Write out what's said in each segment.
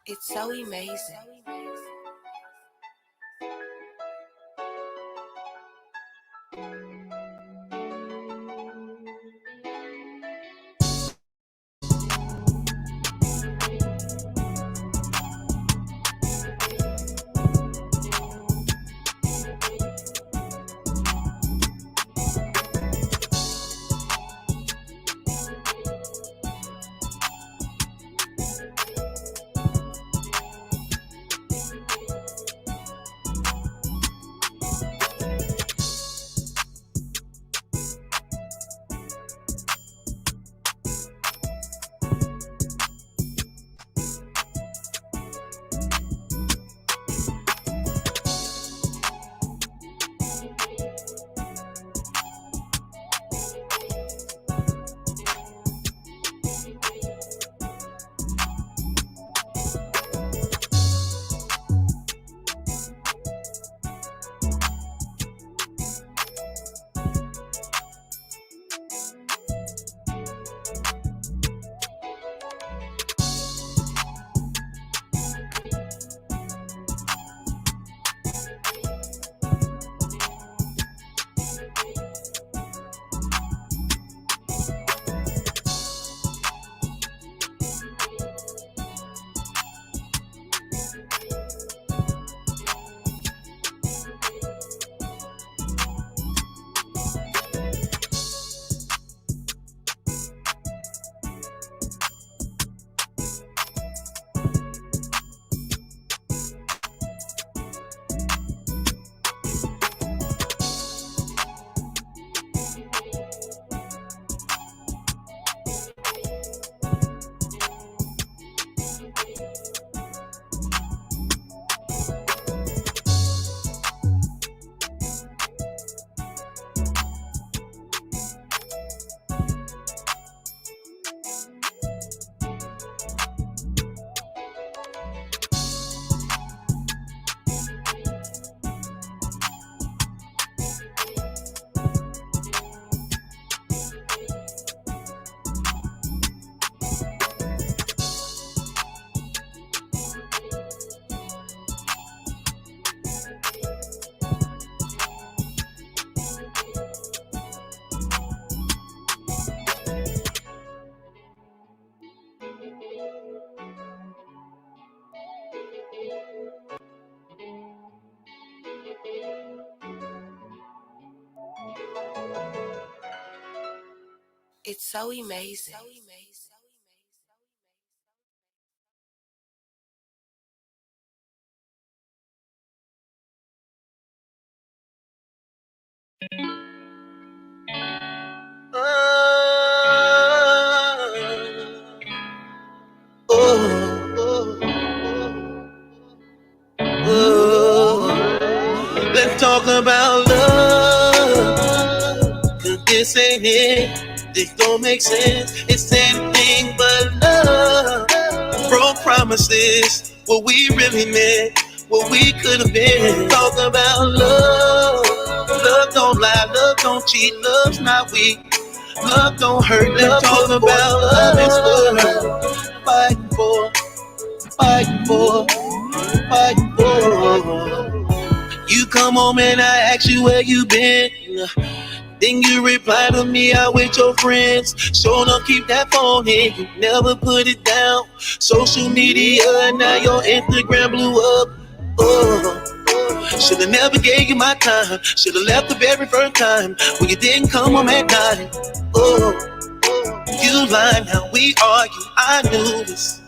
It's so amazing. It's so amazing. Let's talk about love, 'cause this ain't it. This don't make sense. It's anything but love. Broke promises, what we really meant, what we could have been. Talk about love. Love don't lie, love don't cheat, love's not weak. Love don't hurt. Let's talk about love is what fighting for, fighting for, fighting for. You come home and I ask you where you been. Then you reply to me out with your friends. So don't keep that phone in, you never put it down. Social media, now your Instagram blew up. Oh, should've never gave you my time. Should've left the very first time when you didn't come home at night. Oh, you lied, now we argue. I knew this.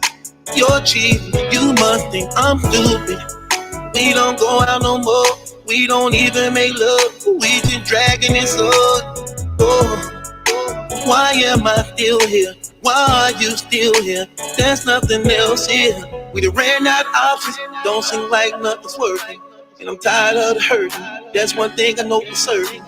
You're cheating, you must think I'm stupid. We don't go out no more. We don't even make love. We just dragging this on. Oh, why am I still here? Why are you still here? There's nothing else here. We done ran out of options. Don't seem like nothing's working. And I'm tired of the hurting. That's one thing I know for certain.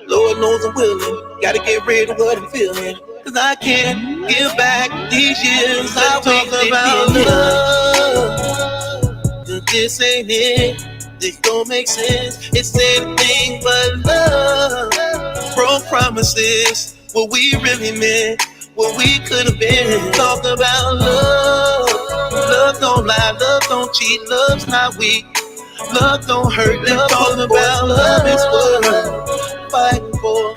Lord knows I'm willing. Gotta get rid of what I'm feeling. 'Cause I can't give back these years. I talk about love. 'Cause this ain't it. This don't make sense. It's anything but love. Broke promises, what we really meant, what we could have been. Talk about love. Love don't lie, love don't cheat, love's not weak. Love don't hurt, let's talk about love is what fighting for,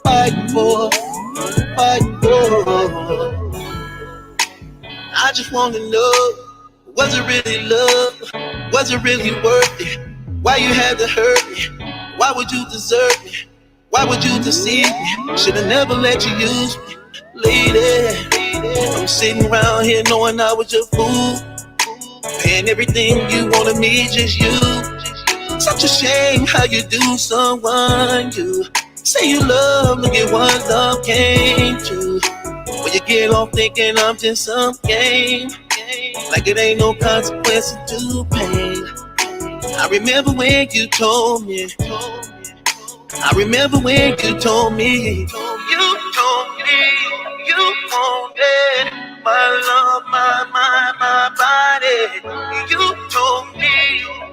fighting for, fighting for. I just wanna know, was it really love? Was it really worth it? Why you had to hurt me? Why would you deserve me? Why would you deceive me? Should've never let you use me. Lady, I'm sitting around here knowing I was your fool, paying everything you wanted me, just you. Such a shame how you do someone you say you love, look at what love came to. When you get off thinking I'm just some game, like it ain't no consequence to pain. I remember when you told me, I remember when you told me, you wanted my love, my body. You told me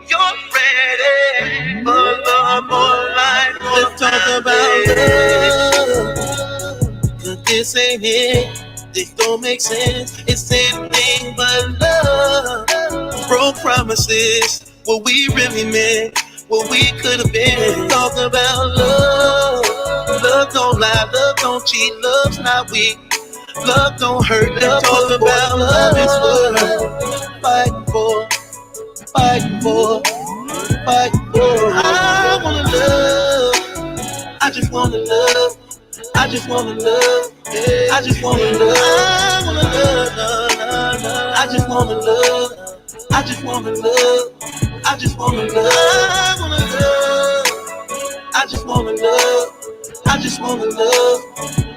you're ready for love, more life. Let's talk about love, 'cause this ain't it. This don't make sense. It's anything but love. Broke promises, what we really meant, what we could have been. Talk about love. Love don't lie, love don't cheat, love's not weak. Love don't hurt, let's talk about love is what fighting for, fighting for, fighting for. I wanna love, I just wanna love, I just wanna love, I just wanna love, I wanna love, I just wanna love, I just wanna love, I just wanna love, I wanna love, I just wanna love, I just wanna love,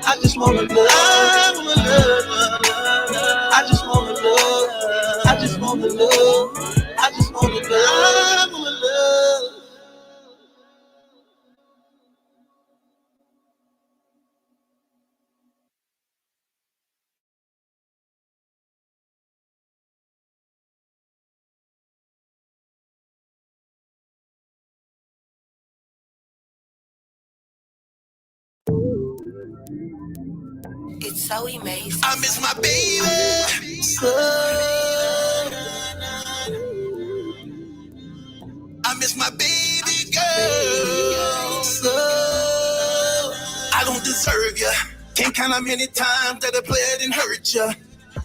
I just wanna love, I wanna love, I just wanna love, I just wanna love, I just wanna love, I wanna love. It's so amazing. I miss my baby. So, I miss my baby girl. So, I don't deserve ya. Can't count how many times that I played and hurt ya.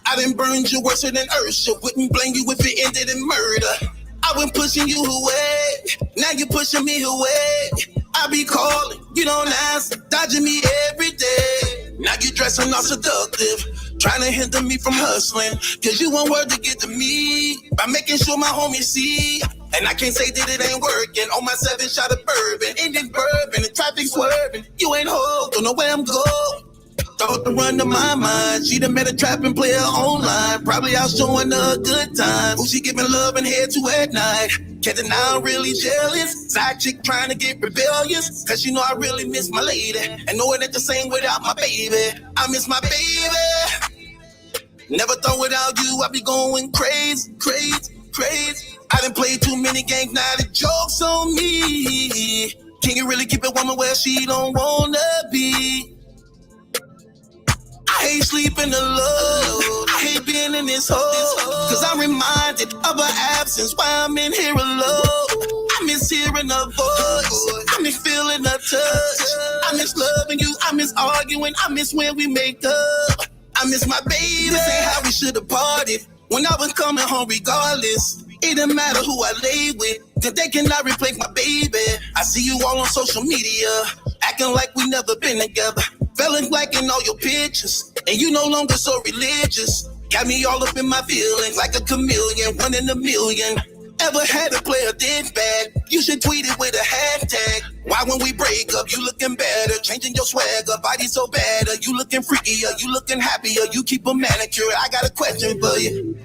I done burned you worse than Ursula. Wouldn't blame you if it ended in murder. I been pushing you away. Now you pushing me away. I be calling, you don't answer, dodging me every day. Now you dressing all seductive, trying to hinder me from hustling. Cause you want word to get to me by making sure my homies see. And I can't say that it ain't working. On my 7 shot of bourbon, ending bourbon, the traffic swerving. You ain't hold, don't know where I'm going. Thought to run to my mind. She done met a trapping player online. Probably out showing her a good time. Who she giving love and head to at night. Can't deny I'm really jealous. Side chick trying to get rebellious. Cause you know I really miss my lady. And know it ain't the same without my baby. I miss my baby. Never thought without you I'd be going crazy, crazy, crazy. I done played too many games, now the joke's on me. Can you really keep a woman where she don't wanna be? I hate sleeping alone. I hate being in this hole. Cause I'm reminded of her absence while I'm in here alone. I miss hearing her voice. I miss feeling her touch. I miss loving you. I miss arguing. I miss when we make up. I miss my baby. This ain't how we should have parted. When I was coming home regardless. It didn't matter who I lay with, cause they cannot replace my baby. I see you all on social media, acting like we never been together. Feeling like in all your pictures, and you no longer so religious. Got me all up in my feelings like a chameleon, 1 in a million. Ever had to play a this bad? You should tweet it with a hashtag. Why when we break up, you looking better, changing your swagger, body so bad. You looking freakier, you looking happier, you keep a manicure. I got a question for you.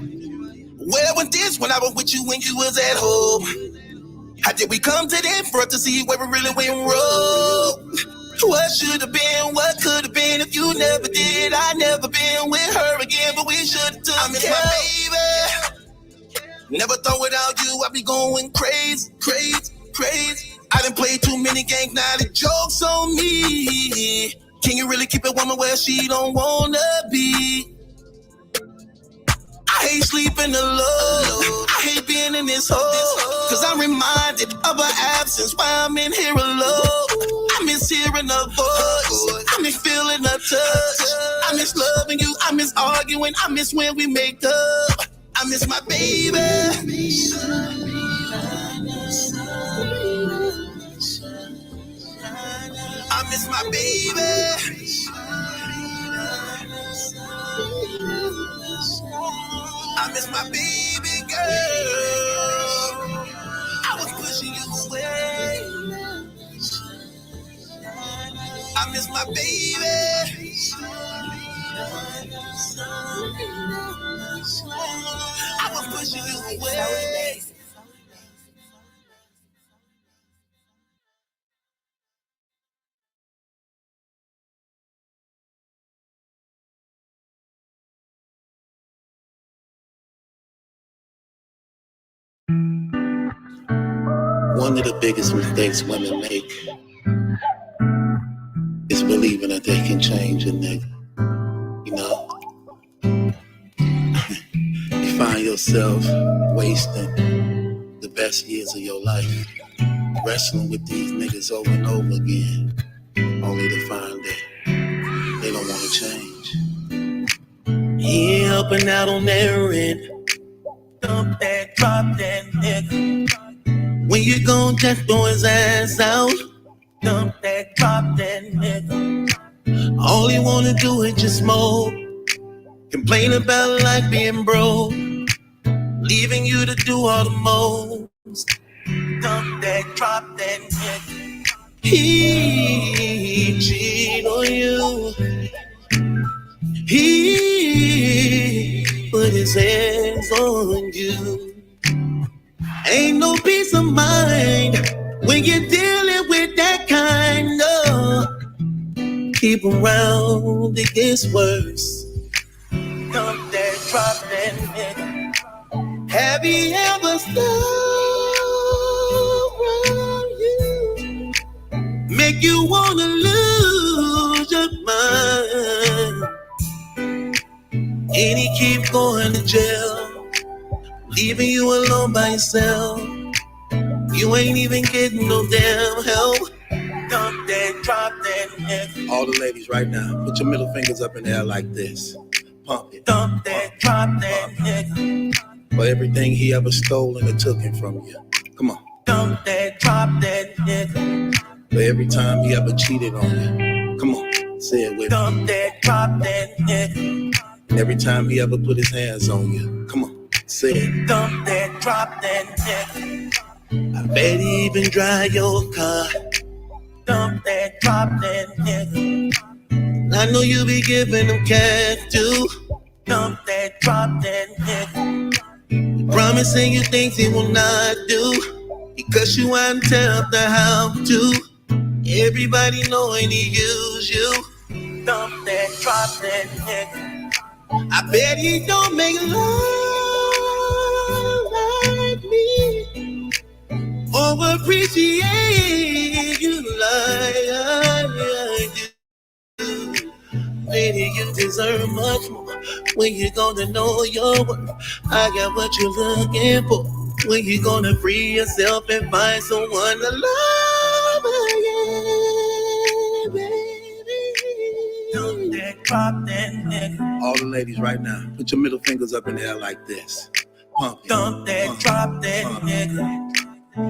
Where was this when I was with you when you was at home? How did we come to this for us to see where we really went wrong? What should have been, what could have been if you never did? I never been with her again, but we should have took I miss my baby. Never thought without you I'd be going crazy, crazy, crazy. I done played too many games, now the joke's on me. Can you really keep a woman where she don't wanna be? I hate sleeping alone. I hate being in this hole. Cause I'm reminded of her absence while I'm in here alone. I miss hearing her voice. I miss feeling her touch. I miss loving you. I miss arguing. I miss when we make up. I miss my baby. I miss my baby. I miss my baby girl. I was pushing you away. I miss my baby. I was pushing you away. One of the biggest mistakes women make is believing that they can change a nigga. You know, you find yourself wasting the best years of your life wrestling with these niggas over and over again, only to find that they don't want to change. He ain't helping out on their end. Dump that, drop that nigga. When you gon' just throw his ass out, dump that, drop that nigga. All he wanna do is just smoke, complain about life being broke, leaving you to do all the most. Dump that, drop that nigga. He cheat on you. He put his hands on you. Ain't no peace of mind when you're dealing with that kind of. Keep around, it gets worse. Dump that, drop that nigga. Have you ever stood around you? Make you wanna lose your mind. And he keep going to jail, leaving you alone by yourself. You ain't even getting no damn help. Dump that, drop that nigga. All the ladies right now, put your middle fingers up in the air like this. Pump it. Dump that, drop that nigga. For everything he ever stole and took it from you. Come on. Dump that, drop that nigga. For every time he ever cheated on you. Come on, say it with me. Dump that, drop that nigga. And every time he ever put his hands on you. Come on, say it. Dump that, drop that nigga. I bet he even drive your car. Dump that, drop that nigga. I know you be giving him cash too. Dump that, drop that nigga. Promising you things he will not do. Because you out and tell the how to. Everybody knowing he use you. Dump that, drop that nigga. I bet he don't make love like me, or appreciate you like I do. Lady, you deserve much more. When you gonna know your worth? I got what you're looking for. When you gonna free yourself and find someone to love again, baby? Dump that, drop that nigga. All the ladies right now, put your middle fingers up in the air like this. Pump it. Dump that, drop that nigga.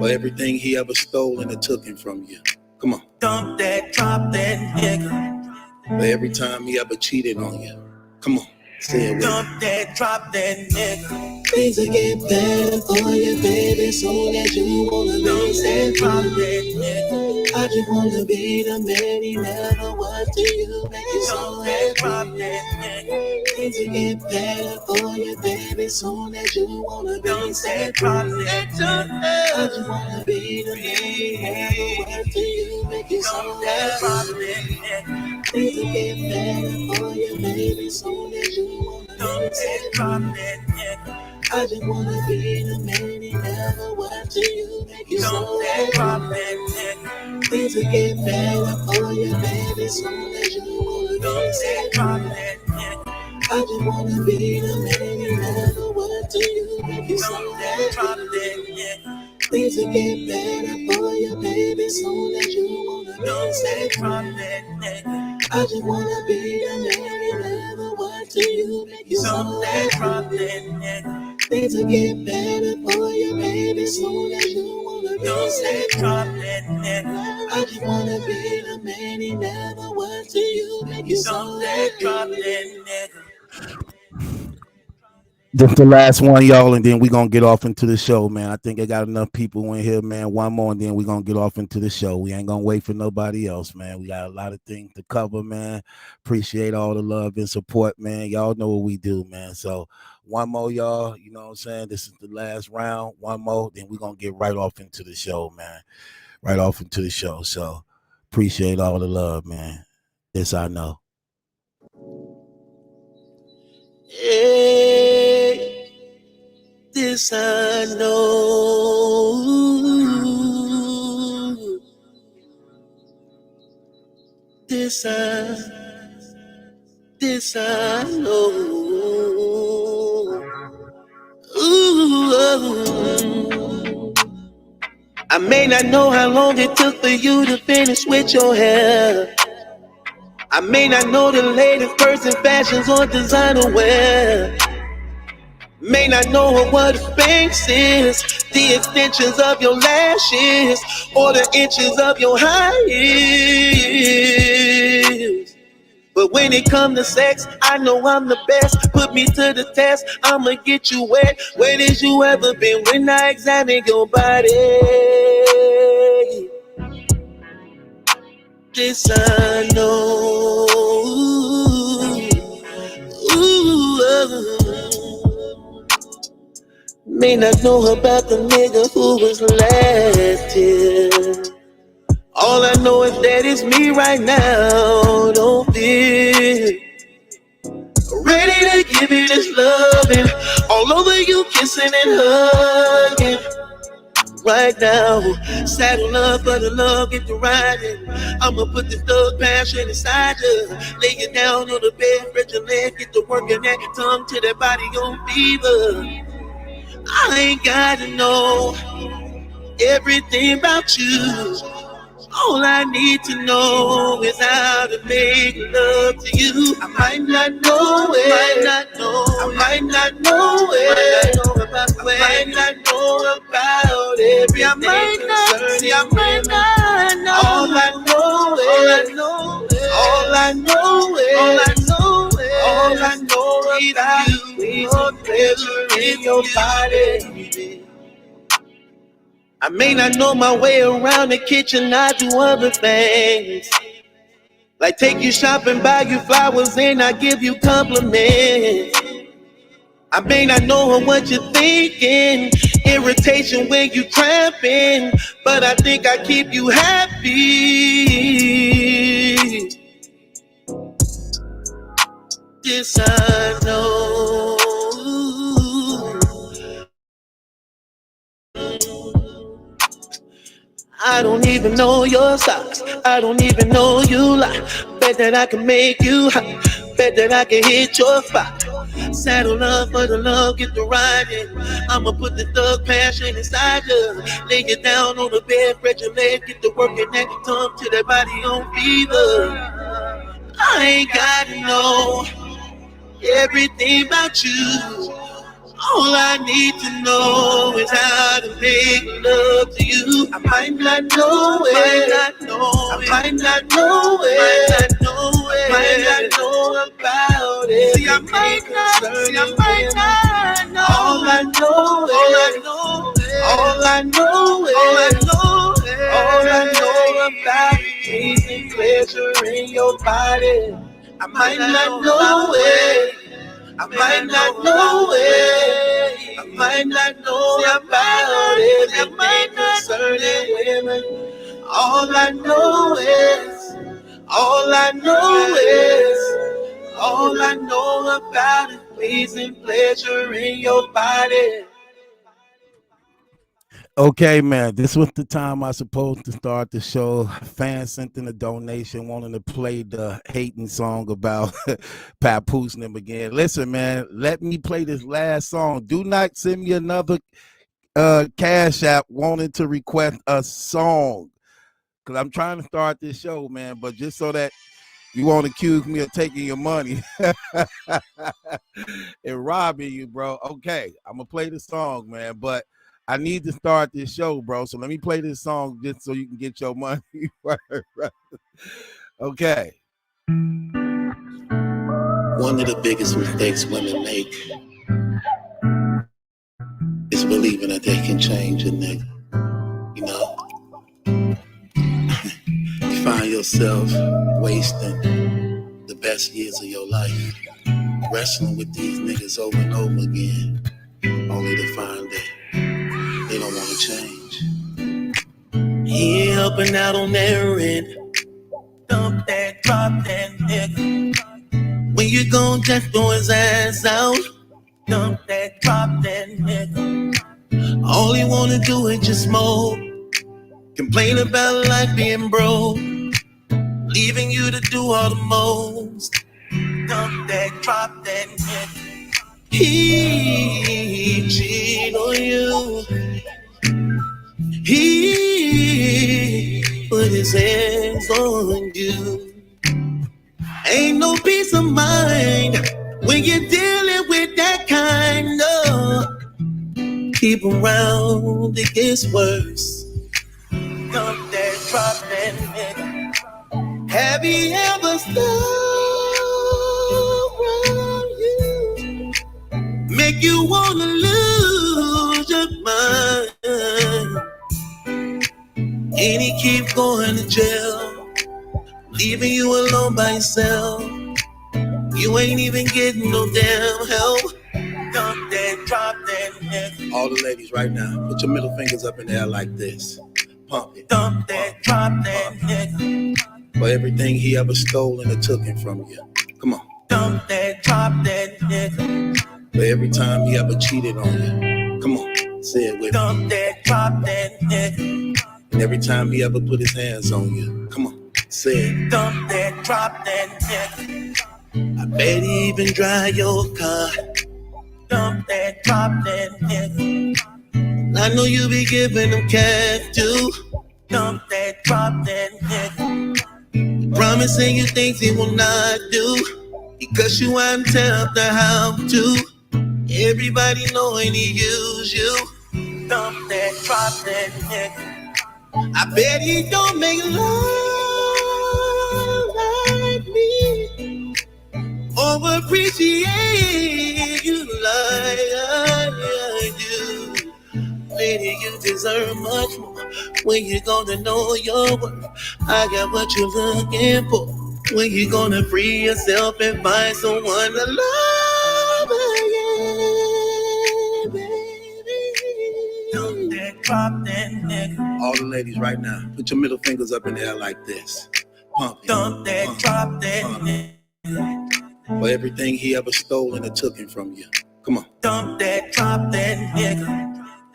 For everything he ever stole and took it from you. Come on. Dump that, drop that nigga. For every time he ever cheated on you. Come on, say it with Dump me. That, drop that nigga. Things will get better for you, baby, soon as you wanna dump that, drop that nigga. I just wanna be the man he never was to you, make you so happy. Things will get better for you, baby, soon as you wanna be that, drop that nigga. I just wanna be the man he never was to you, make you so happy. Things will get better for you, baby, soon as you wanna be that, drop that nigga. I just wanna be the man he never was to you, make you so happy. Things Things will get better for you, baby, soon as you wanna be said. I just wanna be the man you never were to you, make you so that. Things will get better for you, baby, soon as you wanna be said. I just wanna be the man you never were to you, make you so that. Things will get better for you, baby, soon as you wanna be said. I just wanna be the man he never was to you, make you so that. Just the last one, y'all, and then we're gonna get off into the show, man. I think I got enough people in here, man. One more, and then we're gonna get off into the show. We ain't gonna wait for nobody else, man. We got a lot of things to cover, man. Appreciate all the love and support, man. Y'all know what we do, man. So one more, y'all. You know what I'm saying? This is the last round. One more, then we're gonna get right off into the show, man. Right off into the show. So appreciate all the love, man. This I know. Hey, this I know. This I know. Ooh. I may not know how long it took for you to finish with your hair. I may not know the latest person fashions or designer wear. May not know what a Spanx is, the extensions of your lashes, or the inches of your high heels. But when it comes to sex, I know I'm the best. Put me to the test, I'ma get you wet. Where did you ever been when I examine your body? This I know. May not know about the nigga who was last year. All I know is that it's me right now. Don't feel ready to give you this loving, all over you kissing and hugging. Right now, saddle up for the love, get to riding. I'ma put this thug passion inside you. Lay you down on the bed, stretch your leg, get to working that tongue to that body on fever. I ain't gotta know everything about you. All I need to know is how to make love to you. I might not know it, I might not know it. I might not know about everything. I might not know. All I know is about you, pleasure in your body. I may not know my way around the kitchen, I do other things. Like take you shopping, buy you flowers, and I give you compliments. I may not know what you're thinking, irritation when you trapping, but I think I keep you happy. This I know. I don't even know your socks. I don't even know you lie. Bet that I can make you hot. Bet that I can hit your spot. Saddle up for the love, get the riding. I'ma put the thug passion inside you. Lay you down on the bed, spread your legs, get to working that tongue to that body on fever. I ain't gotta know everything about you. All I need to know is how to make love to you. I might not know it, I might not know about it. See, I might not know. All I know about peace and pleasure in your body. I might not know it. I might not know it. I might not know about it. I might not concerning women. All I know about it. Peace and pleasure in your body. Okay, man, this was the time I supposed to start the show. Fans sent in a donation wanting to play the hating song about Papoose and them again. Listen, man, let me play this last song. Do not send me another Cash App wanting to request a song. Because I'm trying to start this show, man, but just so that you won't accuse me of taking your money and robbing you, bro. Okay, I'm going to play the song, man, but I need to start this show, bro. So let me play this song just so you can get your money. Okay. One of the biggest mistakes women make is believing that they can change a nigga. You know, you find yourself wasting the best years of your life wrestling with these niggas over and over again, only to find that they don't want to change. He ain't helping out on their end. Dump that, drop that nigga. When you gon' just throw his ass out. Dump that, drop that nigga. All he wanna do is just smoke. Complain about life being broke. Leaving you to do all the most. Dump that, drop that nigga. He cheat on you. He put his hands on you. Ain't no peace of mind when you're dealing with that kind of. Keep around, it gets worse. Dump that, drop that nigga. Have he ever stood around you? Make you wanna lose your mind. And he keep going to jail, leaving you alone by yourself. You ain't even getting no damn help. Dump that, drop that nigga. All the ladies right now, put your middle fingers up in the air like this. Pump it. Dump that, drop that nigga. For everything he ever stole and took from you. Come on. Dump that, drop that nigga. For every time he ever cheated on you. Come on, say it with me. Dump that, drop that nigga. And every time he ever put his hands on you. Come on, say it. Dump that, drop that nigga. I bet he even drive your car. Dump that, drop that nigga. I know you be giving them cash too. Dump that, drop that nigga. Promising you things he will not do. He cuss you out and tell the how to. Everybody knowing he use you. Dump that, drop that nigga. I bet he don't make love like me, or appreciate you like I do. Lady, you deserve much more. When you gonna know your worth? I got what you're looking for. When you gonna free yourself and find someone to love again, baby? Dump that, drop that nigga. All the ladies right now, put your middle fingers up in the air like this. Pump it. Dump that, drop that nigga. For everything he ever stole and took from you. Come on. Dump that, drop that nigga.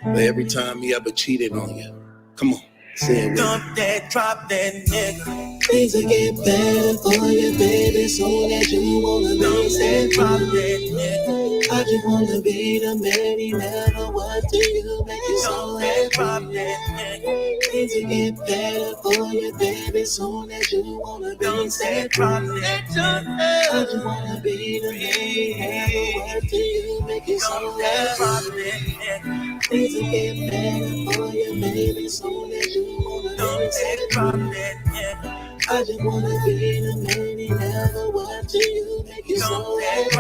For every time he ever cheated on you. Come on, say it. Dump that, drop that nigga. Things will get better for you, baby, soon as you wanna dump that, drop that nigga. I just wanna be the man he never was to you, make you so happy. Drop that nigga. Things will get better for you, baby, soon as you wanna be that, drop that nigga. I just wanna be the man he never was to you, make you so happy. Drop that nigga. Things will get better for you, baby, soon as you wanna be that, drop that nigga. I just wanna be the man he never was to you, make you so happy.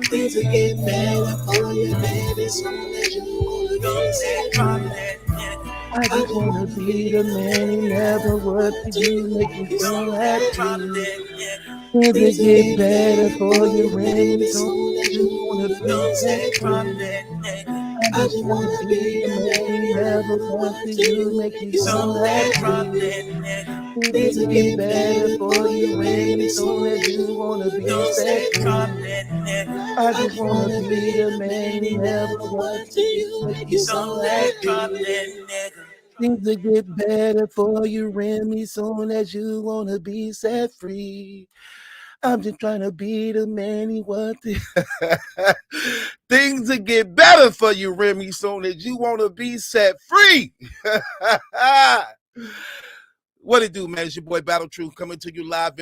Things will get better for you, baby, soon as you wanna be that. I just wanna be the man he never was to you, make you so happy. Things will get better for you, baby, soon as you wanna be that. I just wanna be the man he never was to you, make you so happy. Things will get better for you, baby, soon as you wanna be that. I just wanna be the man who never was to you, make you so happy. Things will get better for you, Remy, soon as you wanna be set free. I'm just trying to be the man he wants. Things will get better for you, Remy, soon as you wanna be set free. What it do, man? It's your boy Battle Truth coming to you live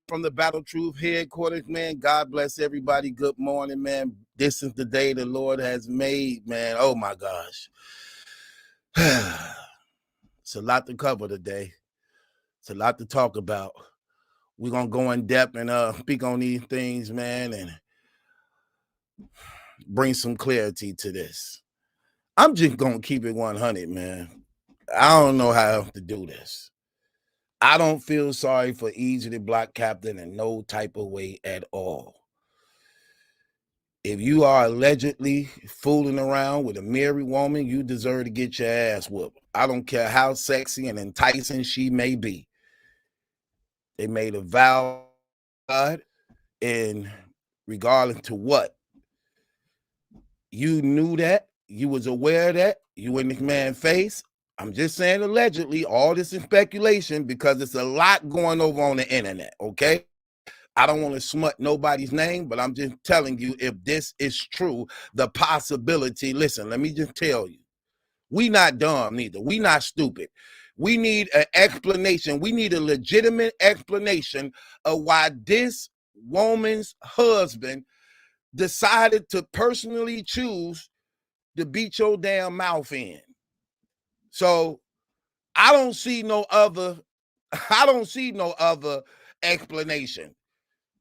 from the Battle Truth headquarters, man. God bless everybody. Good morning, man. This is the day the Lord has made, man. Oh my gosh. It's a lot to cover today. It's a lot to talk about. We're gonna go in depth and speak on these things, man, and bring some clarity to this. I'm just gonna keep it 100, man. I don't know how else to do this. I don't feel sorry for Easy the Block Captain in no type of way at all. If you are allegedly fooling around with a married woman, you deserve to get your ass whooped. I don't care how sexy and enticing she may be. They made a vow, God, and regardless to what, you knew that, you was aware of that, you in this man's face. I'm just saying allegedly, all this is speculation because it's a lot going over on the internet, okay? I don't want to smut nobody's name, but I'm just telling you, if this is true, the possibility, listen, let me just tell you, we not dumb neither. We not stupid. We need an explanation. We need a legitimate explanation of why this woman's husband decided to personally choose to beat your damn mouth in. So I don't see no other explanation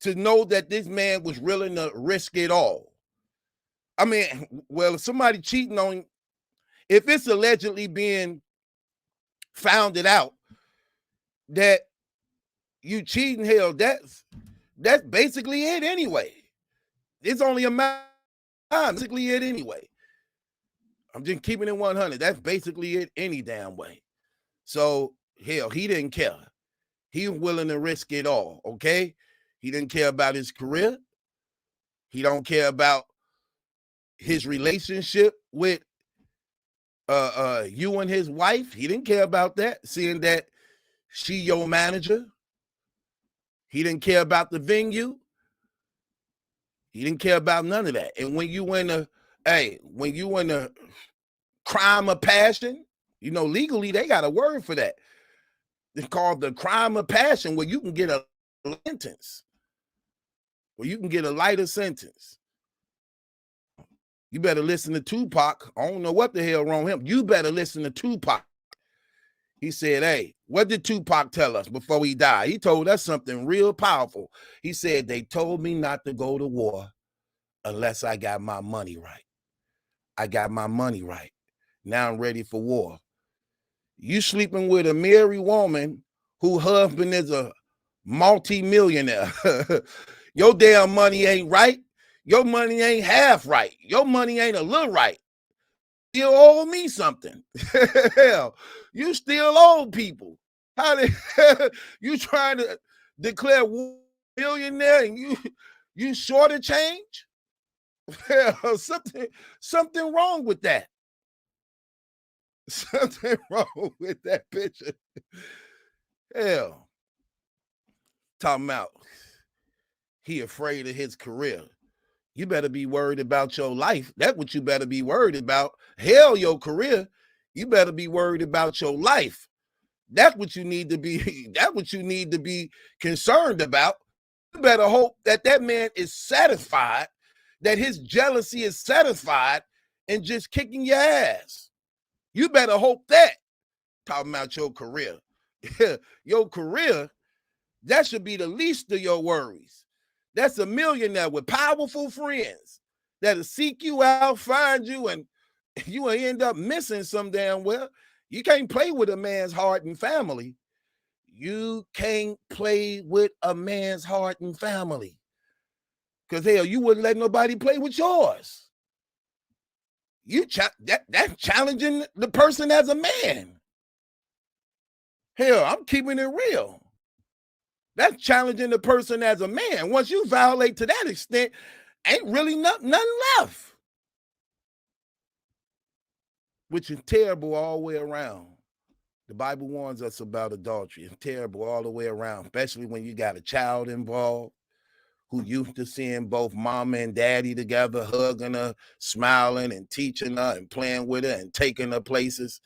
to know that this man was willing to risk it all. I mean, well, if somebody cheating on, if it's allegedly being founded out that you cheating, hell, that's basically it anyway. It's only a matter of time. Basically it anyway. I'm just keeping it 100. That's basically it any damn way. So, hell, he didn't care. He was willing to risk it all, okay? He didn't care about his career. He don't care about his relationship with you and his wife. He didn't care about that, seeing that she your manager. He didn't care about the venue. He didn't care about none of that. And when you in a crime of passion, you know, legally they got a word for that. It's called the crime of passion, where you can get a sentence. Where you can get a lighter sentence. You better listen to Tupac. I don't know what the hell wrong with him. You better listen to Tupac. He said, hey, what did Tupac tell us before he died? He told us something real powerful. He said, they told me not to go to war unless I got my money right. I got my money right. Now I'm ready for war. You sleeping with a married woman whose husband is a multi-millionaire. Your damn money ain't right. Your money ain't half right. Your money ain't a little right. You owe me something. Hell, you still owe people. How did you trying to declare millionaire and you short of change? Hell, something wrong with that. Something wrong with that picture. Hell, talking about he afraid of his career. You better be worried about your life. That's what you better be worried about. Hell, your career. You better be worried about your life. That's what you need to be. That's what you need to be concerned about. You better hope that that man is satisfied, that his jealousy is satisfied and just kicking your ass. You better hope that. Talking about your career. Your career, that should be the least of your worries. That's a millionaire with powerful friends that'll seek you out, find you, and you will end up missing some damn well. You can't play with a man's heart and family. You can't play with a man's heart and family. Because, hell, you wouldn't let nobody play with yours. That's challenging the person as a man. Hell, I'm keeping it real. That's challenging the person as a man. Once you violate to that extent, Ain't really nothing left. Which is terrible all the way around. The Bible warns us about adultery. It's terrible all the way around, especially when you got a child involved who used to seeing both mama and daddy together, hugging her, smiling and teaching her and playing with her and taking her places.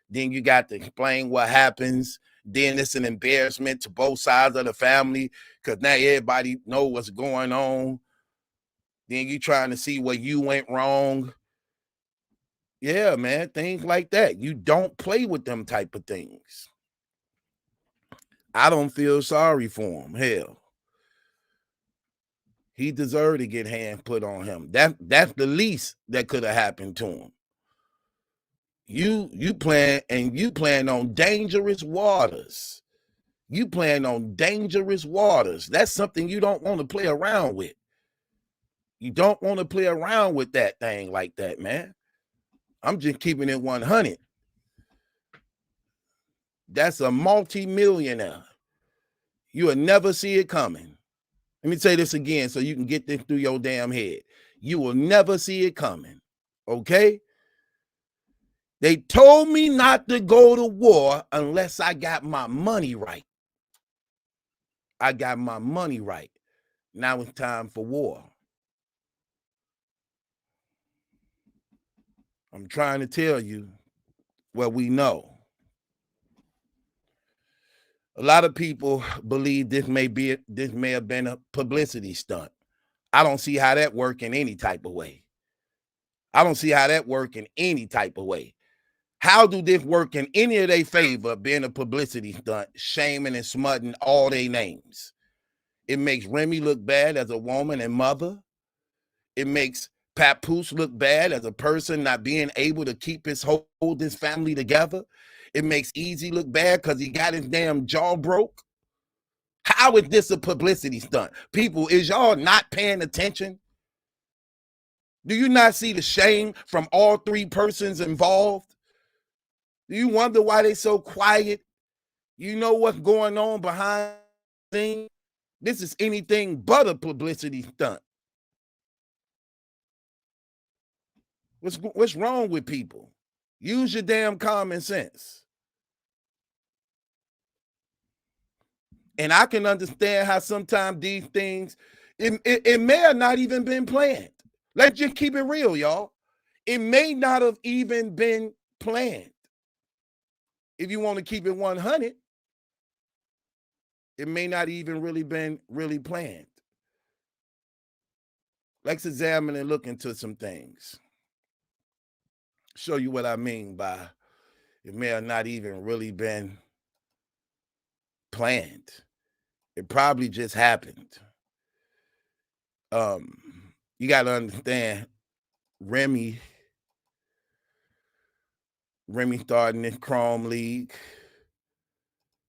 Then you got to explain what happens. Then it's an embarrassment to both sides of the family because now everybody know what's going on. Then you trying to see where you went wrong. Yeah, man, things like that. You don't play with them type of things. I don't feel sorry for him. Hell, he deserved to get hands put on him. That's the least that could have happened to him. You plan on dangerous waters. You plan on dangerous waters. That's something you don't want to play around with. You don't want to play around with that thing like that, man. I'm just keeping it 100. That's a multi-millionaire. You will never see it coming. Let me say this again so you can get this through your damn head. You will never see it coming. Okay? They told me not to go to war unless I got my money right. I got my money right. Now it's time for war. I'm trying to tell you what we know. A lot of people believe this may have been a publicity stunt. I don't see how that work in any type of way. I don't see how that work in any type of way. How do this work in any of their favor being a publicity stunt, shaming and smutting all their names? It makes Remy look bad as a woman and mother. It makes Papoose look bad as a person not being able to keep hold his family together. It makes Easy look bad because he got his damn jaw broke. How is this a publicity stunt? People, is y'all not paying attention? Do you not see the shame from all three persons involved? Do you wonder why they so quiet? You know what's going on behind the scenes? This is anything but a publicity stunt. What's wrong with people? Use your damn common sense. And I can understand how sometimes these things, it may have not even been planned. Let's just keep it real, y'all. It may not have even been planned. If you want to keep it 100, it may not even really been planned. Let's examine and look into some things. Show you what I mean by it may have not even really been planned. It probably just happened. You got to understand, Remy starting this Chrome League.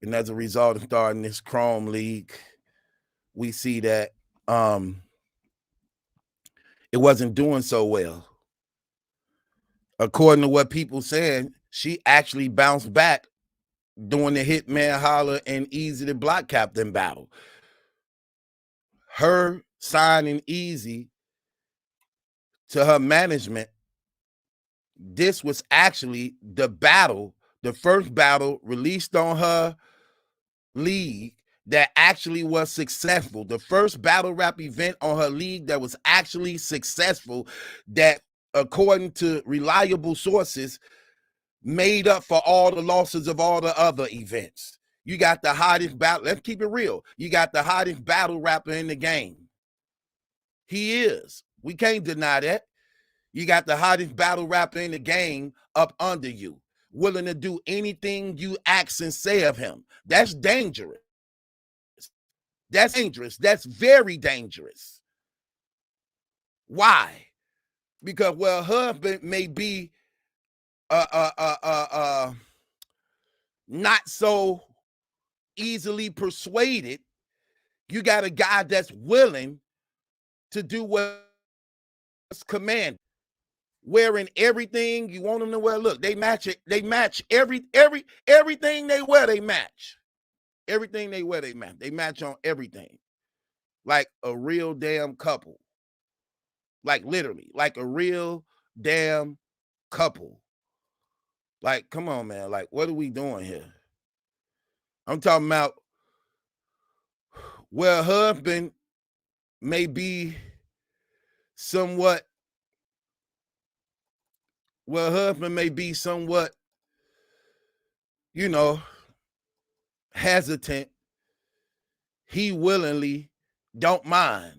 And as a result of starting this Chrome League, we see that it wasn't doing so well. According to what people said, she actually bounced back during the Hitman Holler and Easy the Block Captain battle. Her signing Easy to her management, this was actually the battle, the first battle released on her league that actually was successful. The first battle rap event on her league that was actually successful, that according to reliable sources made up for all the losses of all the other events. You got the hottest battle, let's keep it real. You got the hottest battle rapper in the game. He is. We can't deny that. You got the hottest battle rapper in the game up under you, willing to do anything you ask and say of him. That's dangerous. That's dangerous. That's very dangerous. Why? Because, well, her may be not so easily persuaded. You got a guy that's willing to do what's commanded, wearing everything you want them to wear. Look, they match it. They match everything they wear. They match everything they wear. They match on everything, like a real damn couple. Like literally, like a real damn couple. Like, come on, man. Like, what are we doing here? I'm talking about where a husband may be somewhat, you know, hesitant. He willingly don't mind.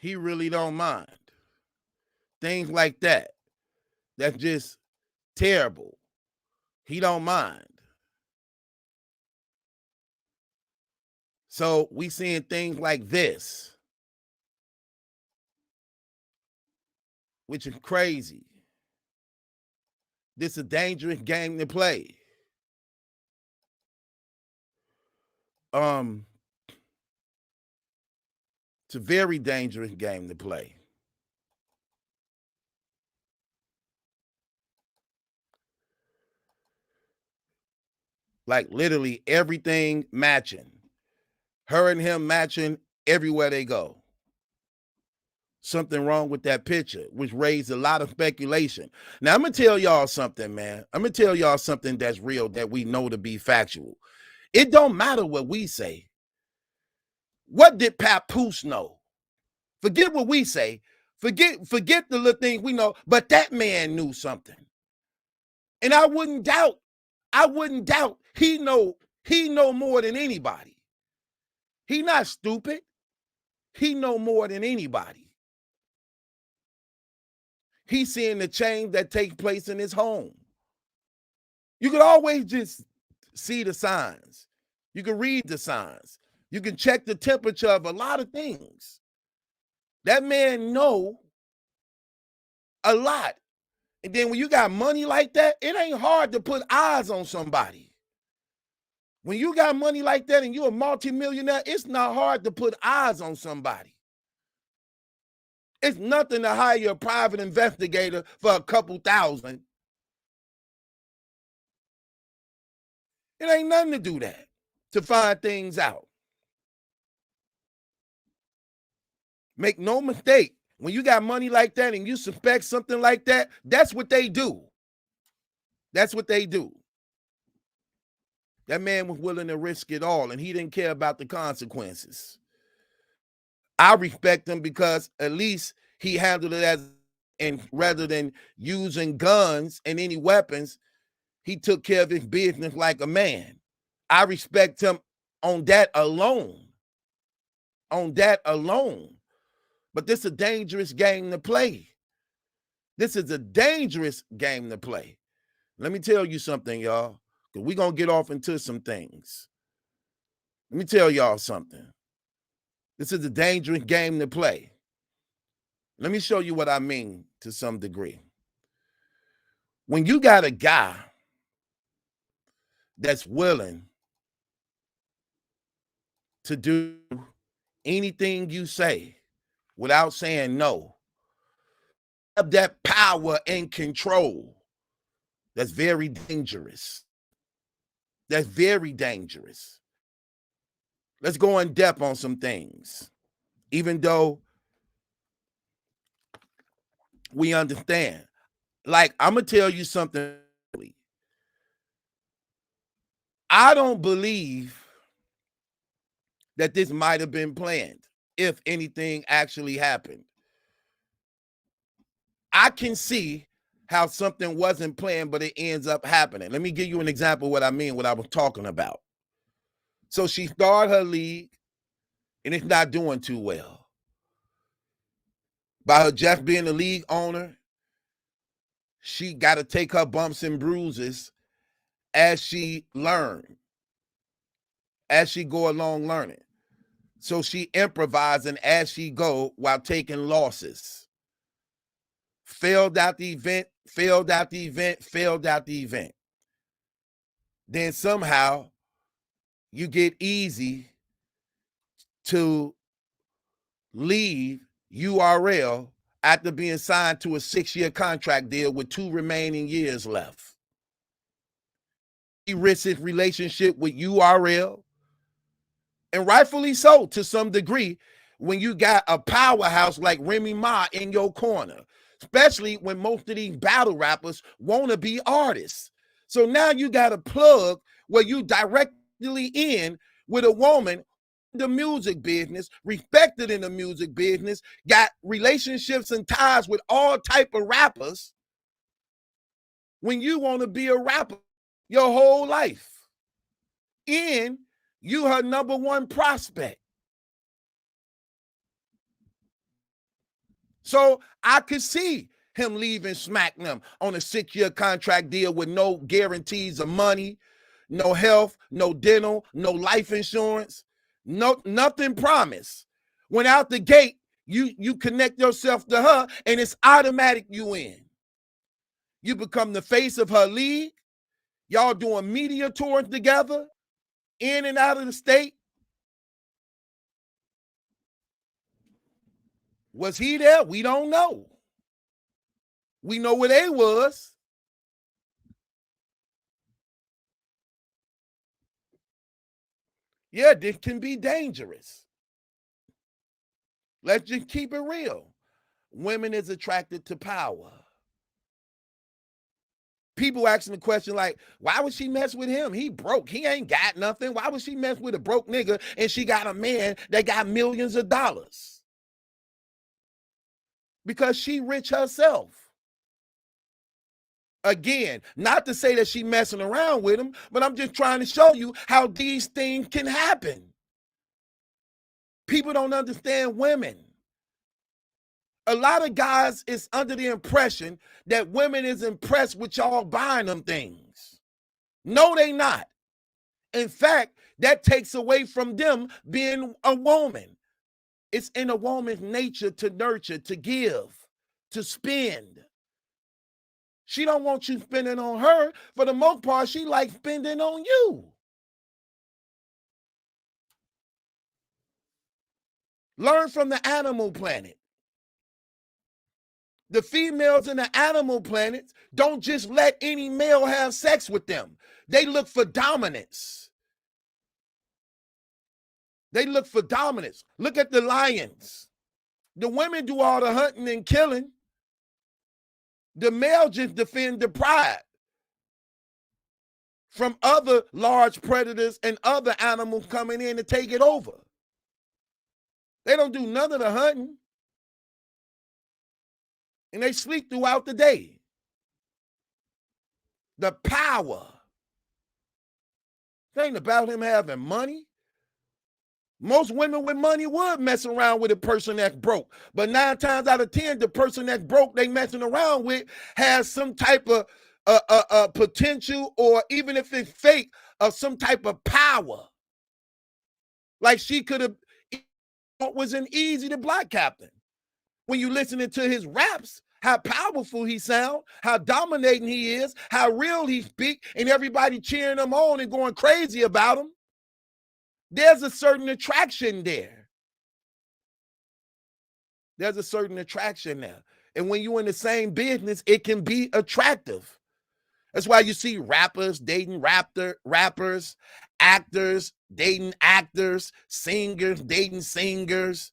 He really don't mind. Things like that. That's just terrible. He don't mind. So we seeing things like this, which is crazy. This is a dangerous game to play. It's a very dangerous game to play. Like literally everything matching. Her and him matching everywhere they go. Something wrong with that picture, which raised a lot of speculation. Now, I'm going to tell y'all something, man. I'm going to tell y'all something that's real, that we know to be factual. It don't matter what we say. What did Papoose know? Forget what we say. Forget the little things we know, but that man knew something. And I wouldn't doubt he know more than anybody. He not stupid. He know more than anybody. He's seeing the change that takes place in his home. You can always just see the signs. You can read the signs. You can check the temperature of a lot of things. That man know a lot. And then when you got money like that, it ain't hard to put eyes on somebody. When you got money like that and you're a multimillionaire, it's not hard to put eyes on somebody. It's nothing to hire a private investigator for a couple thousand. It ain't nothing to do that, to find things out. Make no mistake, when you got money like that and you suspect something like that, that's what they do. That's what they do. That man was willing to risk it all, and he didn't care about the consequences. I respect him because at least he handled it as, and rather than using guns and any weapons, he took care of his business like a man. I respect him on that alone. On that alone. But this is a dangerous game to play. This is a dangerous game to play. Let me tell you something, y'all, because we're going to get off into some things. Let me tell y'all something. This is a dangerous game to play. Let me show you what I mean to some degree. When you got a guy that's willing to do anything you say without saying no, have that power and control, that's very dangerous. That's very dangerous. Let's go in depth on some things, even though we understand. Like, I'm going to tell you something. I don't believe that this might have been planned, if anything actually happened. I can see how something wasn't planned, but it ends up happening. Let me give you an example of what I mean, what I was talking about. So she started her league, and it's not doing too well. By her just being the league owner, she got to take her bumps and bruises as she learn, as she go along learning. So she improvising as she go while taking losses. Failed out the event, failed out the event, failed out the event. Then somehow you get easy to leave URL after being signed to a 6-year contract deal with 2 remaining years left. He risks his relationship with URL, and rightfully so to some degree, when you got a powerhouse like Remy Ma in your corner, especially when most of these battle rappers want to be artists. So now you got a plug where you directly in with a woman in the music business, respected in the music business, got relationships and ties with all type of rappers, when you want to be a rapper your whole life. And you her number one prospect. So I could see him leaving Smack them on a 6-year contract deal with no guarantees of money, no health, no dental, no life insurance, no nothing promised. When out the gate, you connect yourself to her and it's automatic you in. You become the face of her league. Y'all doing media tours together, in and out of the state. Was he there? We don't know. We know where they was. Yeah, this can be dangerous. Let's just keep it real. Women is attracted to power. People asking the question like, why would she mess with him? He broke. He ain't got nothing. Why would she mess with a broke nigga and she got a man that got millions of dollars? Because she rich herself. Again, not to say that she messing around with him, but I'm just trying to show you how these things can happen. People don't understand women. A lot of guys is under the impression that women is impressed with y'all buying them things. No, they not. In fact, that takes away from them being a woman. It's in a woman's nature to nurture, to give, to spend. She don't want you spending on her. For the most part, she likes spending on you. Learn from the animal planet. The females in the animal planet don't just let any male have sex with them. They look for dominance. They look for dominance. Look at the lions. The women do all the hunting and killing. The male just defend the pride from other large predators and other animals coming in to take it over. They don't do none of the hunting. And they sleep throughout the day. The power. It ain't about him having money. Most women with money would mess around with a person that's broke. But 9 times out of 10, the person that's broke they messing around with has some type of potential, or even if it's fake, of some type of power. Like she could have, was an Easy the Block Captain. When you listening to his raps, how powerful he sound, how dominating he is, how real he speak, and everybody cheering him on and going crazy about him. There's a certain attraction there. There's a certain attraction there. And when you're in the same business, it can be attractive. That's why you see rappers dating rappers, actors dating actors, singers dating singers.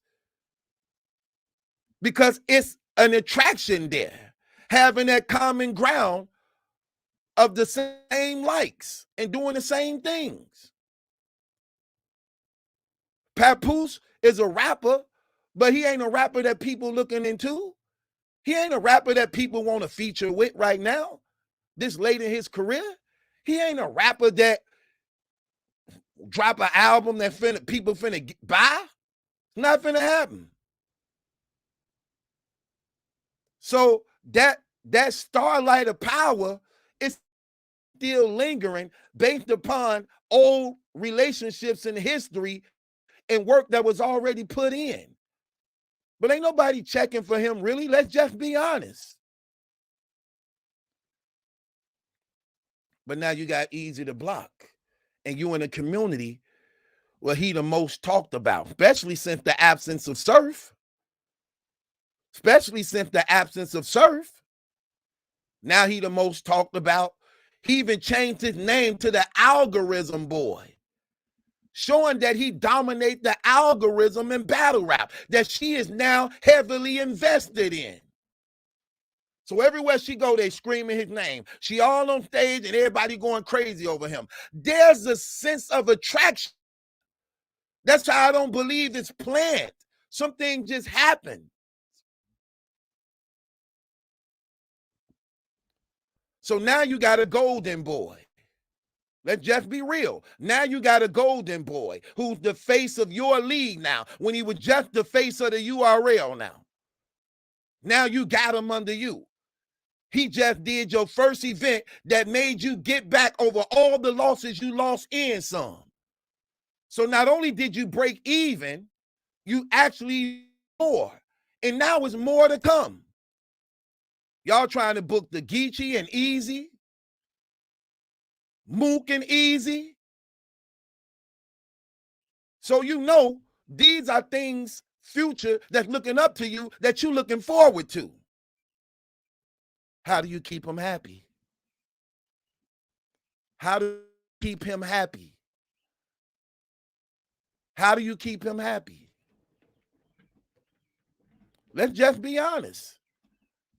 Because it's an attraction there. Having that common ground of the same likes and doing the same things. Papoose is a rapper, but he ain't a rapper that people looking into. He ain't a rapper that people want to feature with right now, this late in his career. He ain't a rapper that drop an album that people finna buy. It's not finna happen. So that starlight of power is still lingering based upon old relationships and history and work that was already put in. But ain't nobody checking for him, really. Let's just be honest. But now you got Easy to Block, and you in a community Well, he the most talked about, especially since the absence of surf. Now he the most talked about. He even changed his name to the algorithm boy, showing that he dominates the algorithm in battle rap that she is now heavily invested in. So everywhere she go, they screaming his name. She all on stage and everybody going crazy over him. There's a sense of attraction. That's how I don't believe it's planned. Something just happened. So now you got a golden boy. Let's just be real. Now you got a golden boy who's the face of your league now, when he was just the face of the URL now. Now you got him under you. He just did your first event that made you get back over all the losses you lost in some. So not only did you break even, you actually more. And now it's more to come. Y'all trying to book the Geechee and Easy, Mook and Easy. So you know these are things future that's looking up to you that you looking forward to. How do you keep him happy? How do you keep him happy? How do you keep him happy? Let's just be honest.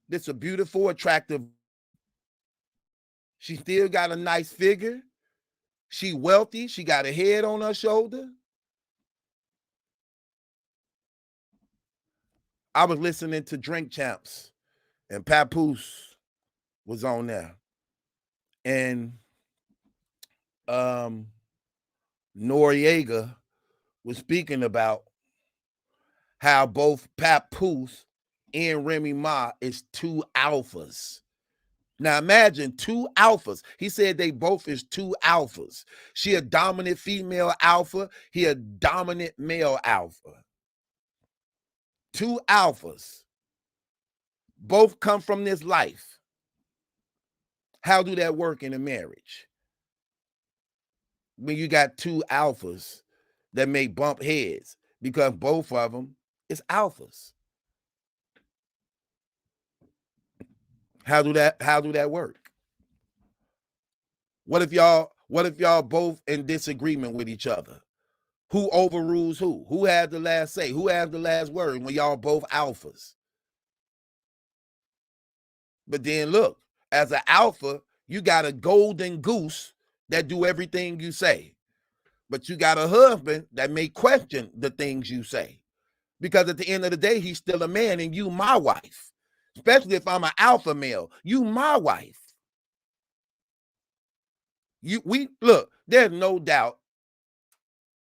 This is a beautiful, attractive. She still got a nice figure. She wealthy. She got a head on her shoulder. I was listening to Drink Champs, and Papoose was on there. And Noriega was speaking about how both Papoose and Remy Ma is two alphas. Now imagine two alphas. He said they both is two alphas. She a dominant female alpha. He a dominant male alpha. Two alphas. Both come from this life. How do that work in a marriage? When you got two alphas that may bump heads because both of them is alphas. How do that work? What if y'all both in disagreement with each other? Who overrules who? Who has the last say? Who has the last word when y'all both alphas? But then look, as an alpha, you got a golden goose that do everything you say. But you got a husband that may question the things you say. Because at the end of the day, he's still a man and you my wife. Especially if I'm an alpha male. You my wife. Look, there's no doubt.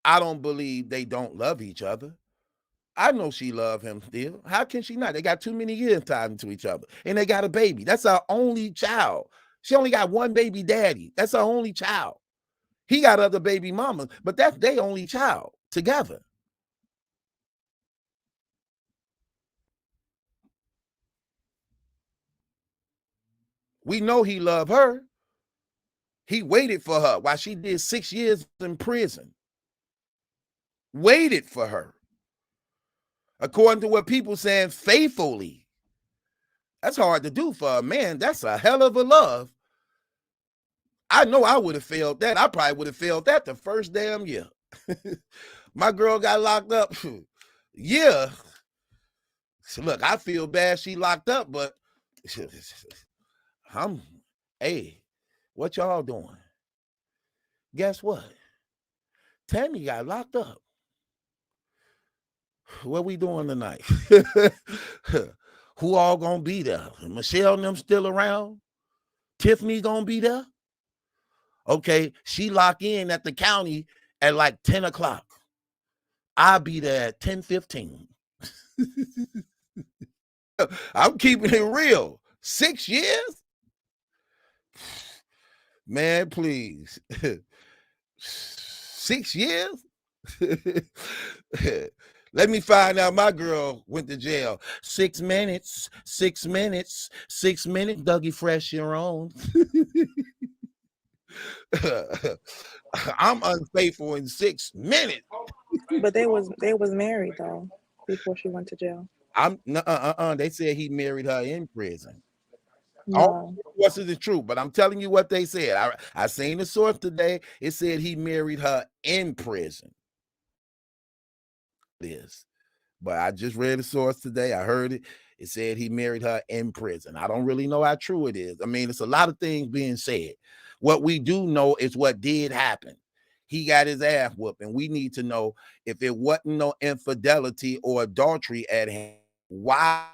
I don't believe they don't love each other. I know she love him still. How can she not? They got too many years tied into each other. And they got a baby. That's our only child. She only got one baby daddy. That's her only child. He got other baby mamas, but that's their only child together. We know he loved her. He waited for her while she did 6 years in prison. Waited for her. According to what people saying, faithfully. That's hard to do for a man. That's a hell of a love. I know I would have failed that. I probably would have failed that the first damn year. My girl got locked up. Yeah. So look, I feel bad she locked up, but hey, what y'all doing? Guess what? Tammy got locked up. What we doing tonight? Who all gonna be there? Michelle and them still around? Tiffany gonna be there? Okay, she lock in at the county at like 10 o'clock. I'll be there at 10:15. I'm keeping it real. 6 years? Man, please. 6 years? Let me find out my girl went to jail. 6 minutes, 6 minutes, 6 minutes. Dougie Fresh, your own. I'm unfaithful in 6 minutes. But they was married though before she went to jail. They said he married her in prison. All No. what's the truth, but I'm telling you what they said. I seen the source today. It said he married her in prison. This, but I just read the source today. I heard it. It said he married her in prison. I don't really know how true it is. I mean, it's a lot of things being said. What we do know is what did happen. He got his ass whooped, and we need to know if it wasn't no infidelity or adultery at hand, why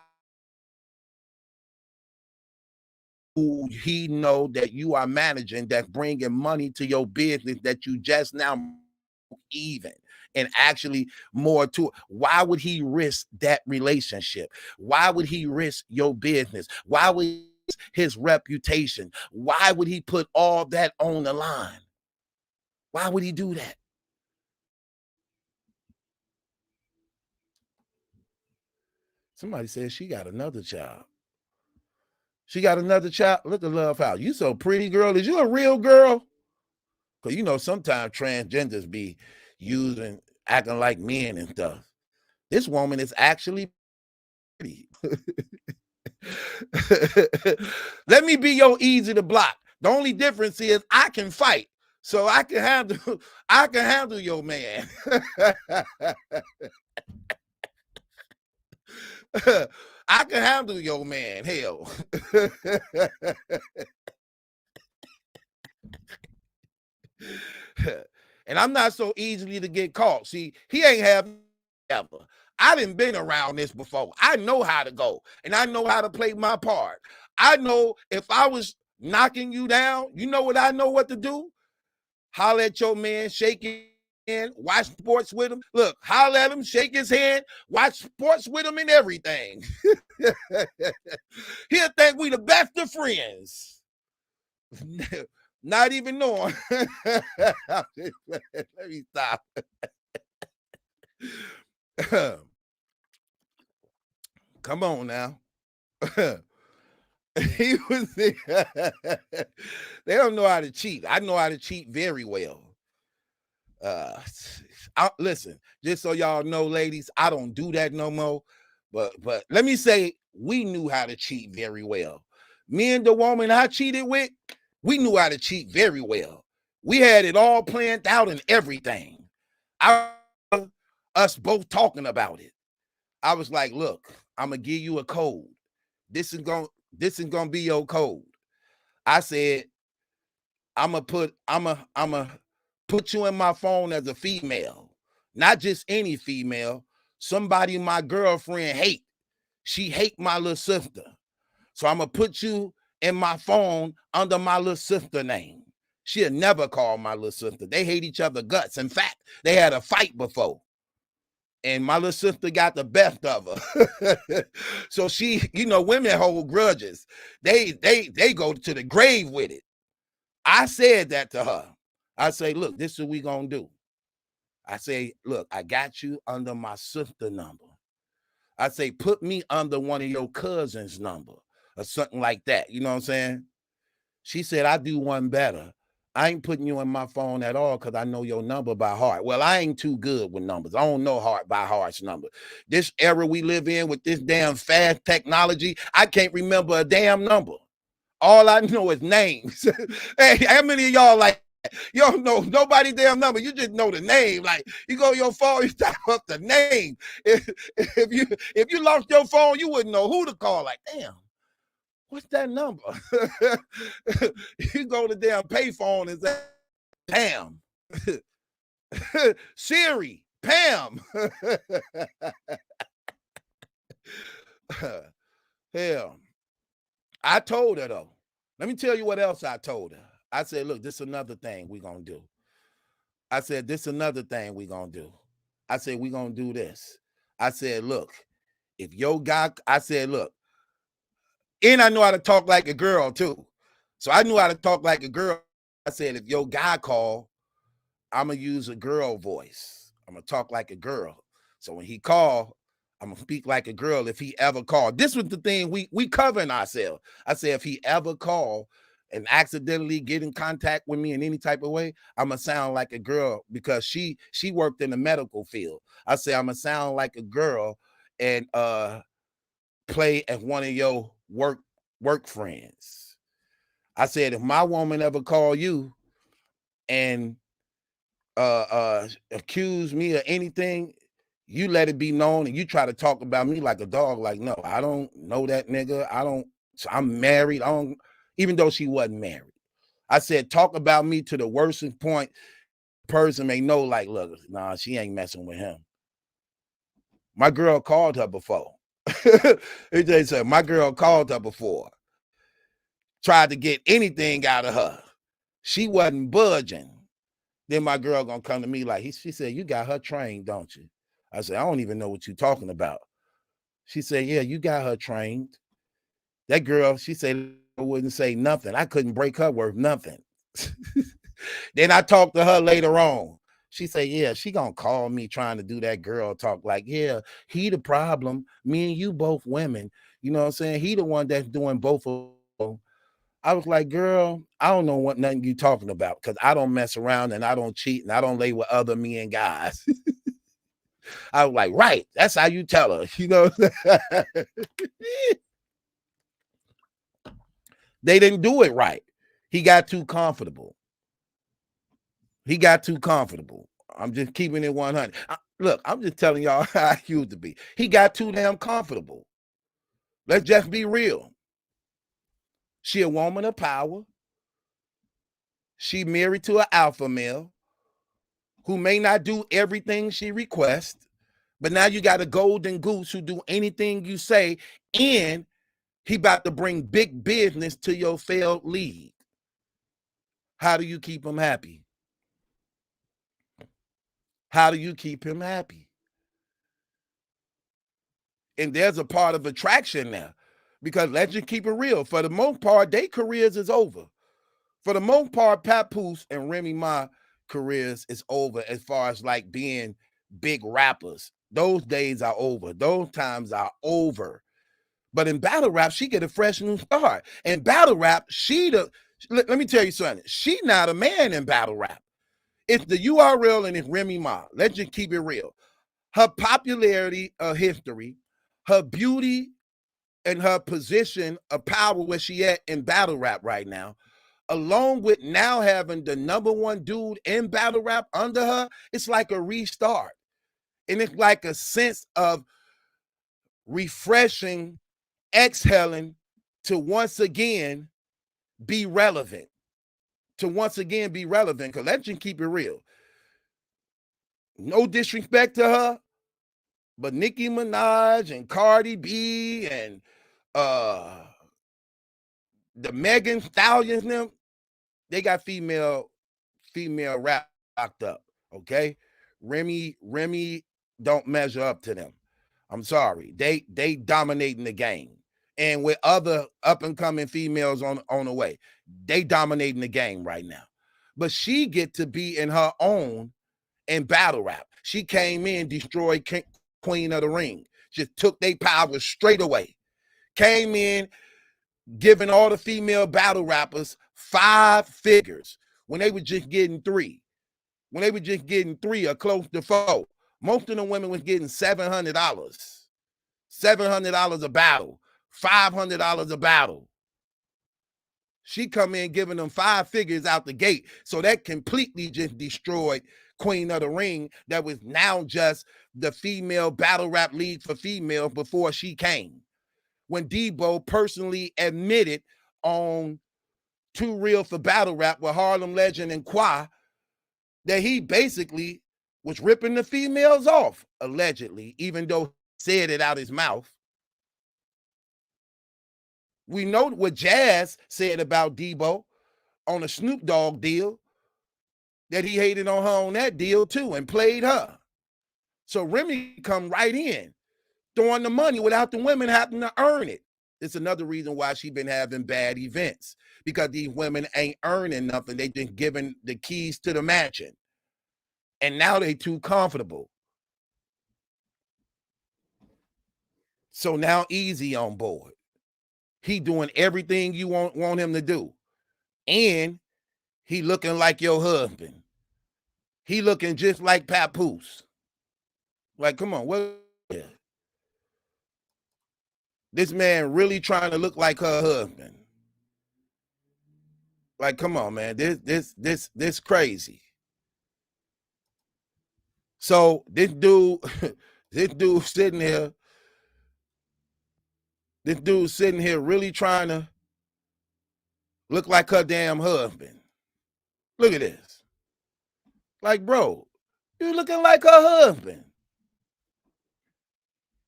he know that you are managing, that's bringing money to your business that you just now even and actually more to it. Why would he risk that relationship? Why would he risk your business? Why would he risk his reputation? Why would he put all that on the line? Why would he do that? Somebody says she got another child. She got another child. Look at Love House. You so pretty, girl. Is you a real girl? Because you know sometimes transgenders be using, acting like men and stuff. This woman is actually pretty. Let me be your easy to block. The only difference is I can fight. So I can handle your man. I can handle your man. Hell. And I'm not so easily to get caught. See, he ain't have ever. I done been around this before. I know how to go, and I know how to play my part. I know if I was knocking you down, you know what I know what to do? Holler at your man, shake his hand, watch sports with him. Look, holler at him, shake his hand, watch sports with him and everything. He'll think we the best of friends. Not even knowing. Let me stop. Come on now. He was they don't know how to cheat. I know how to cheat very well. Listen, just so y'all know, ladies, I don't do that no more. But let me say, we knew how to cheat very well. Me and the woman I cheated with, we knew how to cheat very well. We had it all planned out and everything. Us both talking about it. I was like, look, I'm gonna give you a code. This is gonna be your code. I said, I'm gonna put you in my phone as a female, not just any female, somebody my girlfriend hate. She hate my little sister. So I'm gonna put you in my phone under my little sister name. She'll never call my little sister. They hate each other guts. In fact, they had a fight before. And my little sister got the best of her. So she, women hold grudges. They go to the grave with it. I said that to her. I say, look, this is what we gonna do. I say, look, I got you under my sister number. I say, put me under one of your cousins' number or something like that. You know what I'm saying? She said, I do one better. I ain't putting you in my phone at all because I know your number by heart. Well, I ain't too good with numbers. I don't know heart by heart's number. This era we live in with this damn fast technology, I can't remember a damn number. All I know is names. Hey, how many of y'all like, you don't know nobody's damn number? You just know the name. Like, you go to your phone, you type up the name. If you lost your phone, you wouldn't know who to call. Like, damn. What's that number? You go to damn payphone and say, Pam. Siri, Pam. Hell. I told her, though. Let me tell you what else I told her. I said, look, this is another thing we're going to do. I said, this is another thing we're going to do. I said, we're going to do this. I said, look, if your guy, I said, look, and I know how to talk like a girl, too. So I knew how to talk like a girl. I said, if your guy call, I'm going to use a girl voice. I'm going to talk like a girl. So when he call, I'm going to speak like a girl if he ever call. This was the thing we covering ourselves. I said, if he ever call, and accidentally get in contact with me in any type of way, I'ma sound like a girl because she worked in the medical field. I say I'ma sound like a girl and play as one of your work friends. I said if my woman ever call you and accuse me of anything, you let it be known and you try to talk about me like a dog. Like, no, I don't know that nigga. I'm married. I don't, even though she wasn't married. I said, talk about me to the worst point person may know, like, look, nah, she ain't messing with him. My girl called her before. They said, my girl called her before. Tried to get anything out of her. She wasn't budging. Then my girl gonna come to me like, she said, you got her trained, don't you? I said, I don't even know what you're talking about. She said, yeah, you got her trained. That girl, she said, I wouldn't say nothing. I couldn't break her worth nothing. Then I talked to her later on. She said, yeah, she gonna call me trying to do that girl talk. Like, yeah, he the problem. Me and you both women. You know what I'm saying? He the one that's doing both of them. I was like, girl, I don't know what nothing you talking about because I don't mess around and I don't cheat and I don't lay with other men guys. I was like, right, that's how you tell her, you know. They didn't do it right. He got too comfortable. I'm just keeping it 100. Look, I'm just telling y'all how I used to be. He got too damn comfortable. Let's just be real. She a woman of power. She married to an alpha male who may not do everything she requests, but now you got a golden goose who do anything you say, and he about to bring big business to your failed league. How do you keep him happy? How do you keep him happy? And there's a part of attraction there, because let's just keep it real. For the most part, their careers is over. For the most part, Papoose and Remy Ma careers is over as far as like being big rappers. Those days are over. Those times are over. But in battle rap, she get a fresh new start. In battle rap, let me tell you something. She not a man in battle rap. It's the URL and it's Remy Ma. Let's just keep it real. Her popularity of history, her beauty, and her position of power where she at in battle rap right now, along with now having the #1 dude in battle rap under her, it's like a restart. And it's like a sense of refreshing, exhaling to once again be relevant. Because let's just keep it real. No disrespect to her, but Nicki Minaj and Cardi B and the Megan Stallions, them, they got female rap locked up. Okay, Remy don't measure up to them. I'm sorry, they dominating the game, and with other up and coming females on the way, they dominating the game right now. But she get to be in her own in battle rap. She came in, destroyed Queen of the Ring, just took their power straight away. Came in, giving all the female battle rappers 5 figures when they were just getting 3. When they were just getting 3 or close to 4. Most of the women was getting $700. $700 a battle. $500 a battle. She come in giving them 5 figures out the gate. So that completely just destroyed Queen of the Ring. That was now just the female battle rap league for females before she came. When Debo personally admitted on Too Real for Battle Rap with Harlem Legend and Qua that he basically was ripping the females off, allegedly, even though he said it out his mouth. We know what Jazz said about Debo on a Snoop Dogg deal, that he hated on her on that deal too and played her. So Remy come right in, throwing the money without the women having to earn it. It's another reason why she been having bad events, because these women ain't earning nothing. They just giving the keys to the mansion. And now they too comfortable. So now Easy on board. He doing everything you want him to do. and he looking like your husband. He looking just like Papoose. Like, come on, what? This man really trying to look like her husband. Like, come on, man. This crazy. So this dude sitting here. This dude sitting here really trying to look like her damn husband. Look at this. Like, bro, you looking like her husband.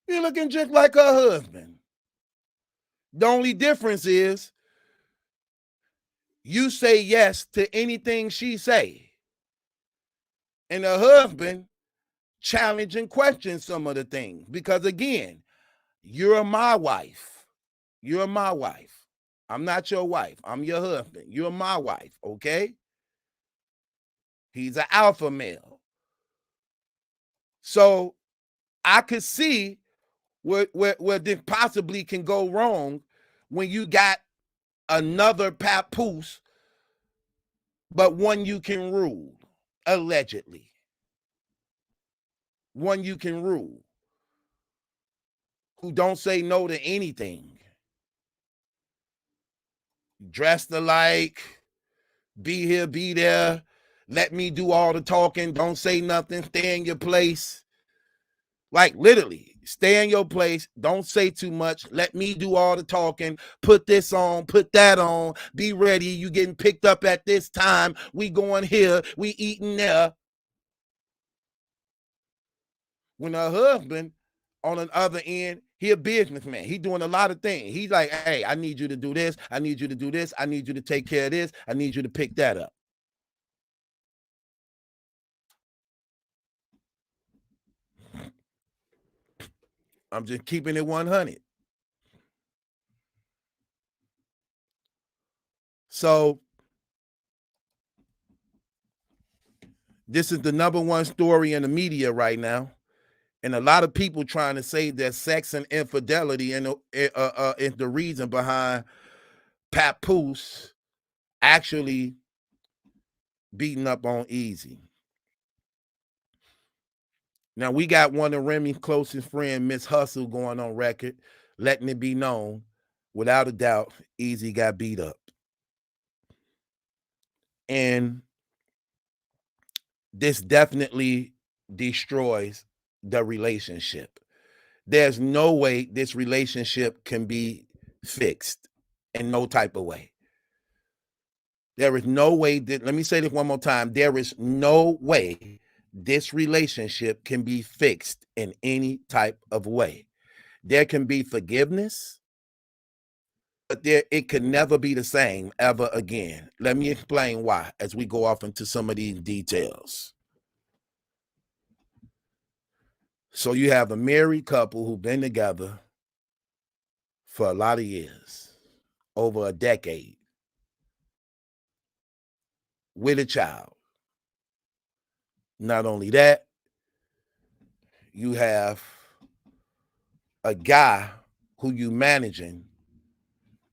You're looking just like her husband. The only difference is you say yes to anything she say. And her husband challenge and question some of the things. Because again, you're my wife. You're my wife. I'm not your wife. I'm your husband. You're my wife, okay? He's an alpha male. So I could see where this possibly can go wrong when you got another Papoose, but one you can rule, allegedly. One you can rule, who don't say no to anything. Dressed alike, be here, be there, let me do all the talking, don't say nothing, stay in your place. Like literally, stay in your place, don't say too much, let me do all the talking, put this on, put that on, be ready, you getting picked up at this time, we going here, we eating there. When her husband, on the other end, he a businessman. He doing a lot of things. He's like, hey, I need you to do this. I need you to do this. I need you to take care of this. I need you to pick that up. I'm just keeping it 100. So this is the #1 story in the media right now. And a lot of people trying to say that sex and infidelity is the reason behind Papoose actually beating up on Easy. Now, we got one of Remy's closest friends, Miss Hustle, going on record, letting it be known, without a doubt, Easy got beat up. And this definitely destroys the relationship. There's no way this relationship can be fixed in no type of way. There is no way that, let me say this one more time, there is no way this relationship can be fixed in any type of way. There can be forgiveness, but it can never be the same ever again. Let me explain why as we go off into some of these details. So you have a married couple who've been together for a lot of years, over a decade, with a child. Not only that, you have a guy who you managing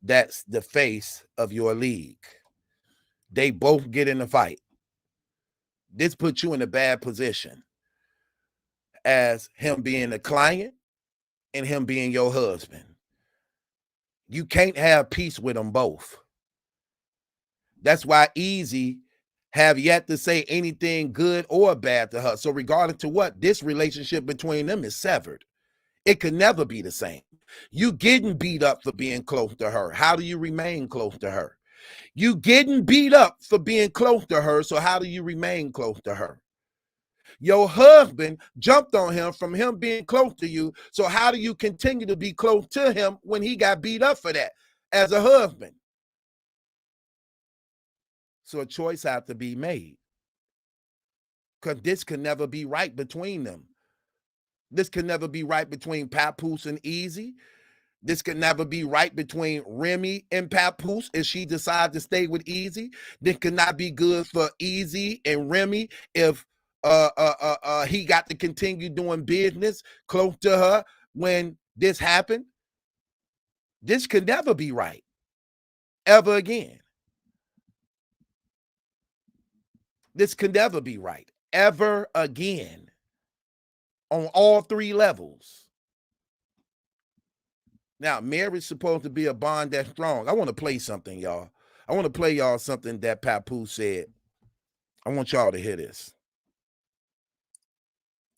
that's the face of your league. They both get in a fight. This puts you in a bad position as him being a client and him being your husband. You can't have peace with them both. That's why Easy have yet to say anything good or bad to her. So regardless to what, this relationship between them is severed. It could never be the same. You getting beat up for being close to her. How do you remain close to her? You getting beat up for being close to her. So how do you remain close to her? Your husband jumped on him from him being close to you. So how do you continue to be close to him when he got beat up for that as a husband? So a choice has to be made. Because this can never be right between them. This can never be right between Papoose and Easy. This can never be right between Remy and Papoose if she decides to stay with Easy. This could not be good for Easy and Remy if he got to continue doing business close to her when this happened. This could never be right ever again. This could never be right ever again on all three levels. Now, marriage is supposed to be a bond that's strong. I want to play something, y'all. I want to play y'all something that Papoose said. I want y'all to hear this.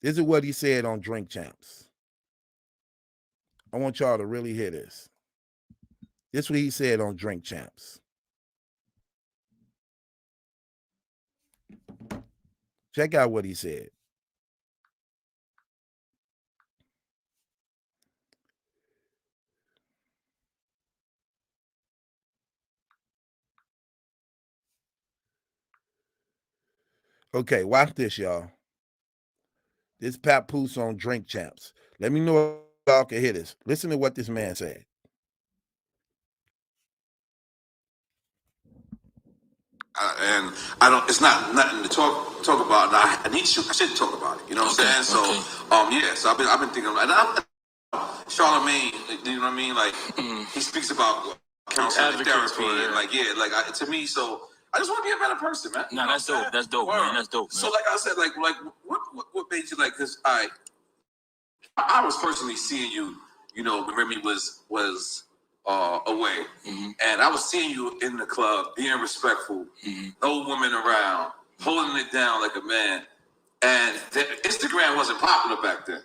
This is what he said on Drink Champs. I want y'all to really hear this. This is what he said on Drink Champs. Check out what he said. Okay, watch this, y'all. This Papoose on Drink Champs. Let me know if y'all can hear this. Listen to what this man said. And I don't. It's not nothing to talk about. I need to. I should talk about it. You know what I'm saying? So, yeah. So I've been thinking. And Charlemagne, you know what I mean? Like he speaks about counseling and therapy, and like to me. So I just want to be a better person, man. No, that's dope. That's dope, man. That's dope. Man. So like I said, like what made you like? Because I was personally seeing you. You know, when Remy was away, and I was seeing you in the club being respectful, no woman around, holding it down like a man. And Instagram wasn't popular back then,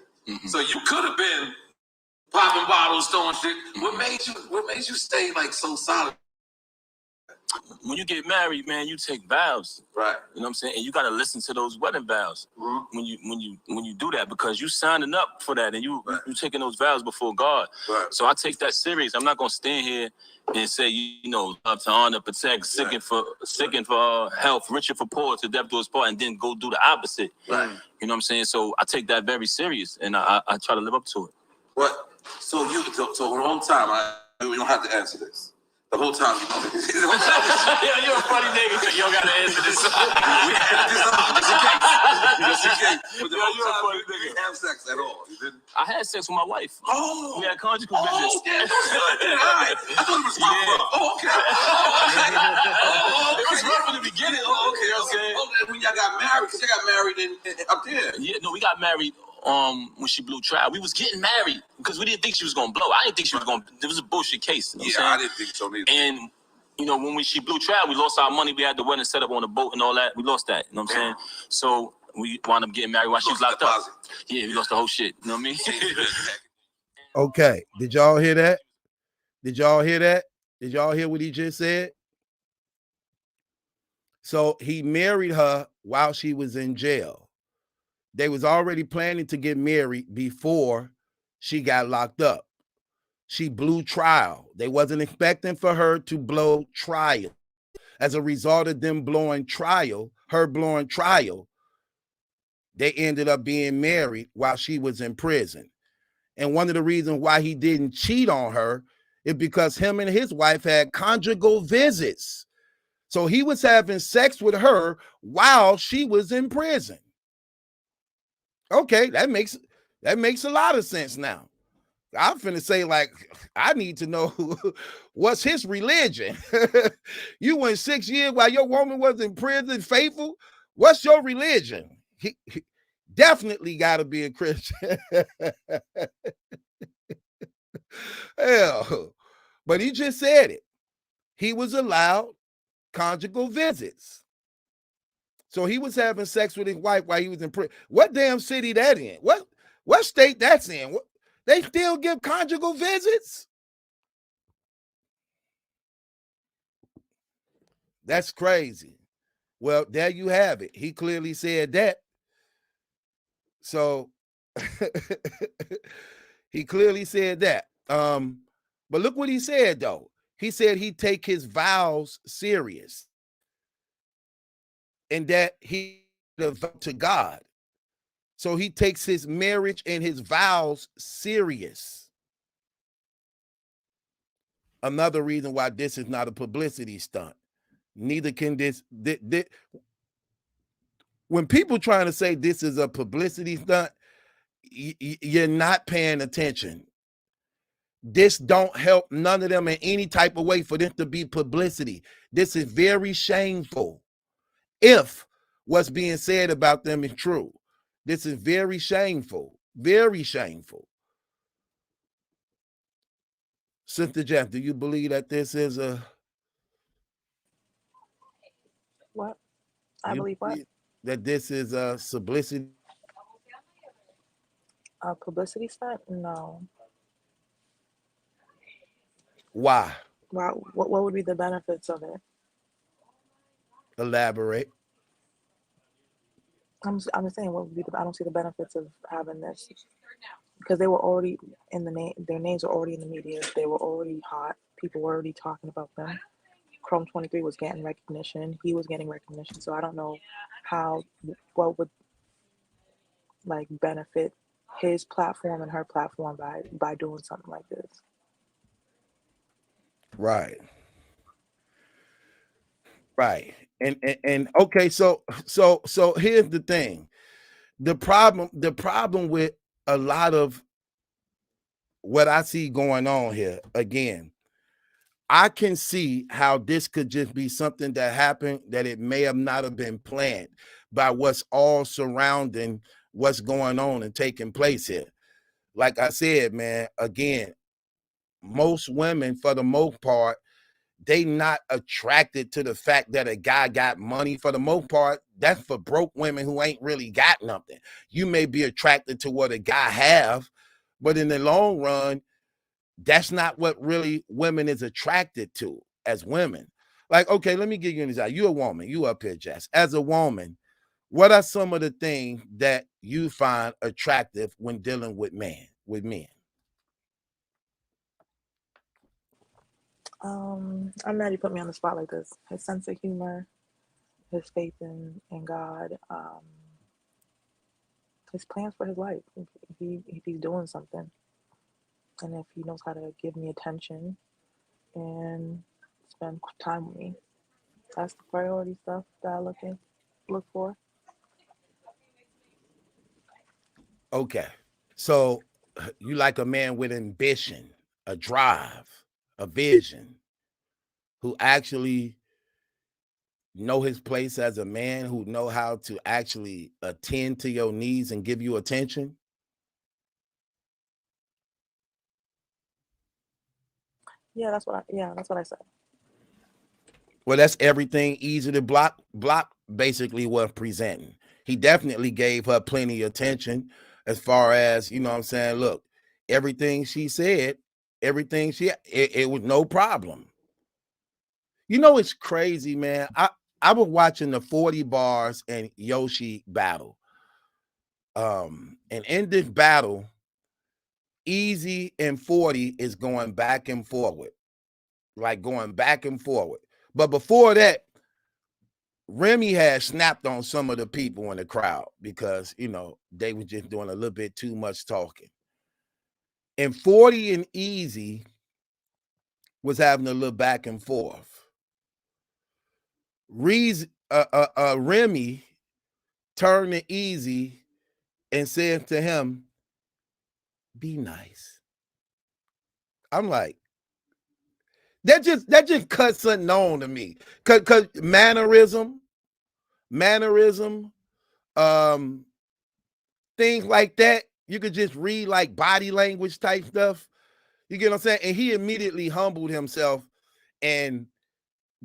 so you could have been popping bottles, throwing shit. What made you stay like so solid? When you get married, man, you take vows, right? You know what I'm saying, and you got to listen to those wedding vows when you do that, because you signing up for that, and you taking those vows before God. Right. So I take that serious. I'm not gonna stand here and say, you know, love to honor, protect, sicken for health, richer for poor, to death do us part, and then go do the opposite. Right. You know what I'm saying? So I take that very serious, and I try to live up to it. What? So the whole time, you don't have to answer this. The whole time you know this. Yeah, you're a funny nigga. You don't gotta answer this. We had this up. Just in case. But the whole time you didn't have sex at all. You didn't? I had sex with my wife. Oh. We had conjugal visits. Yeah, that's good. All right. I thought it was rough. Oh, okay. It was rough in the beginning. Okay. When y'all got married, because y'all got married up there. Yeah, no, we got married when she blew trial. We was getting married because we didn't think she was gonna blow. I didn't think she was gonna. It was a bullshit case. You know I didn't think so neither. And you know, when she blew trial, we lost our money. We had the wedding set up on the boat and all that. We lost that. You know what I'm saying? So we wound up getting married while she was locked up. Yeah, we lost the whole shit. You know what I mean? Okay, did y'all hear that? Did y'all hear that? Did y'all hear what he just said? So he married her while she was in jail. They was already planning to get married before she got locked up. She blew trial. They wasn't expecting for her to blow trial. As a result of them blowing trial, her blowing trial, they ended up being married while she was in prison. And one of the reasons why he didn't cheat on her is because him and his wife had conjugal visits. So he was having sex with her while she was in prison. Okay, that makes a lot of sense now. I'm finna say, like, I need to know what's his religion. You went 6 years while your woman was in prison, faithful. What's your religion? He definitely got to be a Christian. Hell, but he just said it. He was allowed conjugal visits. So he was having sex with his wife while he was in prison. What damn city that in? What state that's in? They still give conjugal visits? That's crazy. Well, there you have it. He clearly said that. So he clearly said that. But look what he said, though. He said he'd take his vows serious and that he devote to God. So he takes his marriage and his vows serious. Another reason why this is not a publicity stunt. Neither can this. When people trying to say this is a publicity stunt, you're not paying attention. This don't help none of them in any type of way for them to be publicity. This is very shameful. If what's being said about them is true. This is very shameful. Very shameful. Sister Jeff, do you believe that this is a... What? I believe what? That this is a publicity? A publicity stunt? No. Why? Wow. What would be the benefits of it? Elaborate. I'm just saying, what would be I don't see the benefits of having this, because they were already in the name. Their names were already in the media. They were already hot. People were already talking about them. Chrome 23 was getting recognition. He was getting recognition. So I don't know what would like benefit his platform and her platform by doing something like this. Right. Right. And okay, so here's the thing. The problem with a lot of what I see going on here, again, I can see how this could just be something that happened, that it may have not have been planned by what's all surrounding what's going on and taking place here. Like I said, man, again, most women, for the most part, they not attracted to the fact that a guy got money. For the most part, that's for broke women who ain't really got nothing. You may be attracted to what a guy have, but in the long run, that's not what really women is attracted to as women. Like, okay, let me give you an example. You a woman, you up here, Jess. As a woman, what are some of the things that you find attractive when dealing with men? I'm mad you put me on the spot like this. His sense of humor, his faith in God, his plans for his life. If he's doing something, and if he knows how to give me attention and spend time with me, that's the priority stuff that I look for. Okay, so you like a man with ambition, a drive, a vision, who actually know his place as a man, who know how to actually attend to your needs and give you attention? Yeah, that's what I said. Well, that's everything Easy to Block basically was presenting. He definitely gave her plenty of attention, as far as, you know what I'm saying, look, everything she said, it was no problem. You know, it's crazy, man. I was watching the 40 Bars and Yoshi battle. And in this battle, Easy and 40 is going back and forward. Like going back and forward. But before that, Remy had snapped on some of the people in the crowd because, you know, they were just doing a little bit too much talking. And 40 and Easy was having a little back and forth. Remy turned to Easy and said to him, "Be nice." I'm like, that just cuts something on to me. Cause mannerism, things like that. You could just read like body language type stuff. You get what I'm saying? And he immediately humbled himself and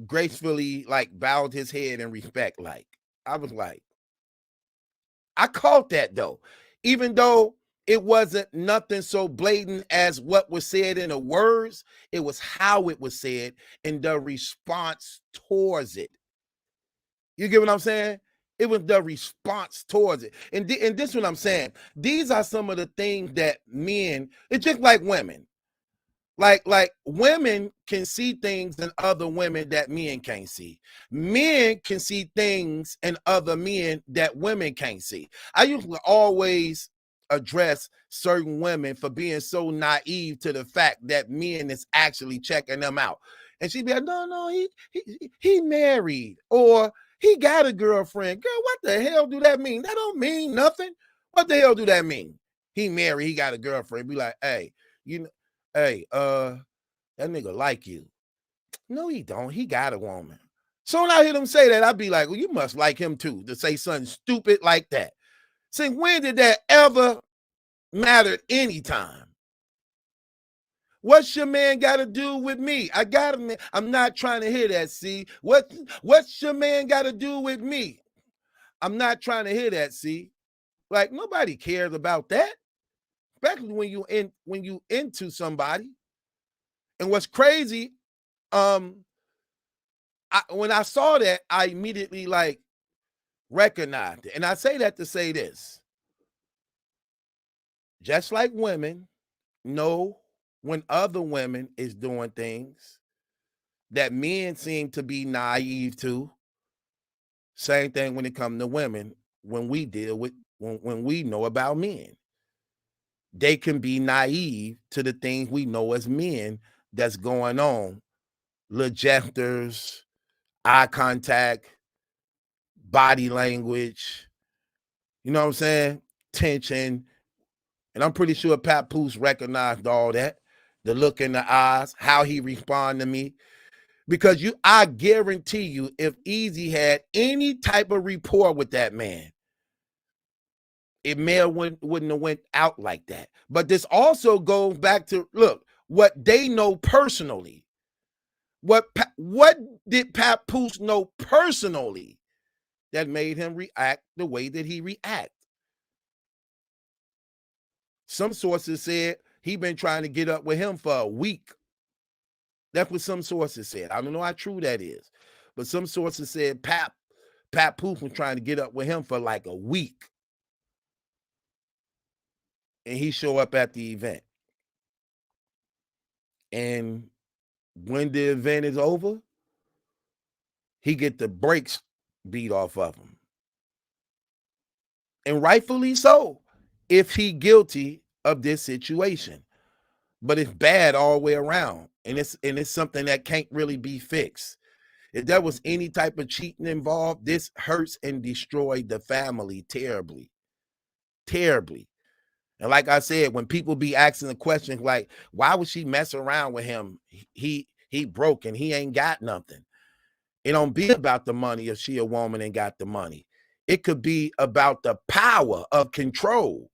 gracefully like bowed his head in respect. Like, I was like, I caught that though, even though it wasn't nothing so blatant as what was said in the words. It was how it was said and the response towards it. You get what I'm saying? It was the response towards it. And this is what I'm saying. These are some of the things that men, it's just like women. Like women can see things in other women that men can't see. Men can see things in other men that women can't see. I usually always address certain women for being so naive to the fact that men is actually checking them out. And she'd be like, no, he married, or he got a girlfriend. Girl, what the hell do that mean? That don't mean nothing. What the hell do that mean? He married, he got a girlfriend. Be like, hey, you know, hey, that nigga like you. No, he don't. He got a woman. So when I hear them say that, I'd be like, well, you must like him too, to say something stupid like that. See, when did that ever matter anytime? What's your man got to do with me? I got him. I'm not trying to hear that, see? What's your man got to do with me? I'm not trying to hear that, see? Like, nobody cares about that. Especially when you into somebody. And what's crazy, when I saw that, I immediately like recognized it. And I say that to say this. Just like women know when other women is doing things that men seem to be naive to, same thing when it comes to women, when we deal with, when we know about men. They can be naive to the things we know as men that's going on. Little gestures, eye contact, body language, you know what I'm saying? Tension. And I'm pretty sure Papoose recognized all that. The look in the eyes, how he responded to me. Because I guarantee you, if Easy had any type of rapport with that man, it may have wouldn't have went out like that. But this also goes back to, look, what they know personally. What did Papoose know personally that made him react the way that he react? Some sources said he been trying to get up with him for a week. That's what some sources said. I don't know how true that is. But some sources said Papoose was trying to get up with him for like a week. And he show up at the event. And when the event is over, he get the brakes beat off of him. And rightfully so, if he guilty of this situation. But it's bad all the way around. And it's something that can't really be fixed. If there was any type of cheating involved, this hurts and destroyed the family terribly. Terribly. And like I said, when people be asking the question like, why would she mess around with him? He broke and he ain't got nothing. It don't be about the money if she a woman and got the money. It could be about the power of control.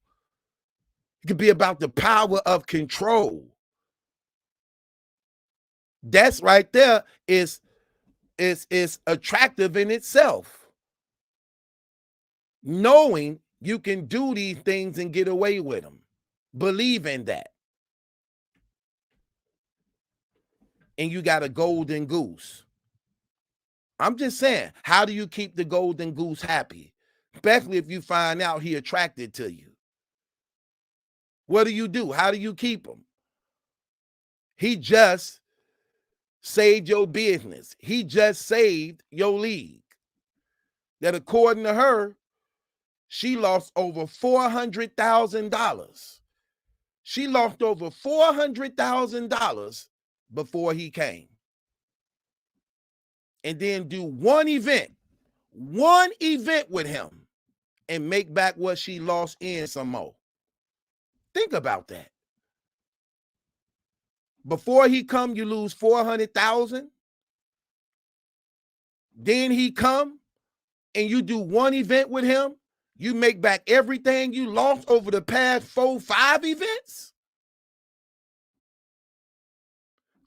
It could be about the power of control. That's right there is attractive in itself. Knowing you can do these things and get away with them. Believe in that. And you got a golden goose. I'm just saying, how do you keep the golden goose happy? Especially if you find out he attracted to you. What do? How do you keep him? He just saved your business. He just saved your league. That according to her, she lost over $400,000. She lost over $400,000 before he came. And then do one event with him and make back what she lost in some more. Think about that. Before he come, you lose 400,000. Then he come and you do one event with him. You make back everything you lost over the past 4-5 events.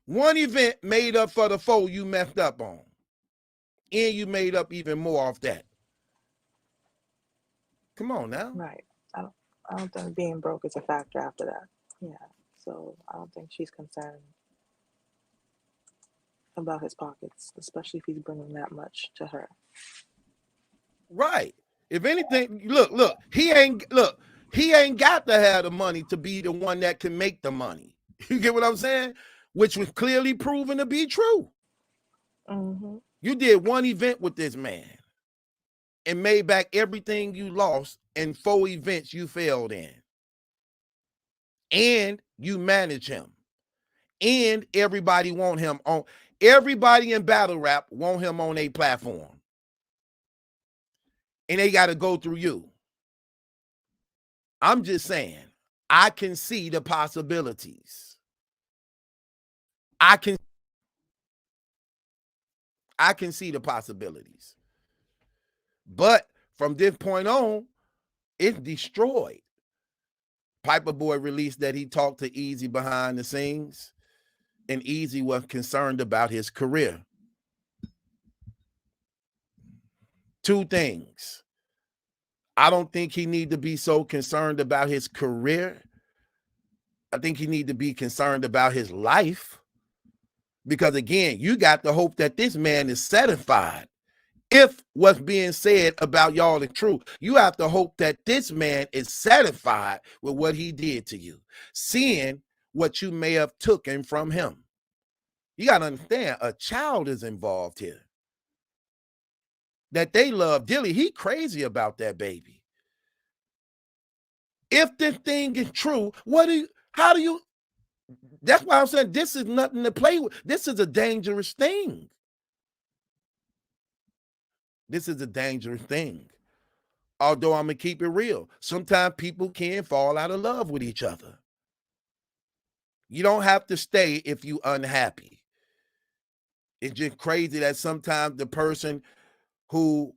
One event made up for the 4 you messed up on. And you made up even more off that. Come on now. Right. I don't think being broke is a factor after that. Yeah. So I don't think she's concerned about his pockets, especially if he's bringing that much to her. Right. If anything, look, he ain't got to have the money to be the one that can make the money. You get what I'm saying? Which was clearly proven to be true. Mm-hmm. You did one event with this man and made back everything you lost in 4 events you failed in. And you manage him. And everybody want him on. Everybody in battle rap want him on a platform. And they got to go through you. I'm just saying, I can see the possibilities. I I can see the possibilities. But from this point on, it's destroyed. Piper Boy released that he talked to Easy behind the scenes, and Easy was concerned about his career. Two things. I don't think he need to be so concerned about his career. I think he need to be concerned about his life. Because again, you got to hope that this man is satisfied. If what's being said about y'all is true, you have to hope that this man is satisfied with what he did to you, seeing what you may have taken from him. You got to understand, a child is involved here that they love dearly. He crazy about that baby. If this thing is true, how do you, that's why I'm saying this is nothing to play with. This is a dangerous thing. This is a dangerous thing. Although I'm going to keep it real. Sometimes people can fall out of love with each other. You don't have to stay if you're unhappy. It's just crazy that sometimes the person who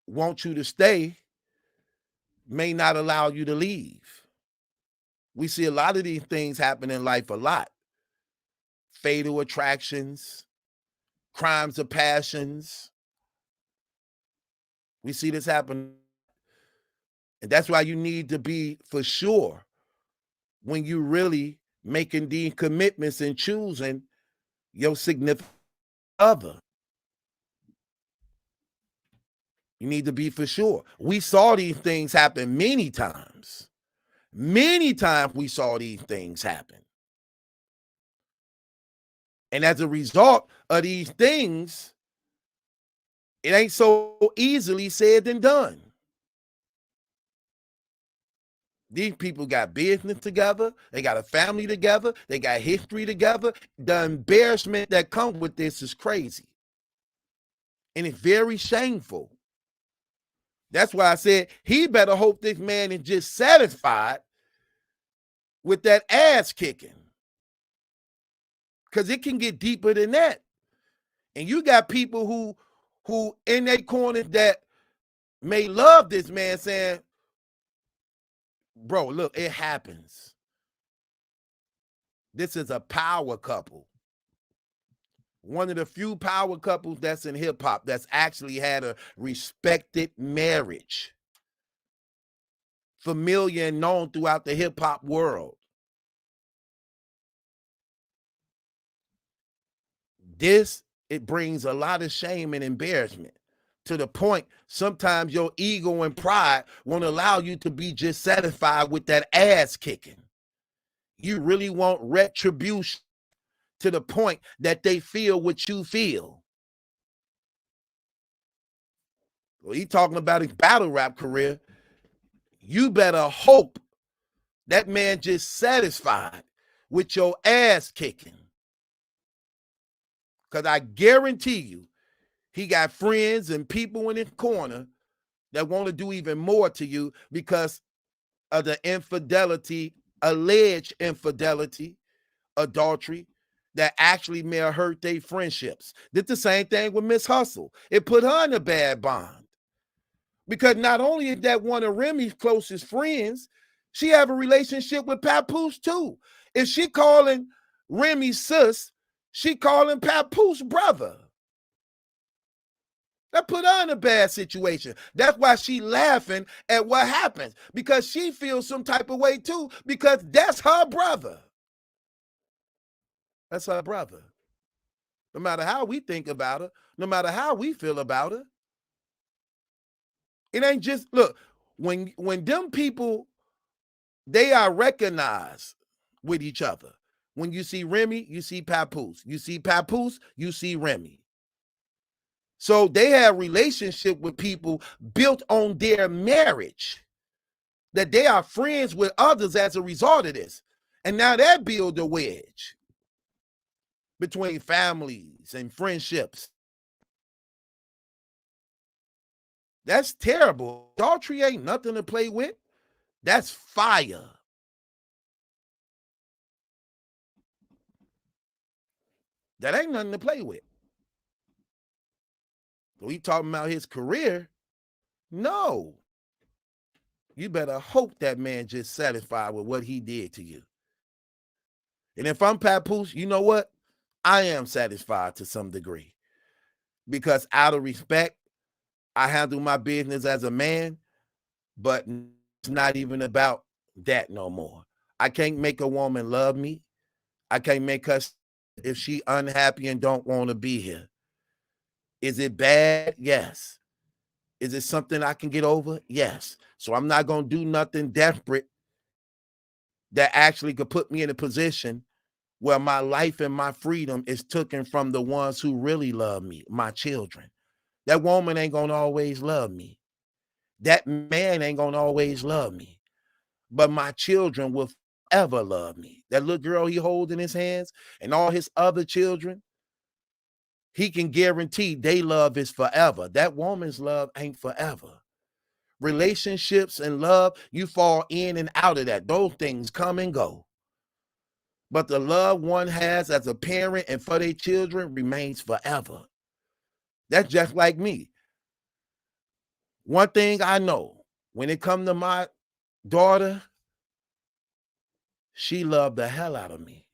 wants you to stay may not allow you to leave. We see a lot of these things happen in life a lot. Fatal attractions, crimes of passions. We see this happen. And that's why you need to be for sure when you really making these commitments and choosing your significant other. You need to be for sure. We saw these things happen many times. Many times we saw these things happen. And as a result of these things, it ain't so easily said and done. These people got business together. They got a family together. They got history together. The embarrassment that comes with this is crazy. And it's very shameful. That's why I said he better hope this man is just satisfied with that ass kicking. Because it can get deeper than that. And you got people who in their corners that may love this man saying, bro, look, it happens. This is a power couple. One of the few power couples that's in hip hop that's actually had a respected marriage. Familiar and known throughout the hip hop world. It brings a lot of shame and embarrassment to the point sometimes your ego and pride won't allow you to be just satisfied with that ass kicking. You really want retribution to the point that they feel what you feel. Well, he talking about his battle rap career. You better hope that man just satisfied with your ass kicking. Because I guarantee you, he got friends and people in his corner that want to do even more to you because of the infidelity, alleged infidelity, adultery, that actually may have hurt their friendships. Did the same thing with Miss Hustle. It put her in a bad bond. Because not only is that one of Remy's closest friends, she have a relationship with Papoose too. If she calling Remy sis, she calling Papoose brother. That put her in a bad situation. That's why she laughing at what happens. Because she feels some type of way too, because that's her brother. That's her brother. No matter how we think about her, no matter how we feel about her. It ain't just, look, when them people, they are recognized with each other. When you see Remy, you see Papoose. You see Papoose, you see Remy. So they have relationship with people built on their marriage, that they are friends with others as a result of this. And now that build a wedge between families and friendships. That's terrible. Adultery ain't nothing to play with. That's fire. That ain't nothing to play with. We talking about his career? No. You better hope that man just satisfied with what he did to you. And if I'm Papoose, you know what? I am satisfied to some degree. Because out of respect, I handle my business as a man, but it's not even about that no more. I can't make a woman love me. I can't make her if she unhappy and don't want to be here. Is it bad? Yes. Is it something I can get over? Yes. So I'm not going to do nothing desperate that actually could put me in a position where my life and my freedom is taken from the ones who really love me, my children. That woman ain't going to always love me. That man ain't going to always love me. But my children will forever love me. That little girl he holds in his hands and all his other children, he can guarantee they love is forever. That woman's love ain't forever. Relationships and love, you fall in and out of that. Those things come and go. But the love one has as a parent and for their children remains forever. That's just like me. One thing I know, when it comes to my daughter, she loved the hell out of me.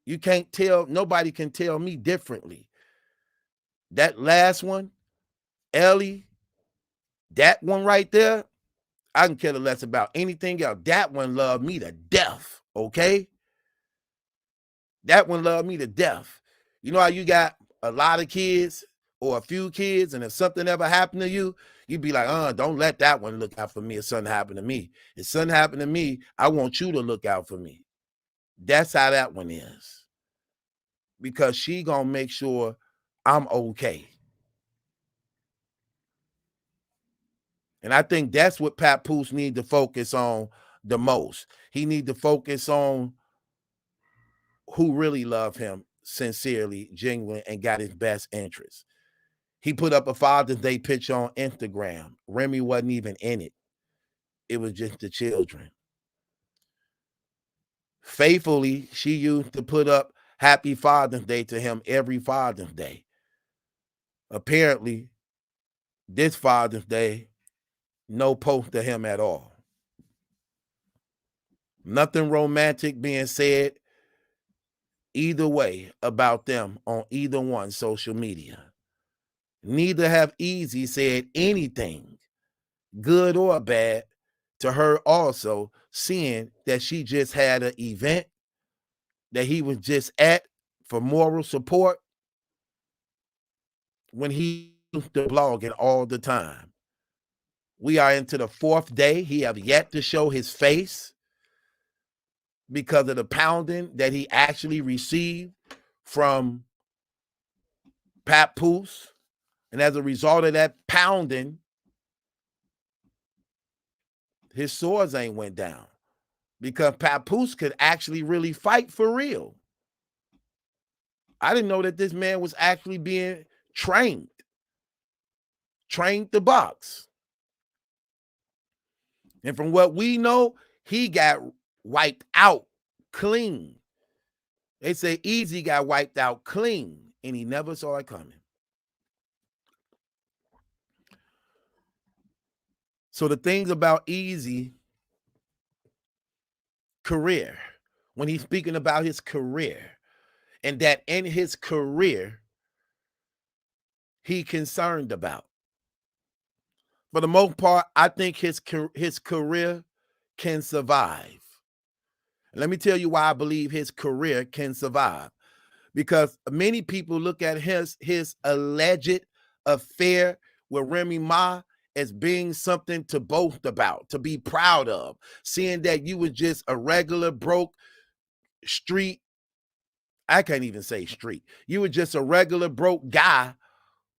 You can't tell, nobody can tell me differently. That last one, Ellie, that one right there, I can care less about anything else. That one loved me to death, okay? That one loved me to death. You know how you got a lot of kids or a few kids, and if something ever happened to you, you'd be like, don't let that one look out for me if something happened to me. If something happened to me, I want you to look out for me. That's how that one is. Because she gonna make sure I'm okay. And I think that's what Papoose need to focus on the most. He need to focus on who really love him sincerely, genuine, and got his best interests. He put up a Father's Day picture on Instagram. Remy wasn't even in it. It was just the children. Faithfully, she used to put up Happy Father's Day to him every Father's Day. Apparently, this Father's Day, no post to him at all. Nothing romantic being said either way about them on either one social media. Neither have Easy said anything, good or bad, to her also, seeing that she just had an event that he was just at for moral support when he used to blogging all the time. We are into the 4th day. He have yet to show his face because of the pounding that he actually received from Papoose. And as a result of that pounding, his swords ain't went down because Papoose could actually really fight for real. I didn't know that this man was actually being trained to box. And from what we know, he got wiped out clean. They say Easy got wiped out clean, and he never saw it coming. So the things about Easy career, when he's speaking about his career, and that in his career, he concerned about. For the most part, I think his career can survive. Let me tell you why I believe his career can survive. Because many people look at his alleged affair with Remy Ma as being something to boast about, to be proud of, seeing that you was just a regular broke street. I can't even say street. You were just a regular broke guy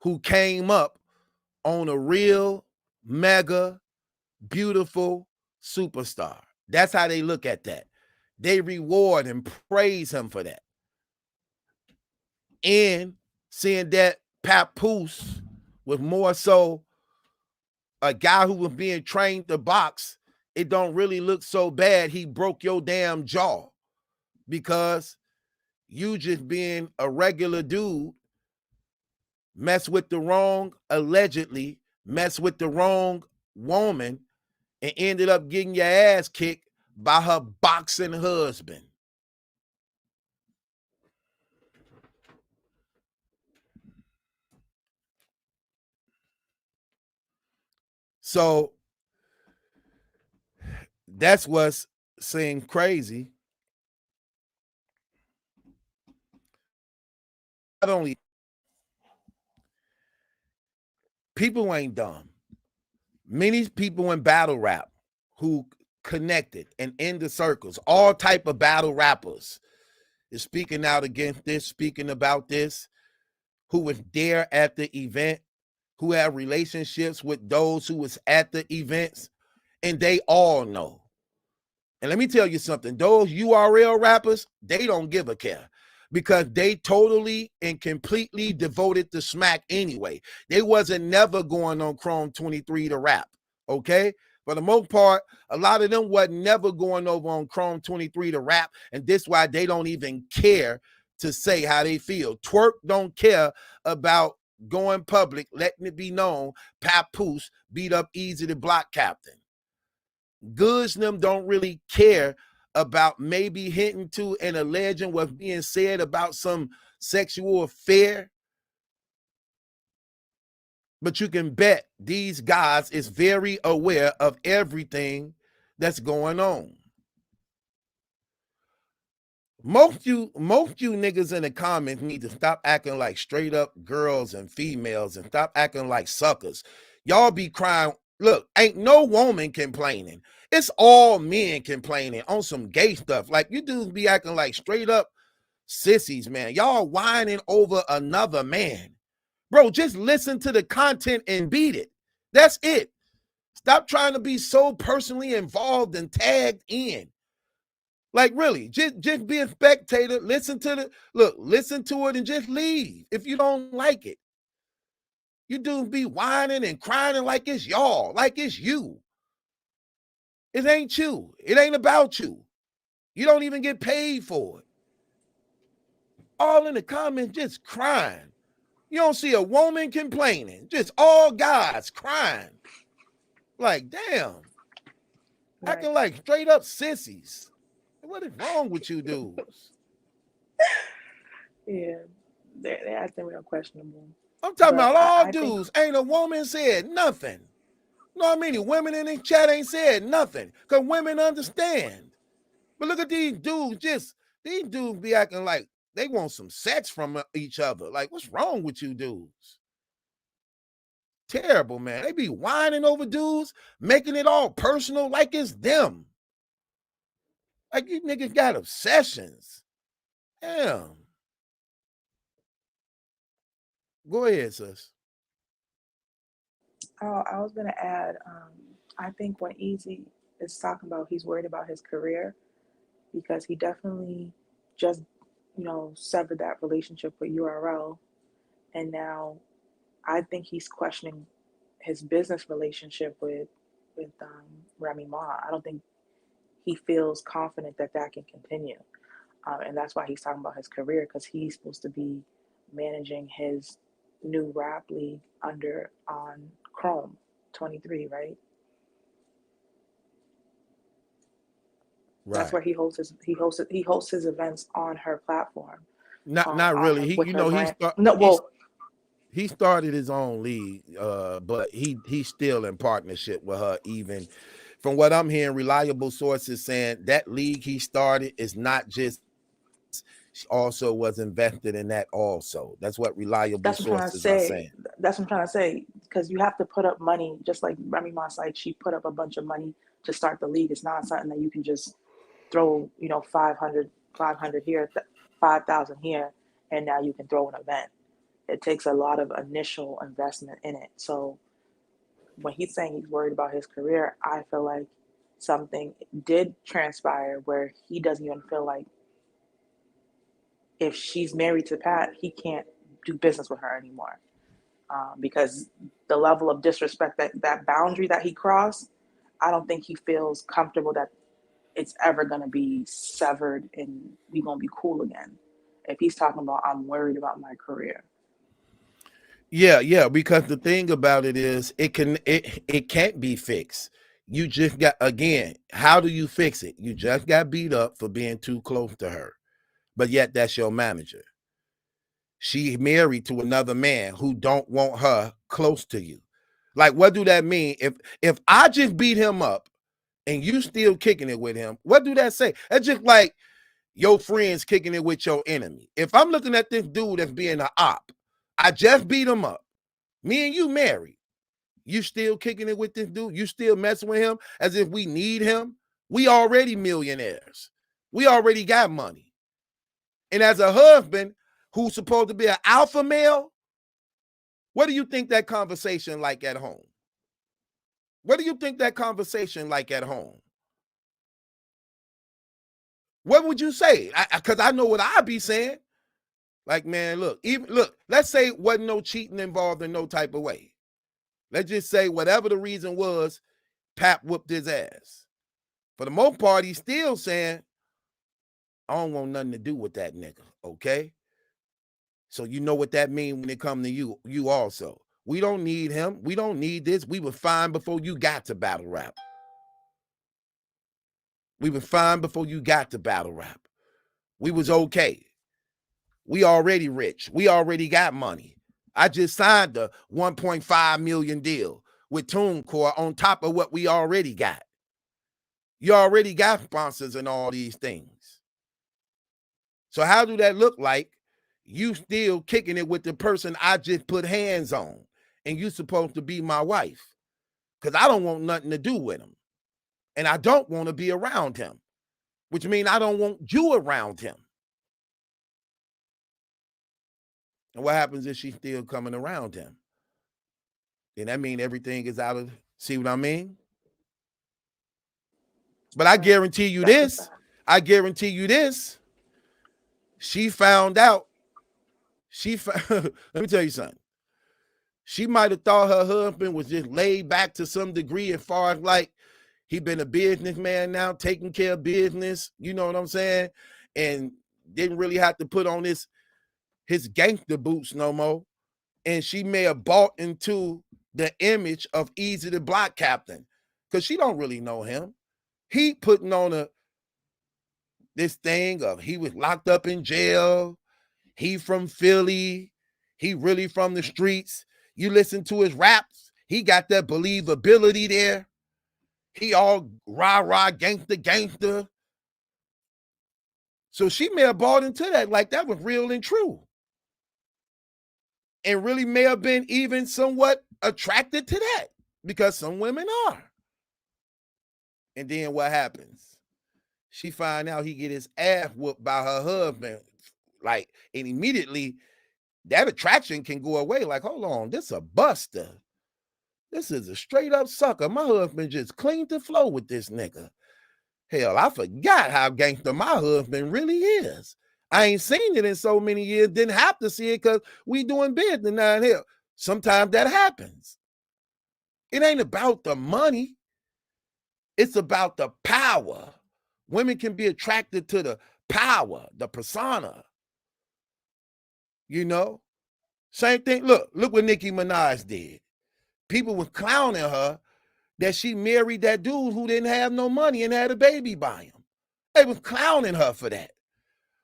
who came up on a real mega beautiful superstar. That's how they look at that. They reward and praise him for that. And seeing that Papoose was more so a guy who was being trained to box, it don't really look so bad he broke your damn jaw because you just being a regular dude mess with the wrong, allegedly mess with the wrong woman, and ended up getting your ass kicked by her boxing husband. So that's what's seems crazy. Not only people ain't dumb. Many people in battle rap who connected and in the circles, all type of battle rappers is speaking out against this, speaking about this, who was there at the event, who had relationships with those who was at the events, and they all know. And let me tell you something, those URL rappers, they don't give a care because they totally and completely devoted to smack anyway. They wasn't never going on Chrome 23 to rap, okay? For the most part, a lot of them wasn't never going over on Chrome 23 to rap, and this why they don't even care to say how they feel. Twerk don't care about going public, letting it be known Papoose beat up Easy the Block Captain. Goods them don't really care about maybe hinting to and alleging what's being said about some sexual affair. But you can bet these guys is very aware of everything that's going on. Most you niggas in the comments need to stop acting like straight up girls and females and stop acting like suckers. Y'all be crying. Look, ain't no woman complaining. It's all men complaining on some gay stuff. Like, you dudes be acting like straight up sissies, man. Y'all whining over another man. Bro, just listen to the content and beat it. That's it. Stop trying to be so personally involved and tagged in. Like, really, just be a spectator. Listen to it and just leave if you don't like it. You dudes be whining and crying like it's y'all, like it's you. It ain't you. It ain't about you. You don't even get paid for it. All in the comments just crying. You don't see a woman complaining. Just all guys crying. Like, damn. Right. Acting like straight up sissies. What is wrong with you dudes? Yeah, they're acting real questionable. I'm talking But about all I dudes. think, Ain't a woman said nothing. You know what I mean? Women in this chat ain't said nothing because women understand. But look at these dudes. These dudes be acting like they want some sex from each other. Like, what's wrong with you dudes? Terrible, man. They be whining over dudes, making it all personal like it's them. Like, you niggas got obsessions. Damn. Go ahead, sis. oh, I was gonna add. I think when Easy is talking about he's worried about his career because he definitely just severed that relationship with URL, and now I think he's questioning his business relationship with Remy Ma. I don't think he feels confident that that can continue, and that's why he's talking about his career because he's supposed to be managing his new rap league under on Chrome 23, right? Right. That's where he hosts his events on her platform. Not really. He started his own league, but he's still in partnership with her. Even from what I'm hearing, reliable sources saying that league he started is not just. She also was invested in that. Also, that's what reliable sources are saying. That's what I'm trying to say. Because you have to put up money, just like Remy Ma's like she put up a bunch of money to start the league. It's not something that you can just throw 500 here, 5,000 here, and now you can throw an event. It takes a lot of initial investment in it. So when he's saying he's worried about his career, I feel like something did transpire where he doesn't even feel like if she's married to Pat, he can't do business with her anymore. Because the level of disrespect, that boundary that he crossed, I don't think he feels comfortable that it's ever going to be severed and we're going to be cool again. If he's talking about, I'm worried about my career. Yeah, because the thing about it is it can't be fixed. You just got, again, how do you fix it? You just got beat up for being too close to her. But yet that's your manager. She married to another man who don't want her close to you. Like, what do that mean? If I just beat him up and you still kicking it with him, what do that say? That's just like your friends kicking it with your enemy. If I'm looking at this dude as being an op, I just beat him up. Me and you married. You still kicking it with this dude? You still messing with him as if we need him? We already millionaires. We already got money. And as a husband who's supposed to be an alpha male, what do you think that conversation like at home? What do you think that conversation like at home? What would you say? Because I know what I'd be saying. Like, man, look, let's say wasn't no cheating involved in no type of way. Let's just say whatever the reason was, Pap whooped his ass. For the most part, he's still saying, I don't want nothing to do with that nigga, okay? So you know what that means when it comes to you also. We don't need him. We don't need this. We were fine before you got to battle rap. We were fine before you got to battle rap. We was okay. We already rich. We already got money. I just signed a 1.5 million deal with TuneCore on top of what we already got. You already got sponsors and all these things. So how do that look like you still kicking it with the person I just put hands on and you supposed to be my wife? Because I don't want nothing to do with him. And I don't want to be around him, which means I don't want you around him. And what happens if she's still coming around him? Then that means everything is out of, see what I mean? But I guarantee you this. I guarantee you this. She found out. Let me tell you something. She might have thought her husband was just laid back to some degree as far as like he been a businessman now, taking care of business, you know what I'm saying? And didn't really have to put on his gangster boots no more. And she may have bought into the image of Easy the Block Captain because she don't really know him. He putting on this thing of he was locked up in jail. He from Philly. He really from the streets. You listen to his raps. He got that believability there. He all rah, gangster. So she may have bought into that like that was real and true. And really may have been even somewhat attracted to that because some women are. And then what happens? She find out he get his ass whooped by her husband. Like, and immediately that attraction can go away. Like, hold on, this a buster. This is a straight up sucker. My husband just cleaned the floor with this nigga. Hell, I forgot how gangster my husband really is. I ain't seen it in so many years. Didn't have to see it because we doing business now. Hell, sometimes that happens. It ain't about the money. It's about the power. Women can be attracted to the power, the persona. You know? Same thing. Look what Nicki Minaj did. People was clowning her that she married that dude who didn't have no money and had a baby by him. They was clowning her for that.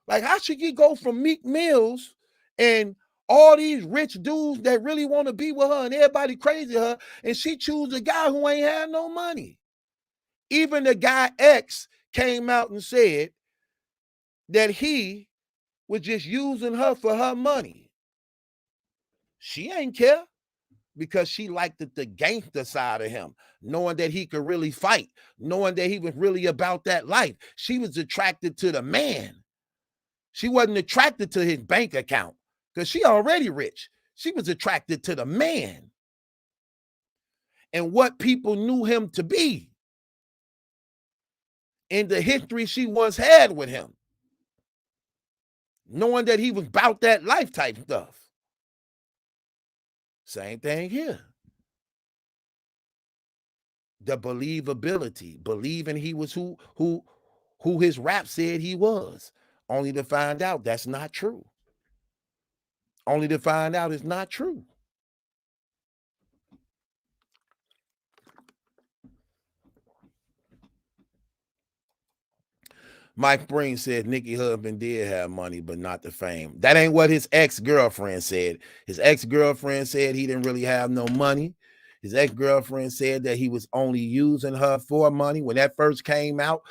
Like, how should you go from Meek Mills and all these rich dudes that really want to be with her and everybody crazy her, and she choose a guy who ain't had no money? Even the guy X came out and said that he was just using her for her money. She ain't care because she liked the gangster side of him, knowing that he could really fight, knowing that he was really about that life. She was attracted to the man. She wasn't attracted to his bank account because she already rich. She was attracted to the man and what people knew him to be in the history she once had with him, knowing that he was about that life type stuff. Same thing here. The believability, believing he was who his rap said he was, only to find out that's not true. Only to find out it's not true. Mike Spring said Nikki husband did have money, but not the fame. That ain't what his ex-girlfriend said. His ex-girlfriend said he didn't really have no money. His ex-girlfriend said that he was only using her for money. When that first came out,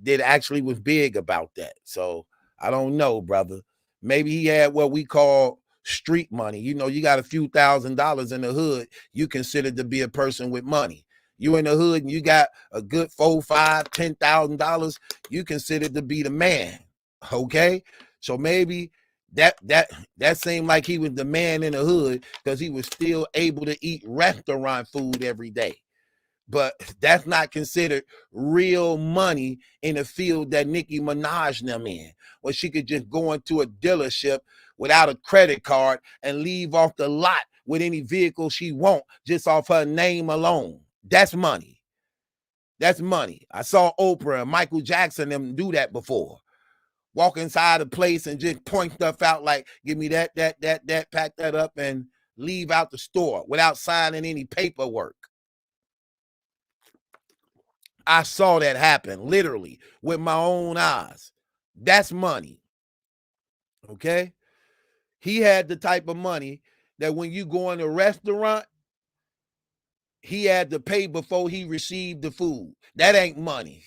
it actually was big about that. So I don't know, brother. Maybe he had what we call street money. You know, you got a few $1,000s in the hood, you consider to be a person with money. You in the hood and you got a good $4, $5, $10,000, you consider to be the man. Okay, so maybe that seemed like he was the man in the hood because he was still able to eat restaurant food every day. But that's not considered real money in the field that Nicki Minaj and them in, where she could just go into a dealership without a credit card and leave off the lot with any vehicle she want just off her name alone. That's money. That's money. I saw Oprah and Michael Jackson them do that before. Walk inside a place and just point stuff out like, give me that, pack that up and leave out the store without signing any paperwork. I saw that happen literally with my own eyes. That's money. Okay? He had the type of money that when you go in a restaurant, he had to pay before he received the food. That ain't money.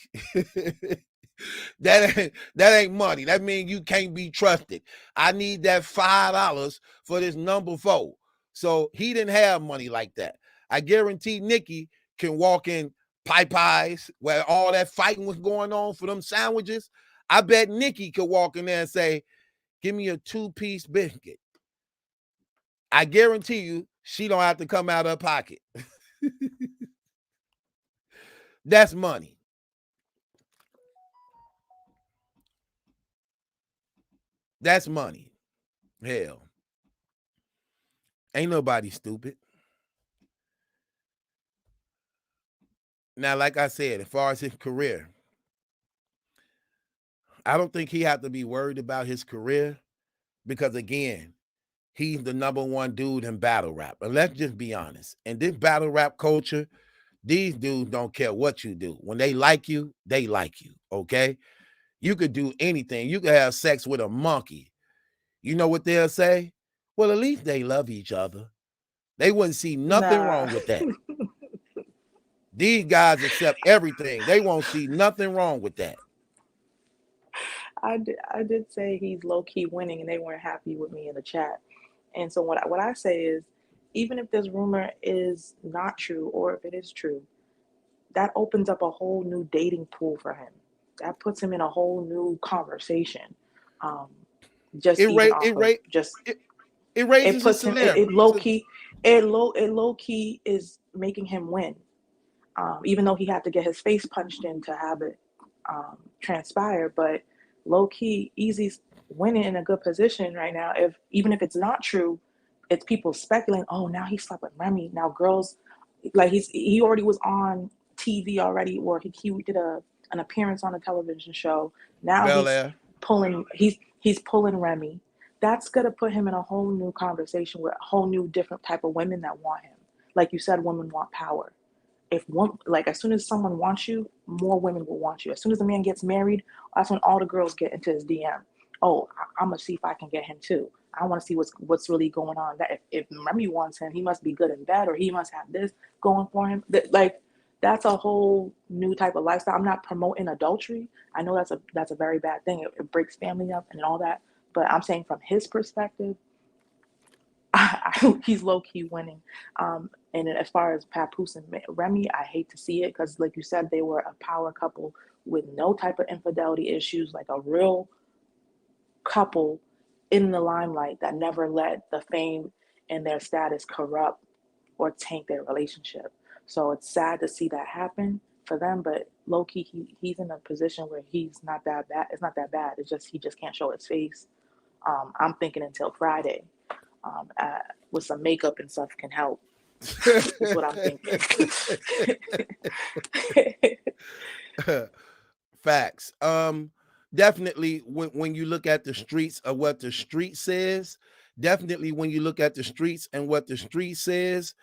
That ain't money. That means you can't be trusted. I need that $5 for this number 4. So he didn't have money like that. I guarantee Nikki can walk in Popeyes where all that fighting was going on for them sandwiches. I bet Nikki could walk in there and say, give me a 2-piece biscuit. I guarantee you she don't have to come out of her pocket. That's money. That's money. Hell. Ain't nobody stupid. Now, like I said, as far as his career, I don't think he have to be worried about his career because, again, he's the #1 dude in battle rap. And let's just be honest. In this battle rap culture, these dudes don't care what you do. When they like you, okay? You could do anything. You could have sex with a monkey. You know what they'll say? Well, at least they love each other. They wouldn't see nothing wrong with that. These guys accept everything. They won't see nothing wrong with that. I did say he's low-key winning, and they weren't happy with me in the chat. And so what I say is, even if this rumor is not true, or if it is true, that opens up a whole new dating pool for him. That puts him in a whole new conversation. Just It even it raises it puts him it low key is making him win. Even though he had to get his face punched in to have it transpire, but low key, Easy's winning in a good position right now. Even if it's not true, it's people speculating. Oh, now he slept with Remy. Now girls, like he already was on TV already, or he did an appearance on a television show. Now he's pulling Remy. That's gonna put him in a whole new conversation with a whole new different type of women that want him. Like you said, women want power. As soon as someone wants you, more women will want you. As soon as the man gets married, that's when all the girls get into his DM. Oh, I'm gonna see if I can get him too. I want to see what's really going on. That if Remy wants him, he must be good in bed, or he must have this going for him. That's a whole new type of lifestyle. I'm not promoting adultery. I know that's a very bad thing. It breaks family up and all that. But I'm saying from his perspective, he's low-key winning. And as far as Papoose and Remy, I hate to see it because, like you said, they were a power couple with no type of infidelity issues, like a real couple in the limelight that never let the fame and their status corrupt or taint their relationship. So it's sad to see that happen for them, but low-key, he's in a position where he's not that bad. It's not that bad. It's just he just can't show his face. I'm thinking until Friday. With some makeup and stuff can help. That's what I'm thinking. Facts. Definitely when you look at the streets of what the street says, definitely when you look at the streets and what the street says,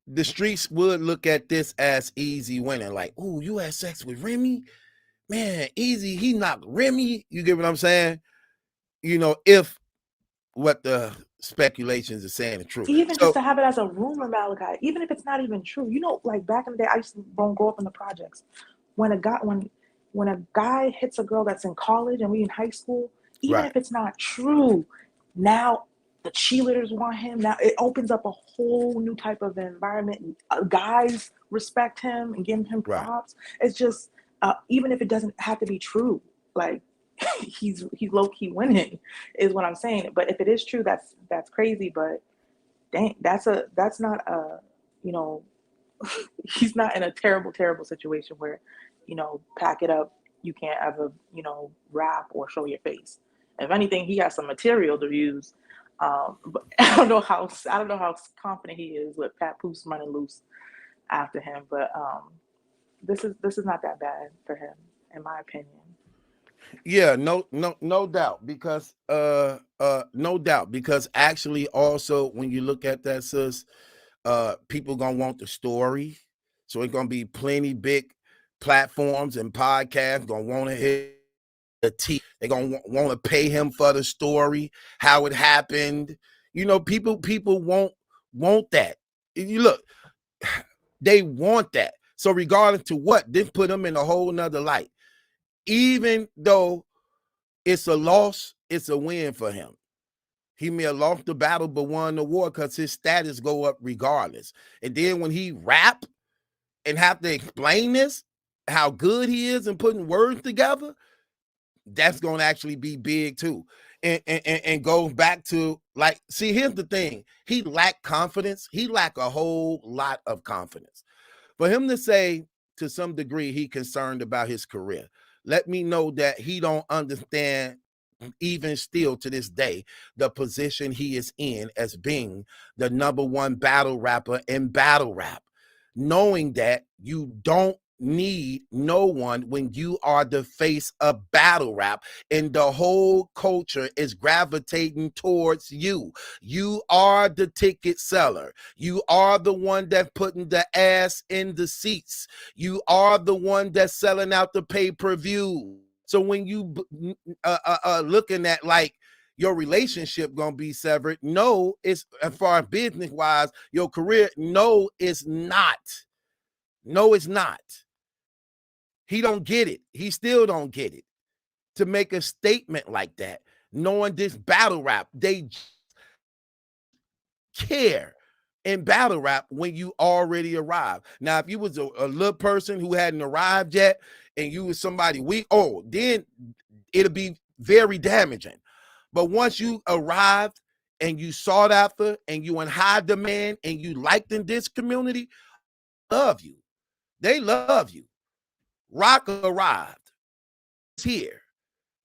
the streets would look at this as easy winning. Like, oh, you had sex with Remy? Man, easy. He knocked Remy. You get what I'm saying? You know, if what the speculations are saying is true. Even So, just to have it as a rumor, Malachi, even if it's not even true, you know, like back in the day, I used to go up in the projects. When a guy hits a girl that's in college and we in high school, even if it's not true, now the cheerleaders want him. Now it opens up a whole new type of environment. Guys respect him and give him props. It's just even if it doesn't have to be true, like he's low key winning, is what I'm saying. But if it is true, that's crazy. But dang, that's not a, you know, he's not in a terrible situation where, you know, pack it up, you can't ever, you know, rap or show your face. If anything, he has some material to use. But I don't know how confident he is with Papoose running loose after him. But this is not that bad for him, in my opinion. Yeah, no doubt, because no doubt, because actually also when you look at that, sis, people gonna want the story. So it's gonna be plenty big platforms and podcasts gonna want to hit the T. They're gonna want to pay him for the story, how it happened. You know, people want that. You look, they want that. So regardless to what, this put them in a whole nother light. Even though it's a loss, it's a win for him. He may have lost the battle but won the war because his status go up regardless. And then when he rap and have to explain this, how good he is in putting words together, that's going to actually be big too. And goes back to, like, see, here's the thing. He lacked confidence. He lacked a whole lot of confidence. For him to say to some degree he concerned about his career, let me know that he don't understand, even still to this day, the position he is in as being the #1 battle rapper in battle rap, knowing that you don't need no one when you are the face of battle rap and the whole culture is gravitating towards you. You are the ticket seller. You are the one that's putting the ass in the seats. You are the one that's selling out the pay-per-view. So when you looking at like your relationship gonna be severed, no, it's, as far as business wise, your career, no, it's not. No, it's not. He don't get it. He still don't get it. To make a statement like that, knowing this battle rap, they care in battle rap when you already arrived. Now, if you was a little person who hadn't arrived yet and you was somebody weak, oh, then it'll be very damaging. But once you arrived and you sought after and you in high demand and you liked in this community, love you. They love you. Rock arrived. It's here.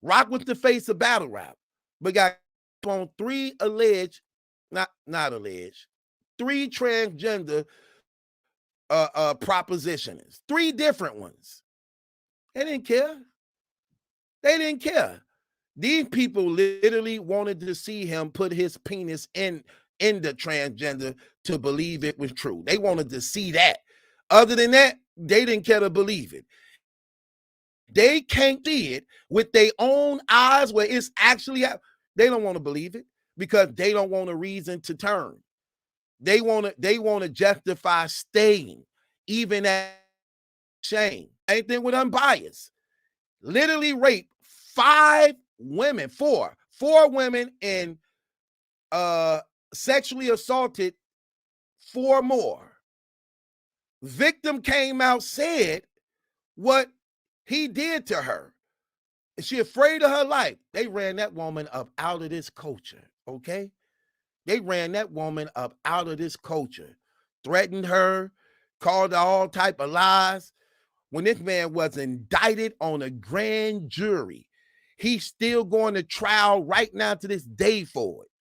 Rock with the face of battle rap. But got on 3 alleged, not alleged, 3 transgender propositioners. 3 different ones. They didn't care. They didn't care. These people literally wanted to see him put his penis in the transgender to believe it was true. They wanted to see that. Other than that, they didn't care to believe it. They can't see it with their own eyes where it's actually, they don't want to believe it because they don't want a reason to turn. They want to justify staying, even at shame. Same thing with unbiased. Literally raped 4 women and sexually assaulted 4 more. Victim came out, said what he did to her. She afraid of her life. They ran that woman up out of this culture, okay? They ran that woman up out of this culture, threatened her, called her all type of lies. When this man was indicted on a grand jury, he's still going to trial right now to this day for it.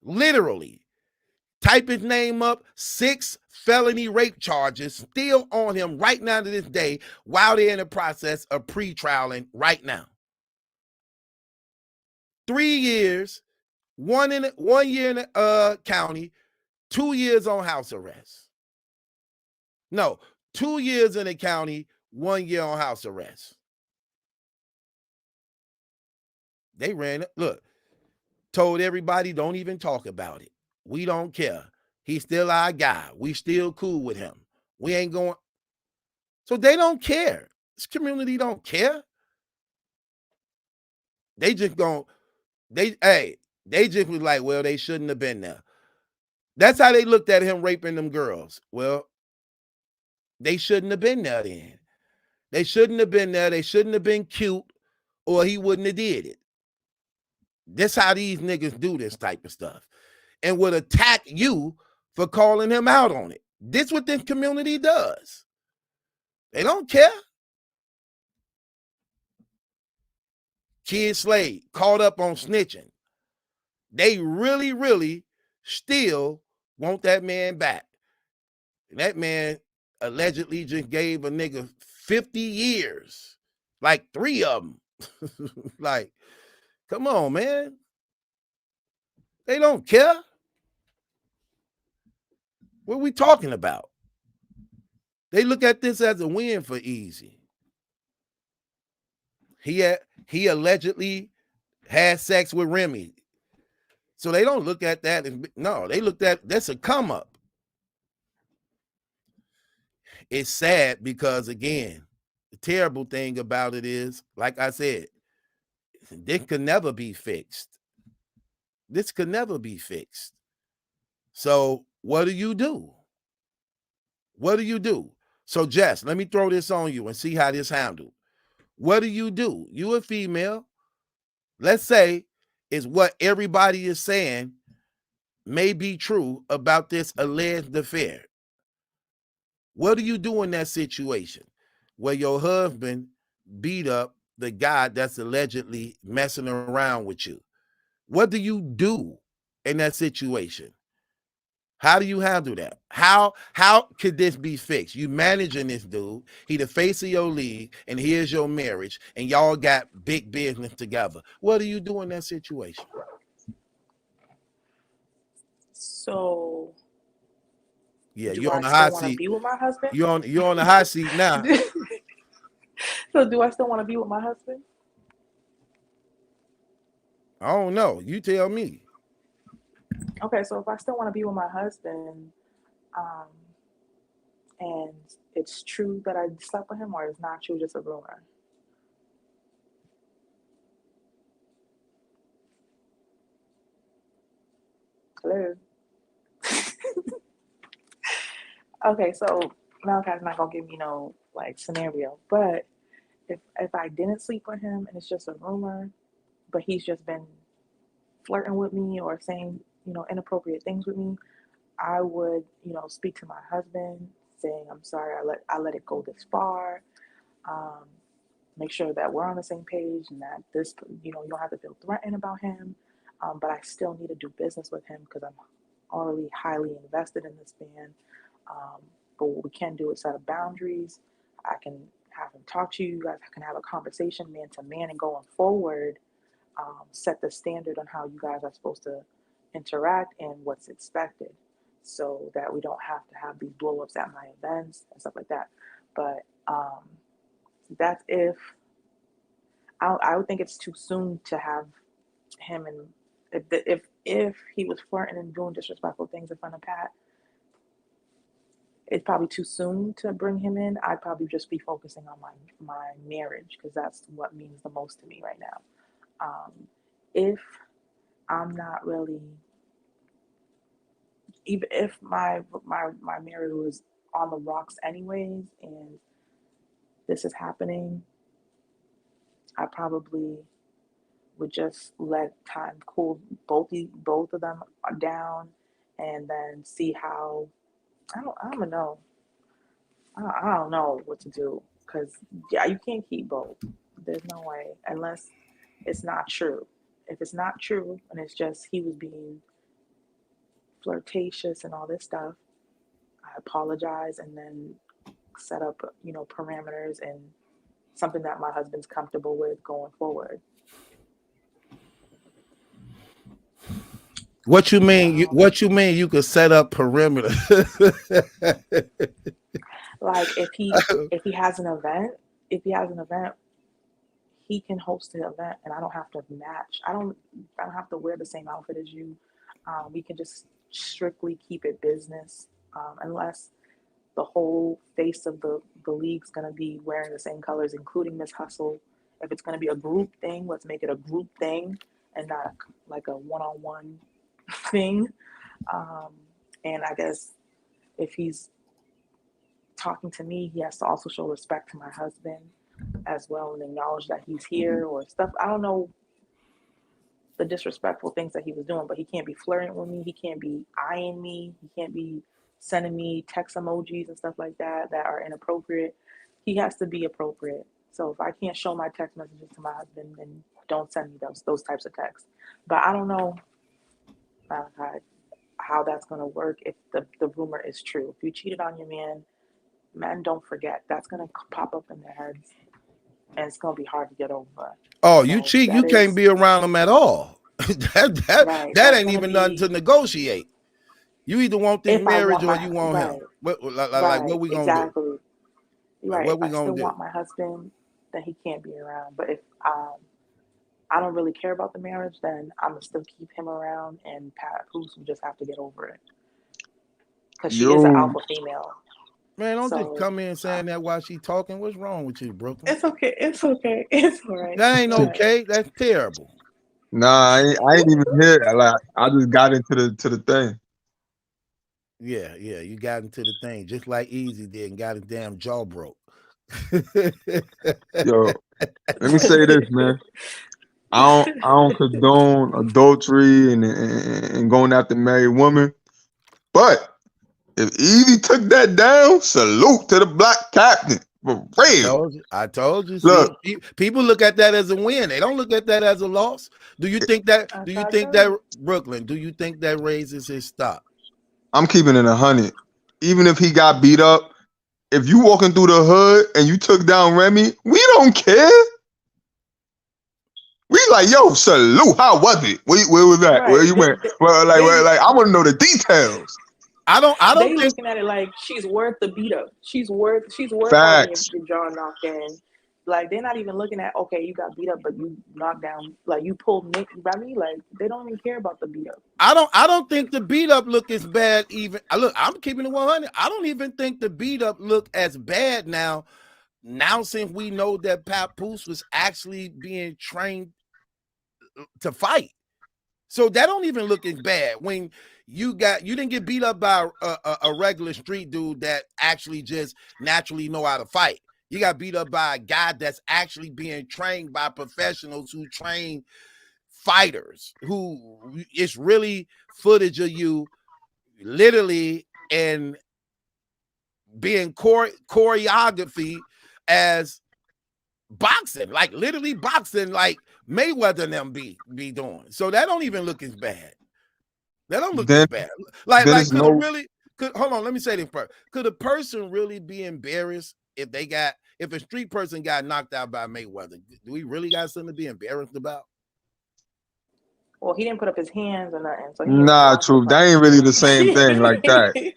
Literally. Type his name up, 6 felony rape charges still on him right now to this day while they're in the process of pre-trialing right now. 3 years, 1 year in the county, 2 years on house arrest. No, 2 years in the county, 1 year on house arrest. They ran it. Look, told everybody, don't even talk about it. We don't care. He's still our guy. We still cool with him. We ain't going. So they don't care. This community don't care. They just they just was like, well, they shouldn't have been there. That's how they looked at him raping them girls. Well, they shouldn't have been there then. They shouldn't have been there. They shouldn't have been cute, or he wouldn't have did it. That's how these niggas do this type of stuff, and would attack you for calling him out on it. This what this community does. They don't care. Kid Slade caught up on snitching. They really, really still want that man back. And that man allegedly just gave a nigga 50 years, like 3 of them. Like, come on, man. They don't care. What are we talking about? They look at this as a win for Easy. He allegedly had sex with Remy. So they don't look at that as, no, they looked at that's a come up. It's sad because, again, the terrible thing about it is, like I said, this could never be fixed. This could never be fixed. So what do you do? What do you do? So Jess, let me throw this on you and see how this handled. What do? You a female. Let's say is what everybody is saying may be true about this alleged affair. What do you do in that situation where your husband beat up the guy that's allegedly messing around with you? What do you do in that situation? How do you handle that? How could this be fixed? You managing this dude, he the face of your league, and here's your marriage, and y'all got big business together. What do you do in that situation? So Yeah, do you're I on the still hot want to seat. be with my husband? You're on the hot seat now. So do I still want to be with my husband? I don't know. You tell me. Okay, so if I still want to be with my husband, and it's true that I slept with him, or it's not true, just a rumor. Hello. Okay, so Malachi's not gonna give me no like scenario, but if I didn't sleep with him and it's just a rumor, but he's just been flirting with me or saying inappropriate things with me, I would speak to my husband, saying I'm sorry, I let it go this far. Make sure that we're on the same page and that this you don't have to feel threatened about him, but I still need to do business with him because I'm already highly invested in this man. But what we can do is set up boundaries. I can have him talk to you. You guys can have a conversation man to man, and going forward, set the standard on how you guys are supposed to interact and what's expected, so that we don't have to have these blow-ups at my events and stuff like that. But that's if I would think it's too soon to have him, and if he was flirting and doing disrespectful things in front of Pat, it's probably too soon to bring him in. I'd probably just be focusing on my marriage, because that's what means the most to me right now. If I'm not really, even if my marriage was on the rocks anyways, and this is happening, I probably would just let time cool both of them down, and then see how. I don't know. I don't know what to do, because you can't keep both. There's no way, unless it's not true. If it's not true and it's just he was being flirtatious and all this stuff, I apologize and then set up parameters and something that my husband's comfortable with going forward. What you mean? What you mean? You could set up perimeter. Like if he has an event, he can host the event, and I don't have to match. I don't have to wear the same outfit as you. We can just strictly keep it business, unless the whole face of the league's gonna be wearing the same colors, including Miss Hustle. If it's gonna be a group thing, let's make it a group thing and not like a one-on-one thing. And I guess if he's talking to me, he has to also show respect to my husband as well and acknowledge that he's here or stuff. I don't know the disrespectful things that he was doing, but he can't be flirting with me. He can't be eyeing me. He can't be sending me text emojis and stuff like that are inappropriate. He has to be appropriate. So if I can't show my text messages to my husband, then don't send me those types of texts. But I don't know how that's going to work if the rumor is true. If you cheated on your man, men don't forget. That's going to pop up in their heads, and it's going to be hard to get over. Oh, you cheat, you can't be around them at all. that ain't even nothing to negotiate. You either want the marriage or you want him. What we gonna do? Right. What we gonna do? I still want my husband, then he can't be around. But if I don't really care about the marriage, then I'm gonna still keep him around, and Papoose will just have to get over it. Because she is an alpha female. Man, don't just come in saying that while she talking. What's wrong with you, Brooklyn? It's okay. It's all right. That ain't okay. That's terrible. Nah, I ain't even here. Like I just got into the thing. Yeah, you got into the thing just like Easy did and got his damn jaw broke. Yo, let me say this, man. I don't condone adultery and going after married women, but if Evie took that down, salute to the black captain. For real. I told you. Look, see, people look at that as a win. They don't look at that as a loss. Do you think that Brooklyn? Do you think that raises his stock? I'm keeping it 100. Even if he got beat up, if you walking through the hood and you took down Remy, we don't care. We like, yo, salute. How was it? Where was that? Right. Where you went? Well, I want to know the details. I don't they think looking at it like she's worth the beat up. She's worth Facts. Your jaw knocked in. Like they're not even looking at, okay, you got beat up, but you knocked down, like you pulled Remy. Like they don't even care about the beat up. I don't think the beat up look as bad. Even look, I'm keeping it 100. I don't even think the beat up look as bad now. Now since we know that Papoose was actually being trained to fight, so that don't even look as bad when you didn't get beat up by a regular street dude that actually just naturally know how to fight. You got beat up by a guy that's actually being trained by professionals who train fighters, who it's really footage of you literally and being choreography as boxing, like literally boxing, like Mayweather and them be doing. So that don't even look as bad. That don't look as bad. Like hold on, let me say this first. Could a person really be embarrassed if a street person got knocked out by Mayweather? Do we really got something to be embarrassed about? Well, he didn't put up his hands or nothing. So nah, true. That ain't really the same thing like that.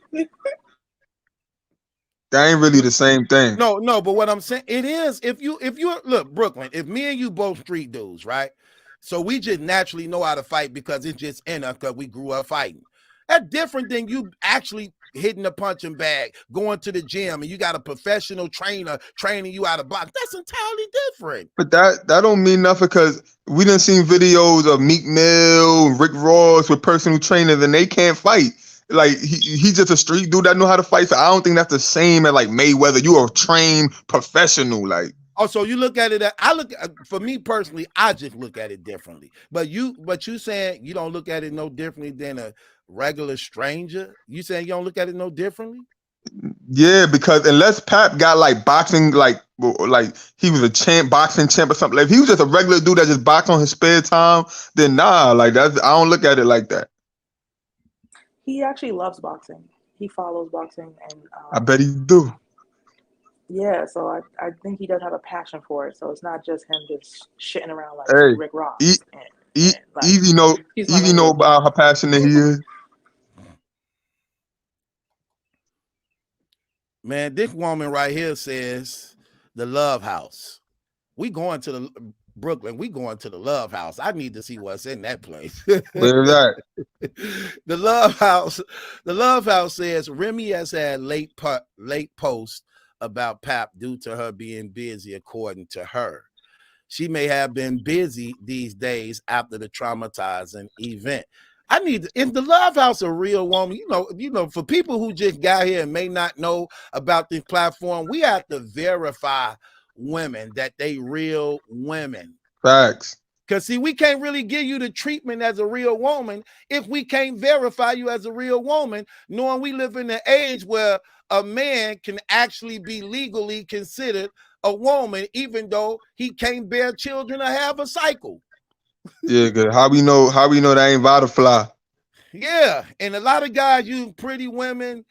That ain't really the same thing. No, but what I'm saying, it is. If you look, Brooklyn, if me and you both street dudes, right? So we just naturally know how to fight because it's just in us because we grew up fighting. That's different than you actually hitting a punching bag, going to the gym, and you got a professional trainer training you how to box. That's entirely different. But that don't mean nothing because we done seen videos of Meek Mill, Rick Ross with personal trainers, and they can't fight. Like he's just a street dude that know how to fight. So I don't think that's the same as like Mayweather. You are a trained professional, like. Oh, so you look at it. For me personally, I just look at it differently. But you saying you don't look at it no differently than a regular stranger? You saying you don't look at it no differently? Yeah, because unless Pap got like boxing, like he was a boxing champ or something. Like if he was just a regular dude that just boxed on his spare time, then nah, like I don't look at it like that. He actually loves boxing. He follows boxing, and I bet he do. Yeah, so I think he does have a passion for it. So it's not just him just shitting around like Rick Ross. Like, Evie know about how passionate he is. Man, this woman right here says the Love House. We going to the Brooklyn. We going to the Love House. I need to see what's in that place. Where's that? The Love House. The Love House says Remy has had late posts about Pap due to her being busy, according to her. She may have been busy these days after the traumatizing event. I need, if the Love House a real woman, you know, for people who just got here and may not know about this platform, we have to verify women that they real women. Facts. Because see, we can't really give you the treatment as a real woman if we can't verify you as a real woman, knowing we live in an age where a man can actually be legally considered a woman, even though he can't bear children or have a cycle. Yeah, good. How we know that ain't Vitafly? Yeah, and a lot of guys use pretty women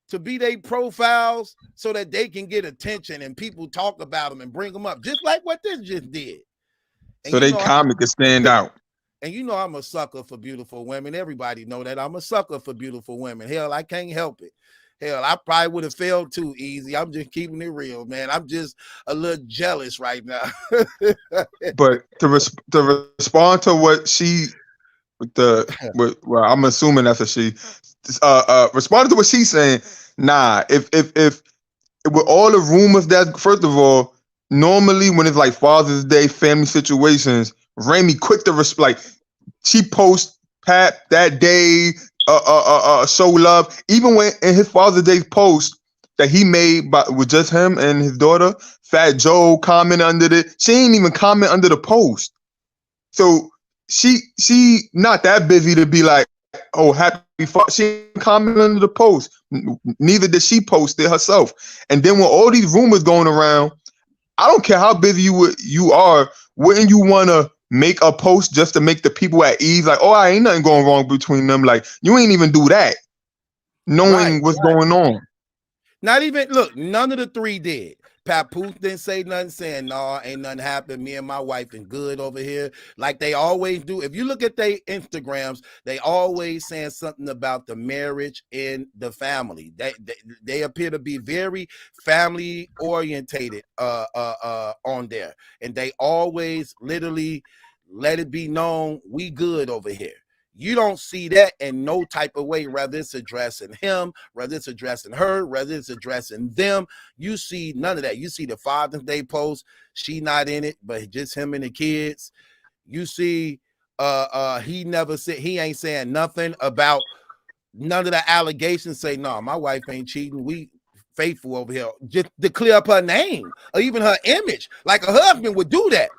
to be their profiles so that they can get attention and people talk about them and bring them up, just like what this just did. And so they comment can stand out. And you know I'm a sucker for beautiful women. Everybody know that I'm a sucker for beautiful women. Hell, I can't help it. Hell, I probably would have failed too easy. I'm just keeping it real, man. I'm just a little jealous right now. But to respond to what she, well, I'm assuming that's a she. Responding to what she's saying. Nah, if with all the rumors that, first of all, normally when it's like Father's Day, family situations, Remy quick to like she posts Pat that day. Show love. Even when in his Father's Day post that he made with just him and his daughter, Fat Joe comment under it. She ain't even comment under the post. So she not that busy to be like, oh, happy. She ain't comment under the post. Neither did she post it herself. And then when all these rumors going around, I don't care how busy you are. Wouldn't you want to make a post just to make the people at ease? Like, oh, I ain't nothing going wrong between them. Like, you ain't even do that, knowing what's going on. Not even, look, none of the three did. Papoose didn't say nothing, saying, no, ain't nothing happened. Me and my wife and good over here. Like they always do. If you look at their Instagrams, they always saying something about the marriage and the family. They appear to be very family orientated on there. And they always literally let it be known we good over here. You don't see that in no type of way, whether it's addressing him, whether it's addressing her, whether it's addressing them. You see none of that. You see the Father's Day post, she not in it, but just him and the kids. You see he never said, he ain't saying nothing about none of the allegations. Say, no, my wife ain't cheating. We faithful over here. Just to clear up her name or even her image. Like a husband would do that.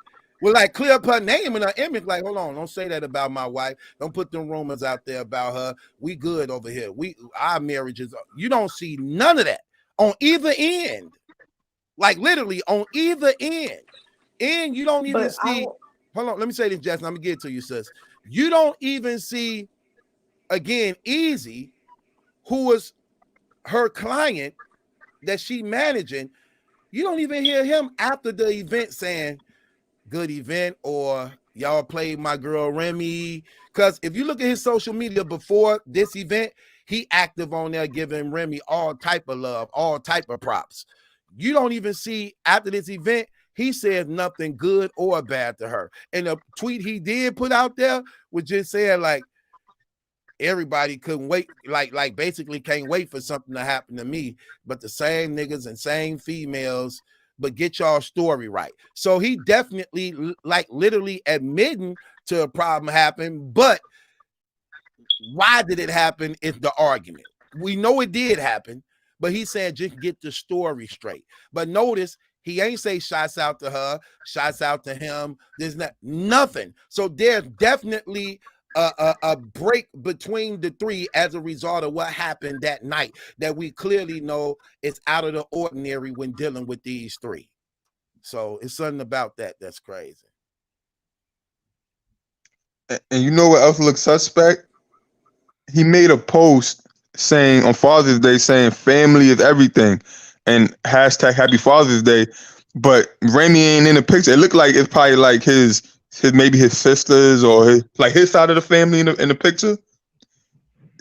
Will like clear up her name and her image. Like, hold on, don't say that about my wife. Don't put them rumors out there about her. We good over here. Our marriages. You don't see none of that on either end. Like literally on either end. And you don't even see. Hold on, let me say this, Justin. I'm gonna get it to you, sis. You don't even see again Easy, who was her client that she managing. You don't even hear him after the event saying, good event, or y'all played my girl Remy. Because if you look at his social media before this event, he active on there giving Remy all type of love, all type of props. You don't even see after this event, he said nothing good or bad to her. And the tweet he did put out there was just saying like, everybody couldn't wait, like basically can't wait for something to happen to me, but the same niggas and same females, but get y'all story right. So he definitely like literally admitting to a problem happened, but why did it happen is the argument. We know it did happen, but he said just get the story straight. But notice he ain't say shots out to her, shots out to him. There's nothing. So there's definitely a break between the three as a result of what happened that night that we clearly know is out of the ordinary when dealing with these three. So it's something about that that's crazy. And you know what else looks suspect? He made a post saying on Father's Day saying family is everything and hashtag Happy Father's Day, but Remy ain't in the picture. It looked like it's probably like his maybe his sisters or his side of the family in the picture.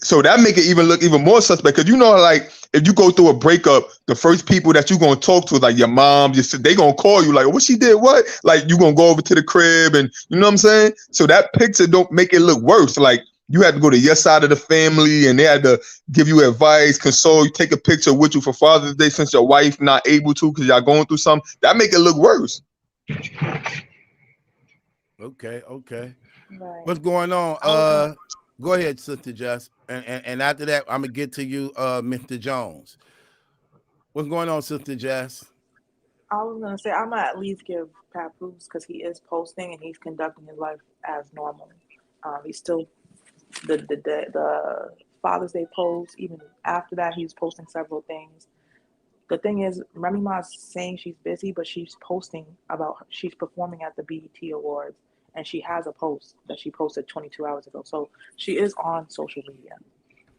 So that make it look even more suspect, because like if you go through a breakup, the first people that you gonna talk to is like your mom. They gonna call you like, what she did, what? Like you gonna go over to the crib, and you know what I'm saying? So that picture don't make it look worse. Like you had to go to your side of the family, and they had to give you advice, console you, take a picture with you for Father's Day since your wife not able to because y'all going through something. That make it look worse. Okay. Right. What's going on? Go ahead, Sister Jess. And after that, I'm gonna get to you, Mr. Jones. What's going on, Sister Jess? I was gonna say I'm gonna at least give Papoose, because he is posting and he's conducting his life as normal. He's still the Father's Day post. Even after that, he's posting several things. The thing is, Remy Ma's saying she's busy, but she's posting about she's performing at the BET Awards, and she has a post that she posted 22 hours ago. So she is on social media.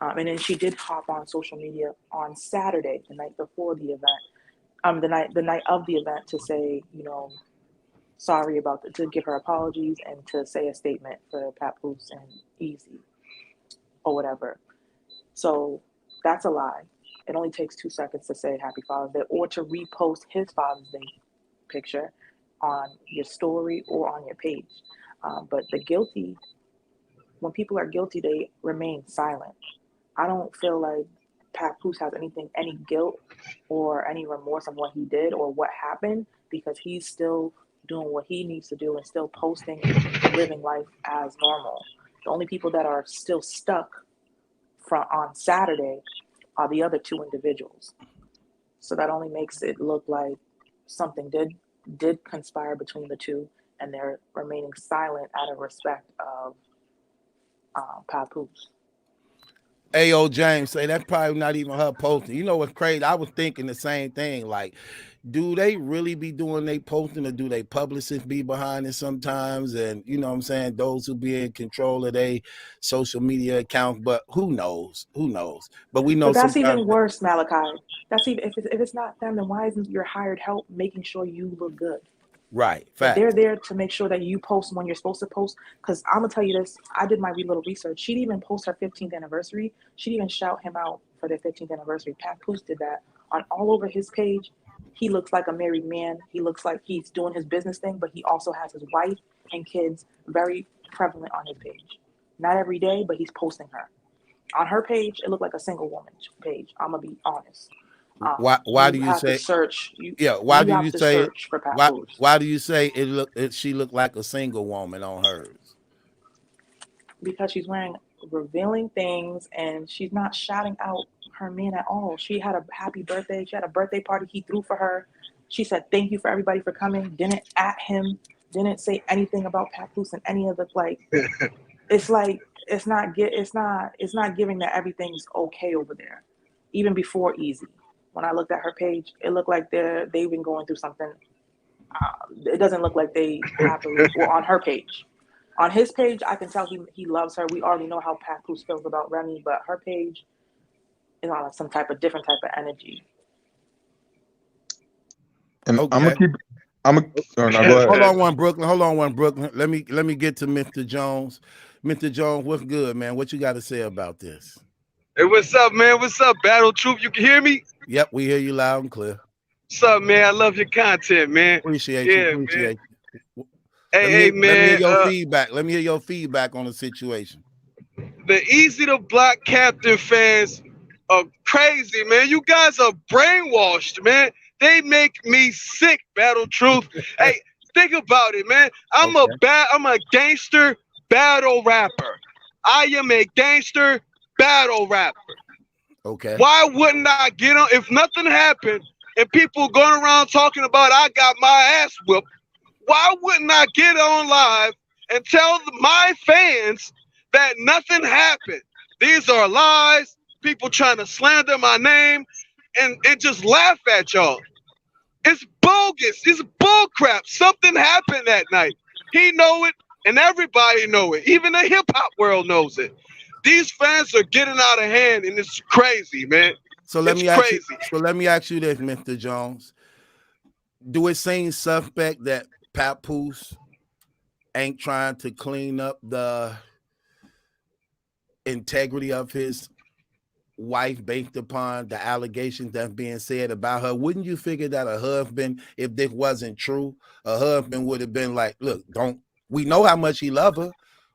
And then she did hop on social media on Saturday, the night before the event, the night of the event, to say, sorry to give her apologies and to say a statement for Papoose and Easy or whatever. So that's a lie. It only takes 2 seconds to say Happy Father's Day or to repost his Father's Day picture on your story or on your page. But when people are guilty, they remain silent. I don't feel like Papoose has any guilt or any remorse on what he did or what happened, because he's still doing what he needs to do and still posting and living life as normal. The only people that are still stuck on Saturday are the other two individuals. So that only makes it look like something did conspire between the two, and they're remaining silent out of respect of Papoose. Ayo, James say that's probably not even her posting. You know what's crazy? I was thinking the same thing. Like, do they really be doing they posting, or do they publicists be behind it sometimes? And you know what I'm saying? Those who be in control of their social media accounts, but who knows? But we know But that's sometimes. even worse, Malachi. That's even if it's not them, then why isn't your hired help making sure you look good? Right. If they're there to make sure that you post when you're supposed to post, because I'm gonna tell you this, I did my little research. She'd even post her 15th anniversary. She'd even shout him out for their 15th anniversary. Papoose did that on all over his page. He looks like a married man. He looks like he's doing his business thing, but he also has his wife and kids very prevalent on his page. Not every day, but he's posting her. On her page, it looked like a single woman page. I'm gonna be honest. Why do you say search? Why do you say search for Papoose? Why do you say she looked like a single woman on hers? Because she's wearing revealing things and she's not shouting out her man at all. She had a happy birthday. She had a birthday party he threw for her. She said thank you for everybody for coming. Didn't at him. Didn't say anything about Papoose and any of the It's like it's not giving that everything's okay over there. Even before Easy, when I looked at her page, it looked like they've been going through something. It doesn't look like they happily. Well, on her page, on his page, I can tell he loves her. We already know how Papoose feels about Remy, but her page is on some different type of energy. And Okay. I'm gonna keep. Go ahead. Hold on one, Brooklyn. Let me get to Mr. Jones. Mr. Jones, what's good, man? What you got to say about this? Hey, what's up, man? What's up, Battle Troop? You can hear me? Yep, we hear you loud and clear. What's up, man? I love your content, man. Appreciate you. Hey, man. Let me hear your feedback. Let me hear your feedback on the situation. The Easy to Block Captain fans are crazy, man. You guys are brainwashed, man. They make me sick, Battle Truth. Hey, think about it, man. I'm a gangster battle rapper. I am a gangster battle rapper. Okay. Why wouldn't I get on if nothing happened and people going around talking about I got my ass whipped? Why wouldn't I get on live and tell my fans that nothing happened? These are lies, people trying to slander my name and just laugh at y'all. It's bogus. It's bull crap. Something happened that night. He know it and everybody know it. Even the hip hop world knows it. These fans are getting out of hand and it's crazy, man. So let me ask you this, Mr. Jones. Do it seem suspect that Papoose ain't trying to clean up the integrity of his wife based upon the allegations that's being said about her, wouldn't you figure that a husband, if this wasn't true, a husband would have been like, look, we know how much he loved her.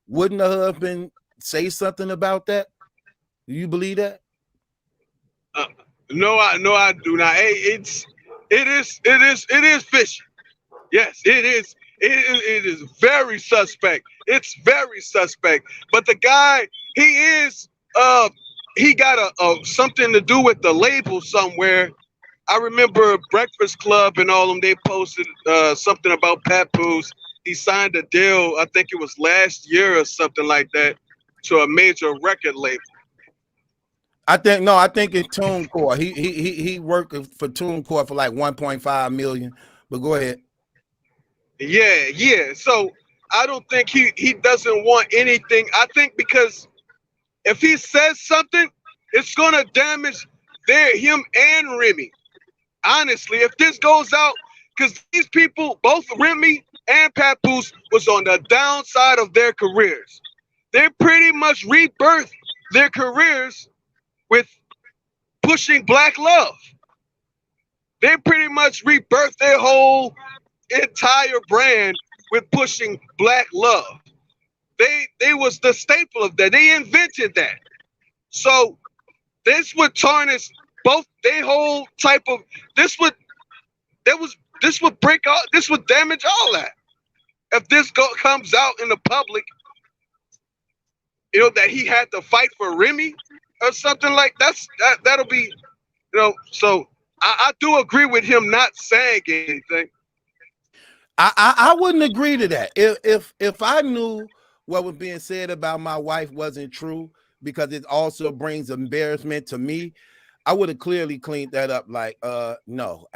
Wouldn't a husband say something about that? Do you believe that? No, I do not. Hey, it is fishy. Yes, it is. It is very suspect. It's very suspect. But the guy, he got a something to do with the label somewhere. I remember Breakfast Club and all of them. They posted something about Papoose. He signed a deal. I think it was last year or something like that to a major record label. I think it's TuneCore. He worked for TuneCore for like 1.5 million. But go ahead. Yeah. So I don't think he doesn't want anything. I think because if he says something, it's gonna damage him and Remy. Honestly, if this goes out, because these people, both Remy and Papoose, was on the downside of their careers. They pretty much rebirthed their careers with pushing black love. They pretty much rebirthed their whole entire brand with pushing black love. They was the staple of that. They invented that. So this would tarnish both their whole type of this would break all, this would damage all that. If this comes out in the public, that he had to fight for Remy or something like that'll be, so I do agree with him not saying anything. I wouldn't agree to that. If I knew what was being said about my wife wasn't true, because it also brings embarrassment to me, I would have clearly cleaned that up. Like, no,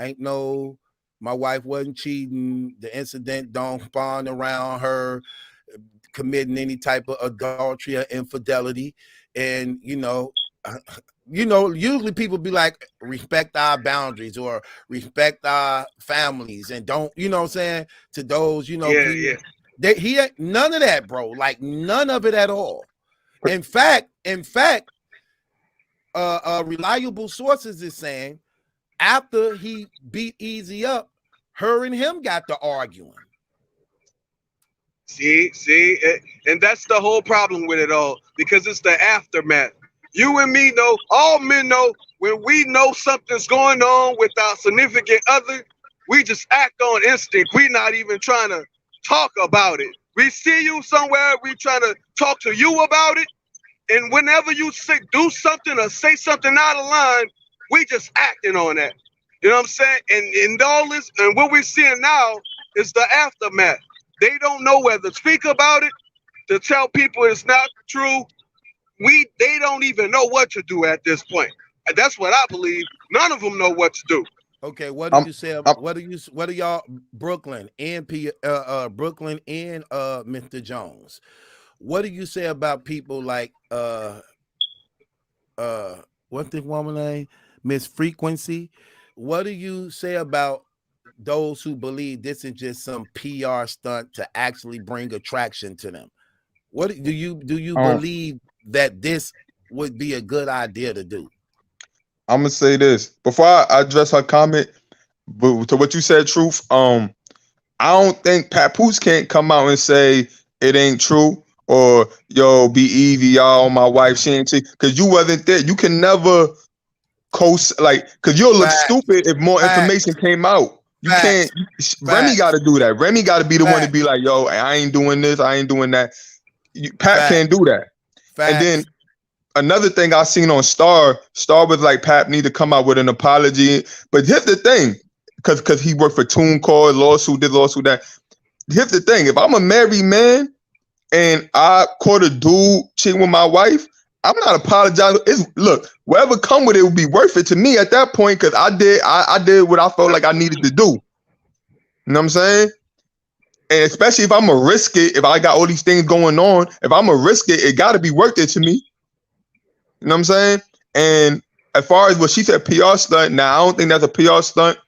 my wife wasn't cheating. The incident don't spawn around her committing any type of adultery or infidelity. And, usually people be like, respect our boundaries or respect our families and don't, what I'm saying, to those, Yeah. He had none of that, bro. Like none of it at all. In fact, reliable sources is saying after he beat Easy up, her and him got to arguing. See, and that's the whole problem with it all, because it's the aftermath. You and me know, all men know, when we know something's going on with our significant other, we just act on instinct. We're not even trying to talk about it. We see you somewhere, we trying to talk to you about it, and whenever you do something or say something out of line, we just acting on that. You know what I'm saying? And all this, and what we're seeing now is the aftermath. They don't know whether to speak about it, to tell people it's not true. They don't even know what to do at this point. And that's what I believe. None of them know what to do. Okay, what do you say? What do y'all, Brooklyn and Mr. Jones? What do you say about people like what's this woman name? Miss Frequency? What do you say about those who believe this is just some PR stunt to actually bring attraction to them? What do you believe that this would be a good idea to do? I'm gonna say this before I address her comment, but to what you said, Truth. I don't think Papoose can't come out and say it ain't true or be easy, y'all. My wife, she ain't cheat, because you wasn't there. You can never because you'll look stupid if more information came out. You can't. Remy got to do that. Remy got to be the one to be like, yo, I ain't doing this, I ain't doing that. Pat can't do that. And then another thing I seen on Star was like, Pat need to come out with an apology. But here's the thing, because he worked for TuneCore, lawsuit that. Here's the thing: if I'm a married man and I caught a dude cheating with my wife, I'm not apologizing. Look, whatever come with it would be worth it to me at that point, because I did what I felt like I needed to do. You know what I'm saying? And especially if I'm gonna risk it, if I got all these things going on, if I'm gonna risk it, it got to be worth it to me. You know what I'm saying? And as far as what she said, PR stunt, now I don't think that's a PR stunt.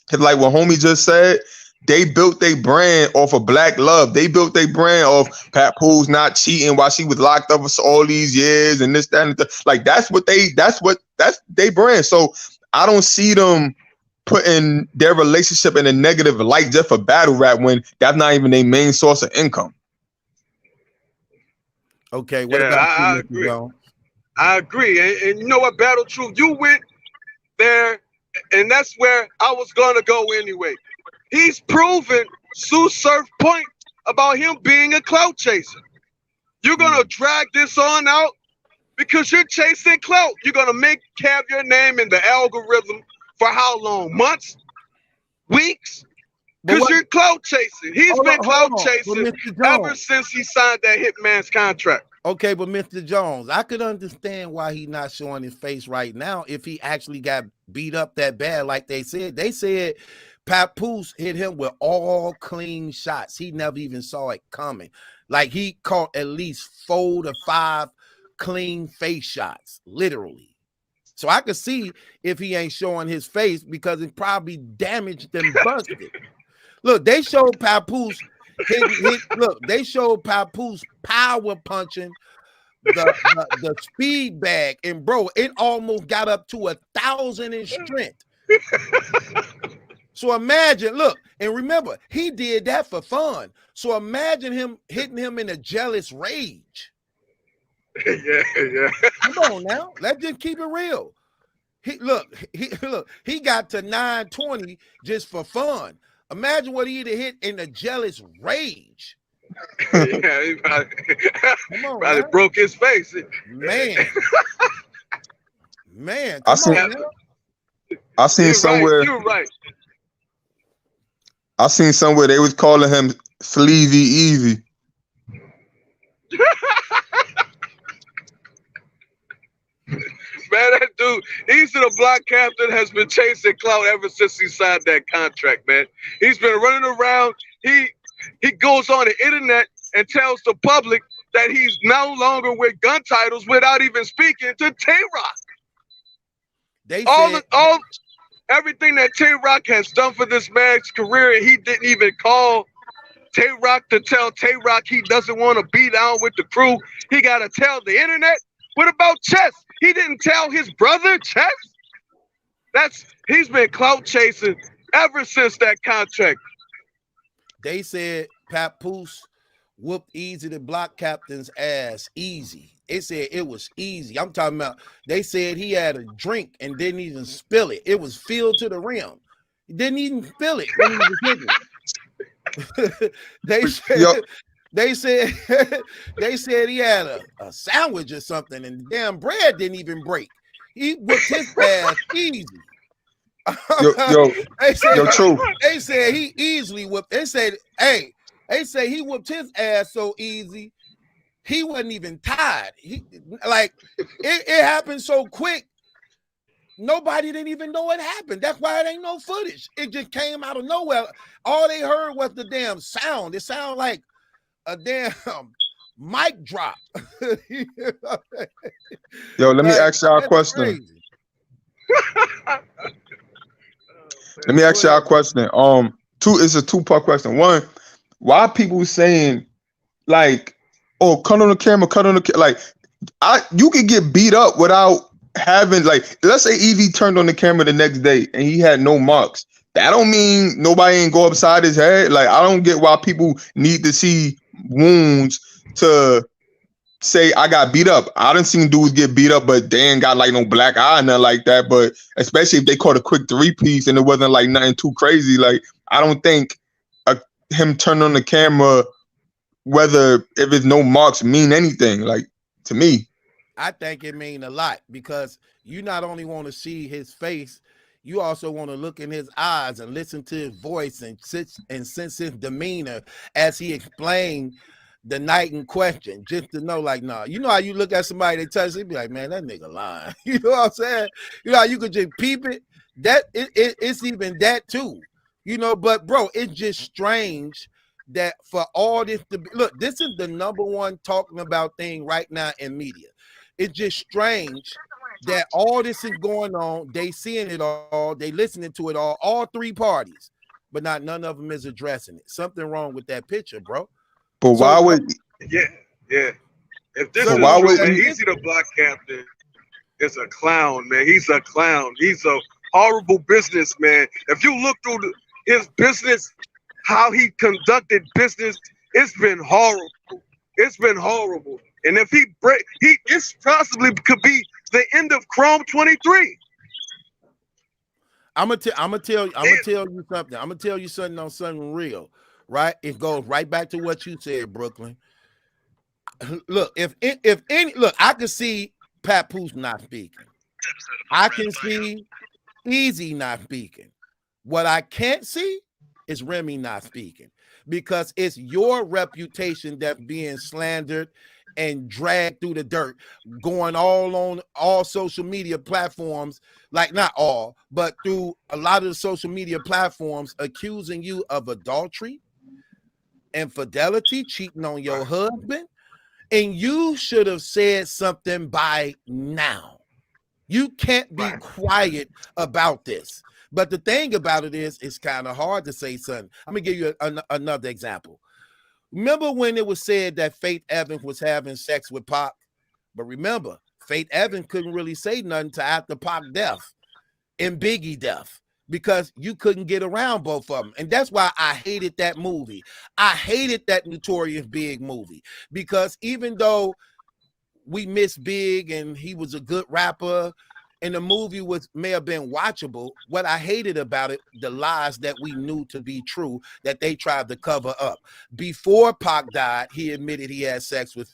Cause like what homie just said, they built their brand off of black love. They built their brand off Papoose not cheating while she was locked up for all these years and this, that, and like that's their brand. So I don't see them putting their relationship in a negative light just for battle rap when that's not even their main source of income. Okay, what about I you, agree. Jones? I agree. And you know what, Battle Truth, you went there, and that's where I was gonna go anyway. He's proven Sue Surf point about him being a clout chaser. You're gonna drag this on out because you're chasing clout. You're gonna have your name in the algorithm for how long? Months? Weeks? Because you're clout chasing. He's been clout chasing ever since he signed that Hitman's contract. Okay, but Mr. Jones, I could understand why he's not showing his face right now if he actually got beat up that bad like they said. They said Papoose hit him with all clean shots. He never even saw it coming. Like he caught at least 4 to 5 clean face shots, literally. So I could see if he ain't showing his face because it probably damaged and busted. Look, they showed Papoose they showed Papoose power punching the speed bag, and bro, it almost got up to 1,000 in strength. So imagine, look, and remember, he did that for fun. So imagine him hitting him in a jealous rage. Yeah. Come on now, let's just keep it real. He got to 920 just for fun. Imagine what he'd have hit in a jealous rage. Yeah, he probably broke his face. Man. I seen somewhere. You're right. I seen somewhere they was calling him Sleazy Easy. Man, that dude, Easy the Block Captain has been chasing clout ever since he signed that contract, man. He's been running around. He goes on the internet and tells the public that he's no longer with gun titles without even speaking to Tay-Rock. Everything that Tay-Rock has done for this man's career, he didn't even call Tay-Rock to tell Tay-Rock he doesn't want to be down with the crew. He got to tell the internet. What about Chess? He didn't tell his brother, Chess? He's been clout chasing ever since that contract. They said Papoose whooped Easy the Block Captain's ass easy. They said it was easy. I'm talking about, they said he had a drink and didn't even spill it. It was filled to the rim. He didn't even spill it when he was drinking. They said he had a sandwich or something and the damn bread didn't even break. He whipped his ass easy. True. They said he easily whipped. They say he whipped his ass so easy, he wasn't even tired. It happened so quick. Nobody didn't even know it happened. That's why it ain't no footage. It just came out of nowhere. All they heard was the damn sound. It sounded like a damn mic drop. Yo, let me ask y'all a question. Let me ask y'all a question. It's a 2-part question. One, why people saying like, oh, cut on the camera, like you could get beat up without having, like, let's say Evie turned on the camera the next day and he had no marks. That don't mean nobody ain't go upside his head. Like, I don't get why people need to see wounds to say I got beat up. I done seen dudes get beat up, but they ain't got like no black eye or nothing like that. But especially if they caught a quick 3-piece and it wasn't like nothing too crazy. Like, I don't think him turning on the camera, whether if it's no marks, mean anything. Like, to me, I think it mean a lot because you not only want to see his face, you also want to look in his eyes and listen to his voice and sense his demeanor as he explained the night in question, just to know, like, nah, you know how you look at somebody they touch, they be like, man, that nigga lying. You know what I'm saying? You know how you could just peep it. That it's even that too. You know, but bro, it's just strange that for all this to be, look, this is the #1 talking about thing right now in media. It's just strange that all this is going on. They seeing it all. They listening to it all 3 parties. but not none of them is addressing it. Something wrong with that picture, bro. But So why would? Yeah. If this So is why would true, man, you- Easy the Block Captain is a clown, man. He's a clown. He's a horrible businessman. If you look through his business, how he conducted business, it's been horrible. It's been horrible. And if it's possibly could be the end of Chrome 23. I'm gonna tell you something. I'm gonna tell you something on something real, right? It goes right back to what you said, Brooklyn. Look, if any look, I can see Papoose not speaking. I can see Easy not speaking. What I can't see is Remy not speaking, because it's your reputation that's being slandered and dragged through the dirt, going all on all social media platforms, like not all, but through a lot of the social media platforms, accusing you of adultery, infidelity, cheating on your husband. And you should have said something by now. You can't be quiet about this. But the thing about it is, it's kind of hard to say something. I'm going to give you another example. Remember when it was said that Faith Evans was having sex with Pac? But remember, Faith Evans couldn't really say nothing to after Pac death and Biggie death, because you couldn't get around both of them. And that's why I hated that movie. I hated that Notorious Big movie, because even though we miss Big and he was a good rapper and the movie may have been watchable, what I hated about it, the lies that we knew to be true that they tried to cover up. Before Pac died, he admitted he had sex with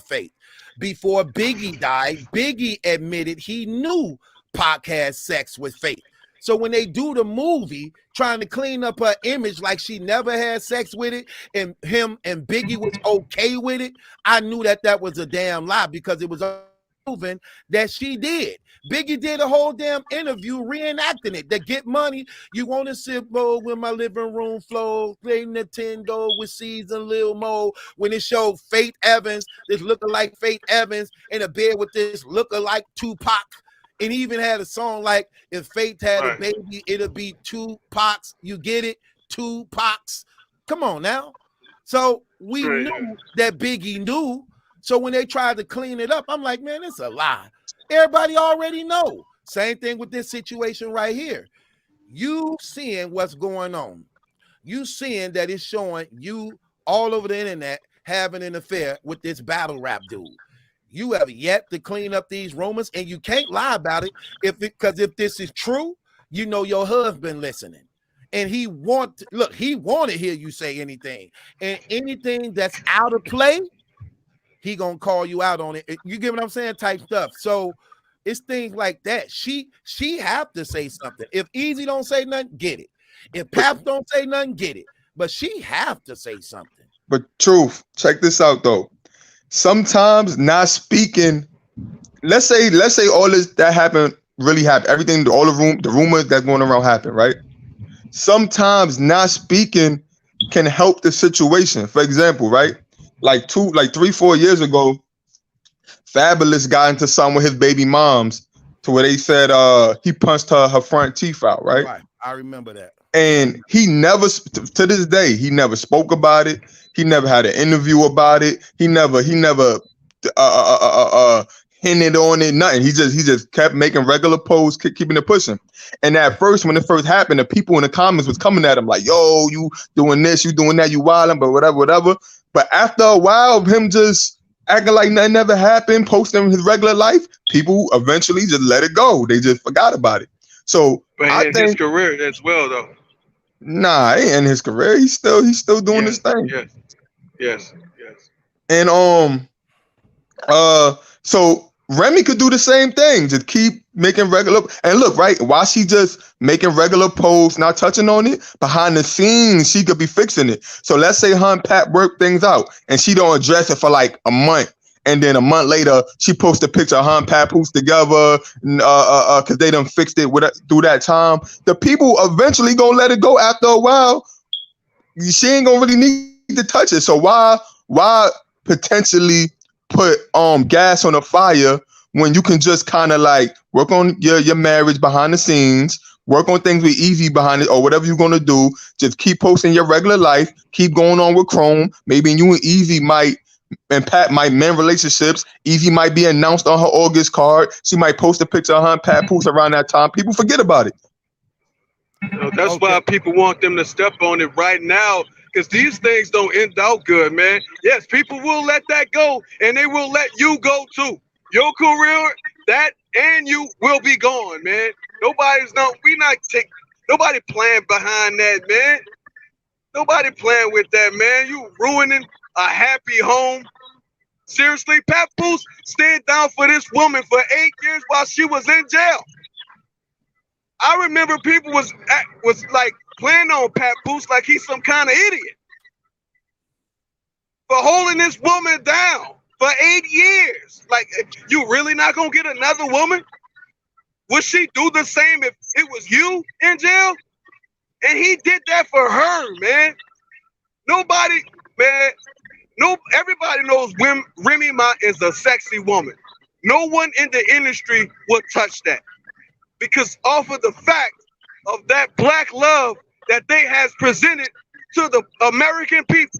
Faith. Before Biggie died, Biggie admitted he knew Pac had sex with Faith. So when they do the movie trying to clean up her image like she never had sex with it, and him and Biggie was okay with it, I knew that was a damn lie, because it was proven that she did. Biggie did a whole damn interview reenacting it to get money. You want to sit with my living room floor, play Nintendo with Season Lil Mo, when it showed Faith Evans, this lookalike Faith Evans, in a bed with this lookalike Tupac. And he even had a song like, if Faith had a baby, it'll be two Pacs. You get it? Two Pacs. Come on now. So we knew that Biggie knew. So when they tried to clean it up, I'm like, man, it's a lie. Everybody already know. Same thing with this situation right here. You seeing what's going on. You seeing that it's showing you all over the internet having an affair with this battle rap dude. You have yet to clean up these rumors, and you can't lie about it because if this is true, you know your husband listening, and he want to hear you say anything, and anything that's out of play, he gonna call you out on it. You get what I'm saying? Type stuff. So it's things like that. She have to say something. If Easy don't say nothing, get it. If Paps don't say nothing, get it. But she have to say something. But Truth, check this out though. Sometimes not speaking, let's say all this that happened really happened. Everything, all the rumors that's going around happened, right? Sometimes not speaking can help the situation. For example, right? Like 3-4 years ago, Fabulous got into something with his baby moms to where they said he punched her front teeth out, right? Right. I remember that. And he never, to this day, he never spoke about it. He never had an interview about it. He never hinted on it. Nothing. He just kept making regular posts, keeping it pushing. And at first, when it first happened, the people in the comments was coming at him like, "Yo, you doing this, you doing that, you wilding," but whatever. But after a while of him just acting like nothing ever happened, posting his regular life, people eventually just let it go. They just forgot about it. So but I in think his career as well, though. Nah, it ain't in his career. He's still doing his thing. Yes. And so Remy could do the same thing. Just keep making regular. And look, right, while she just making regular posts, not touching on it, behind the scenes, she could be fixing it. So let's say her and Pat work things out, and she don't address it for like a month. And then a month later, she posts a picture of her and Papoose together, because they done fixed it through that time. The people eventually gonna let it go after a while. She ain't gonna really need to touch it. So why potentially put gas on the fire when you can just kind of like work on your marriage behind the scenes, Work on things with easy behind it or whatever you're going to do. Just keep posting your regular life. Keep going on with Chrome. Maybe you and Easy might and Pat might mend relationships. Easy might be announced on her August card. She might post a picture of her and Papoose around that time. People forget about it. That's why people want them to step on it right now, because these things don't end out good, man. Yes, people will let that go, and they will let you go too. Your career, that and you will be gone, man. Nobody playing behind that, man. Nobody playing with that, man. You ruining a happy home. Seriously, Papoose stayed down for this woman for 8 years while she was in jail. I remember people was like playing on Papoose like he's some kind of idiot for holding this woman down for 8 years. Like, you really not gonna get another woman? Would she do the same if it was you in jail? And he did that for her, man. Nobody, man. No, everybody knows Remy Ma is a sexy woman. No one in the industry would touch that, because off of the fact of that black love that they has presented to the American people.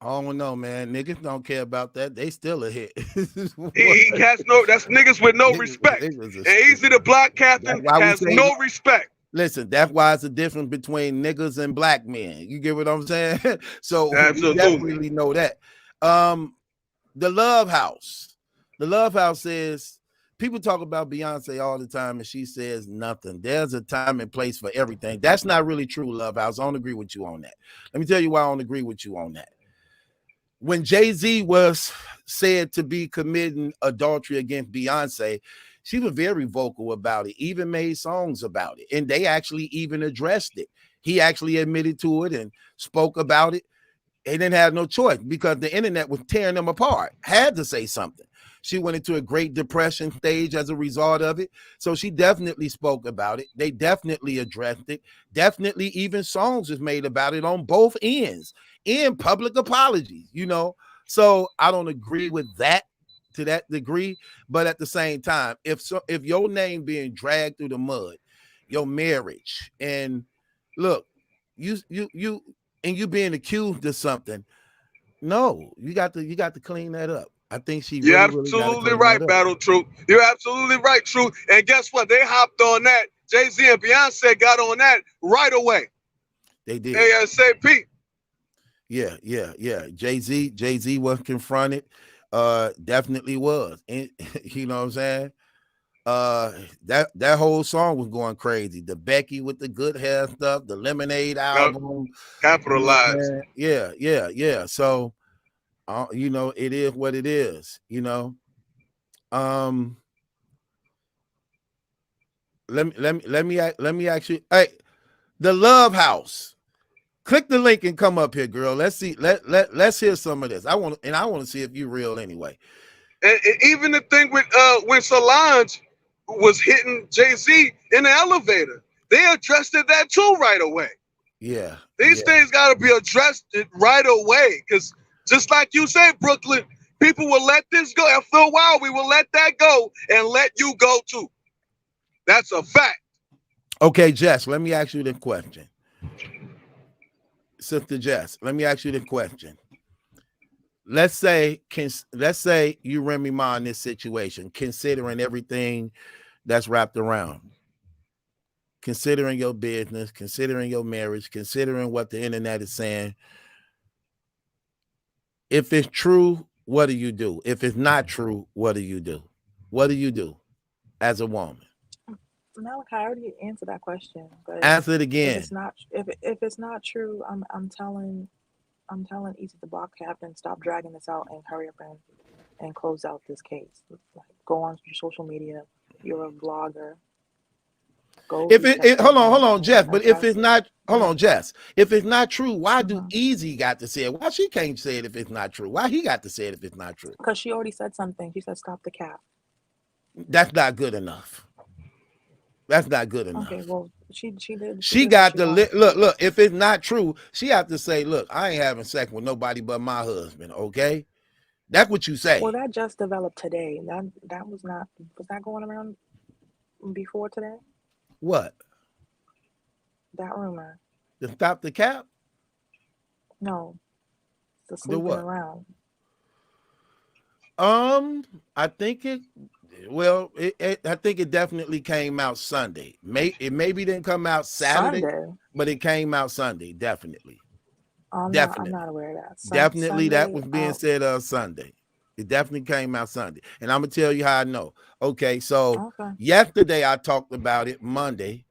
I don't know, man. Niggas don't care about that. They still a hit. He has that's niggas with no respect. And Easy the Black Captain has no respect. Listen, that's why it's a difference between niggas and black men. You get what I'm saying? So absolutely. We definitely know that. The Love House. The Love House says, people talk about Beyonce all the time and she says nothing. There's a time and place for everything. That's not really true, Love House. I don't agree with you on that. Let me tell you why I don't agree with you on that. When Jay-Z was said to be committing adultery against Beyonce, she was very vocal about it, even made songs about it. And they actually even addressed it. He actually admitted to it and spoke about it. They didn't have no choice because the internet was tearing them apart. Had to say something. She went into a Great Depression stage as a result of it. So she definitely spoke about it. They definitely addressed it. Definitely even songs was made about it on both ends in public apologies, you know. So I don't agree with that to that degree. But at the same time, if your name being dragged through the mud, your marriage, and look, you being accused of something, no, you got to clean that up. I think you're absolutely right, Battle Truth. You're absolutely right, Truth. And guess what? They hopped on that. Jay-Z and Beyonce got on that right away. They did. ASAP. Yeah. Jay-Z was confronted. Definitely was. And, you know what I'm saying? That whole song was going crazy. The Becky with the good hair stuff, the Lemonade album. Capitalized. You know, yeah. So you know, it is what it is, you know. Let me actually, hey, the Love House. Click the link and come up here, girl. Let's see. Let's hear some of this. I want to see if you're real anyway. And even the thing with when Solange was hitting Jay-Z in the elevator, they addressed that too right away. Yeah. These things got to be addressed right away, because just like you said, Brooklyn, people will let this go. After a while, we will let that go and let you go too. That's a fact. Okay, Jess, let me ask you the question. Sister Jess, let me ask you the question. Let's say you Remy Ma in this situation, considering everything that's wrapped around, considering your business, considering your marriage, considering what the internet is saying. If it's true, what do you do? If it's not true, what do you do? What do you do as a woman? Maliki, I already answered that question. But answer it again. If it's not true, I'm telling Easy the Block Captain, stop dragging this out and hurry up and close out this case. Like, go on your social media. You're a vlogger. Go. Hold on, Jess. But if it's not, hold on, Jess. If it's not true, why do Easy got to say it? Why she can't say it if it's not true? Why he got to say it if it's not true? Because she already said something. She said, "Stop the cap." That's not good enough. That's not good enough. Okay, well, she did. She got to look. If it's not true, she have to say, "Look, I ain't having sex with nobody but my husband." Okay, that's what you say. Well, that just developed today. That was not. Was that going around before today? What? That rumor. To stop the cap? No, the The sleeping what? around. I think it. Well, I think it definitely came out Sunday. It maybe didn't come out Saturday, Sunday. but it came out Sunday. Definitely, I'm definitely, not aware of that. definitely. That Sunday was being out. said Sunday. It definitely came out Sunday, and I'm gonna tell you how I know. Okay, so Okay. yesterday I talked about it Monday,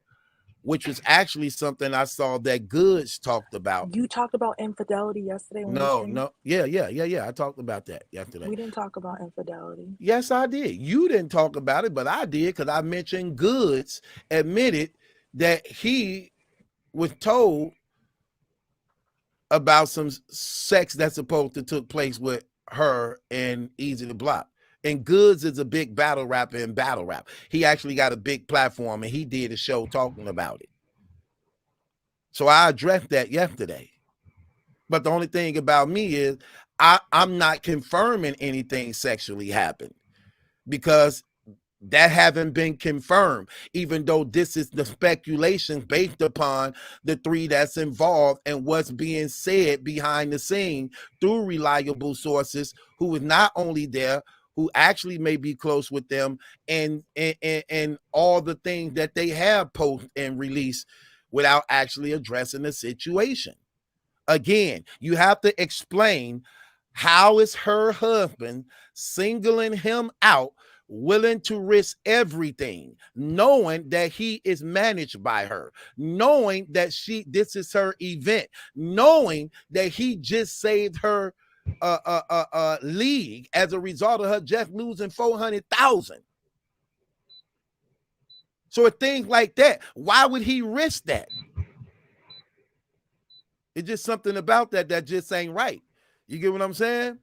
which was actually something I saw that Goods talked about. You talked about infidelity yesterday when we streamed? No. Yeah. I talked about that yesterday. We didn't talk about infidelity. Yes, I did. You didn't talk about it, but I did because I mentioned Goods admitted that he was told about some sex that's supposed to took place with her and Easy to Block. And Goods is a big battle rapper in battle rap. He actually got a big platform and he did a show talking about it. So I addressed that yesterday. But the only thing about me is I'm not confirming anything sexually happened because that haven't been confirmed, even though this is the speculation based upon the three that's involved and what's being said behind the scene through reliable sources who is not only there, who actually may be close with them, and all the things that they have posted and released without actually addressing the situation. Again, you have to explain how is her husband singling him out, willing to risk everything, knowing that he is managed by her, knowing that this is her event, knowing that he just saved her league as a result of her just losing 400,000. So things like that, why would he risk that? It's just something about that just ain't right. You get what I'm saying?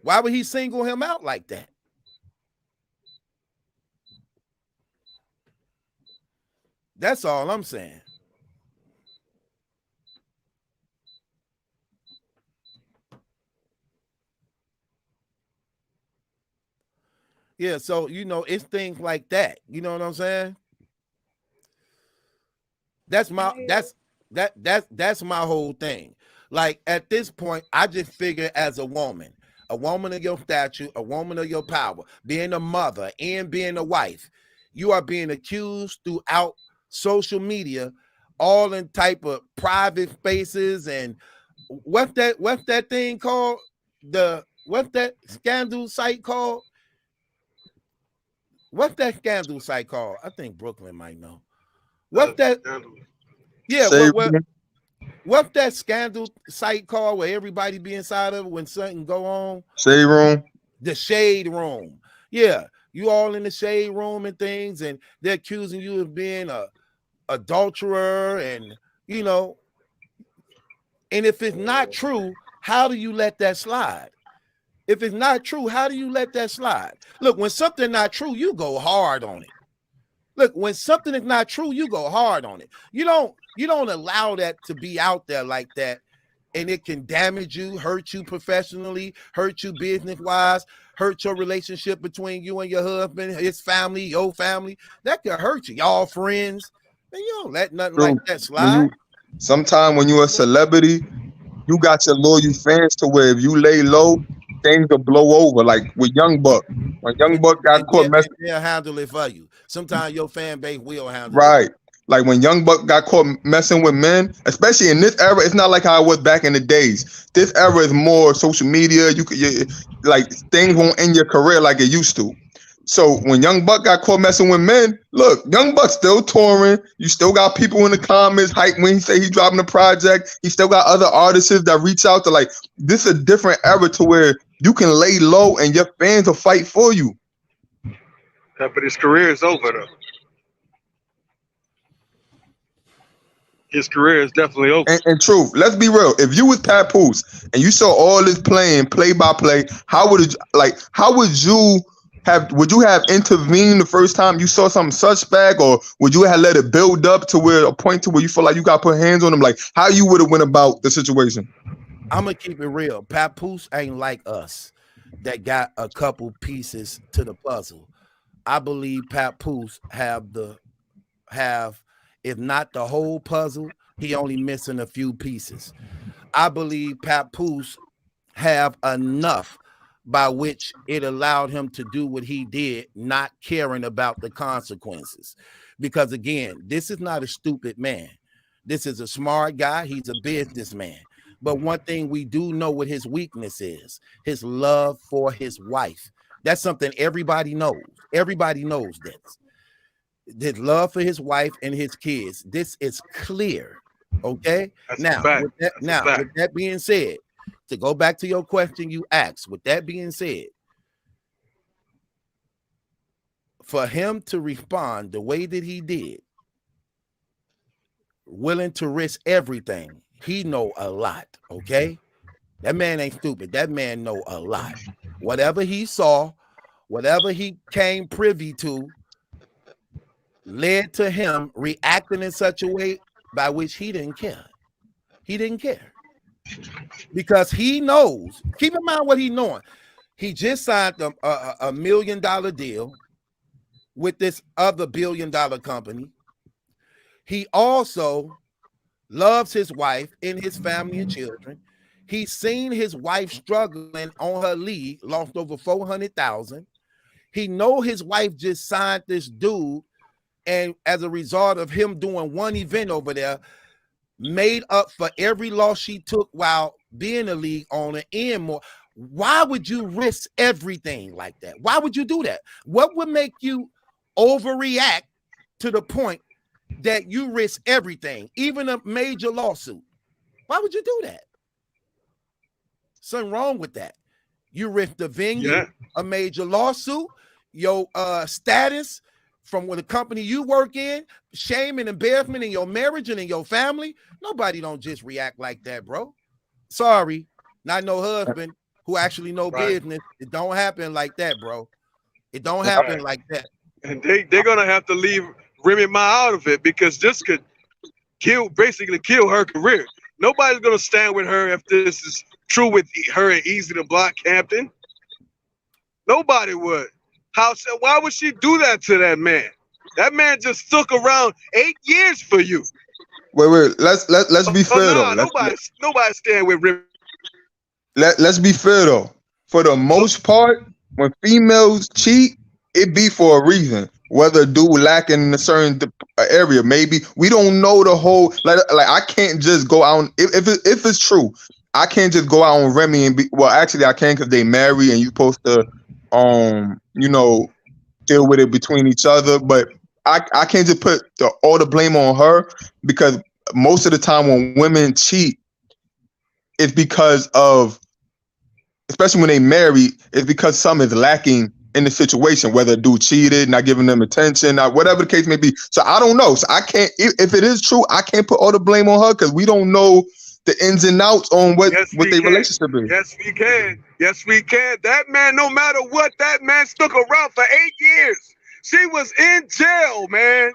Why would he single him out like that? That's all I'm saying. Yeah, so it's things like that. You know what I'm saying? That's my that's my whole thing. Like at this point, I just figure as a woman of your stature, a woman of your power, being a mother and being a wife, you are being accused throughout social media, all in type of private spaces. And what's that thing called? What's that scandal site called? What's that scandal site called? I think Brooklyn might know. What's that? Yeah, what's that scandal site called where everybody be inside of it when something go on? Shade room. The shade room. Yeah, you all in the shade room and things, and they're accusing you of being a adulterer, and and if it's not true, how do you let that slide? If it's not true, how do you let that slide? Look, when something's not true, you go hard on it. Look, when something is not true, you go hard on it. You don't allow that to be out there like that, and it can damage you, hurt you professionally, hurt you business-wise, hurt your relationship between you and your husband, his family, your family. That could hurt you. Y'all friends. And you don't let nothing like that slide. Sometimes when you're a celebrity, you got your loyal fans to where if you lay low, things will blow over. Like with Young Buck. When Young Buck got caught messing, they'll handle it for you. Sometimes your fan base will handle it. Like when Young Buck got caught messing with men, especially in this era, it's not like how it was back in the days. This era is more social media. Like things won't end your career like it used to. So when Young Buck got caught messing with men, look, Young Buck still touring. You still got people in the comments hype when he say he dropping a project. He still got other artists that reach out to like, this is a different era to where you can lay low and your fans will fight for you. Yeah, but his career is over though. His career is definitely over. And truth, let's be real. If you was Papoose and you saw all this playing play by play, would you have intervened the first time you saw something suspect, or would you have let it build up to a point to where you feel like you got to put hands on them? Like how you would have went about the situation? I'm gonna keep it real. Papoose ain't like us that got a couple pieces to the puzzle. I believe Papoose have the have, if not the whole puzzle, he only missing a few pieces. I believe Papoose have enough by which it allowed him to do what he did, not caring about the consequences. Because again, this is not a stupid man. This is a smart guy. He's a businessman. But one thing we do know what his weakness is, his love for his wife. That's something everybody knows. Everybody knows this. His love for his wife and his kids. This is clear. Okay. Now, with that being said, to go back to your question you asked, with that being said, for him to respond the way that he did, willing to risk everything, he know a lot. Okay. That man ain't stupid. That man know a lot. Whatever he saw, whatever he came privy to, led to him reacting in such a way by which he didn't care. He didn't care. Because he knows, keep in mind what he knowing. He just signed a $1 million deal with this other $1 billion company. He also loves his wife and his family and children. He's seen his wife struggling on her league, lost over $400,000. He know his wife just signed this dude, and as a result of him doing one event over there, made up for every loss she took while being a league owner and more. Why would you risk everything like that? Why would you do that? What would make you overreact to the point that you risk everything, even a major lawsuit? Why would you do that? Something wrong with that. You risk the venue, a major lawsuit, your status from the company you work in, shame and embarrassment in your marriage and in your family. Nobody don't just react like that, bro. Sorry, not no husband who actually know business. It don't happen like that, bro. It don't happen like that. And they're gonna have to leave Remy Ma out of it, because this could basically kill her career. Nobody's gonna stand with her if this is true with her and Easy the Block Captain. Nobody would. Why would she do that to that man? That man just stuck around 8 years for you. Wait. Let's be fair though. Nobody stand with Remy. Let's be fair though. For the most part, when females cheat, it be for a reason. Whether a dude lacking in a certain area, maybe we don't know the whole. Like I can't just go out. If it's true, I can't just go out on Remy and be. Well, actually, I can because they marry and you supposed to, deal with it between each other. But I can't just put all the blame on her, because most of the time when women cheat, it's because of, especially when they marry, it's because something is lacking in the situation, whether a dude cheated, not giving them attention, whatever the case may be. So I don't know. So I can't, if it is true, I can't put all the blame on her, because we don't know the ins and outs on what their relationship is. Yes, we can. Yes, we can. That man, no matter what, that man stuck around for 8 years. She was in jail, man.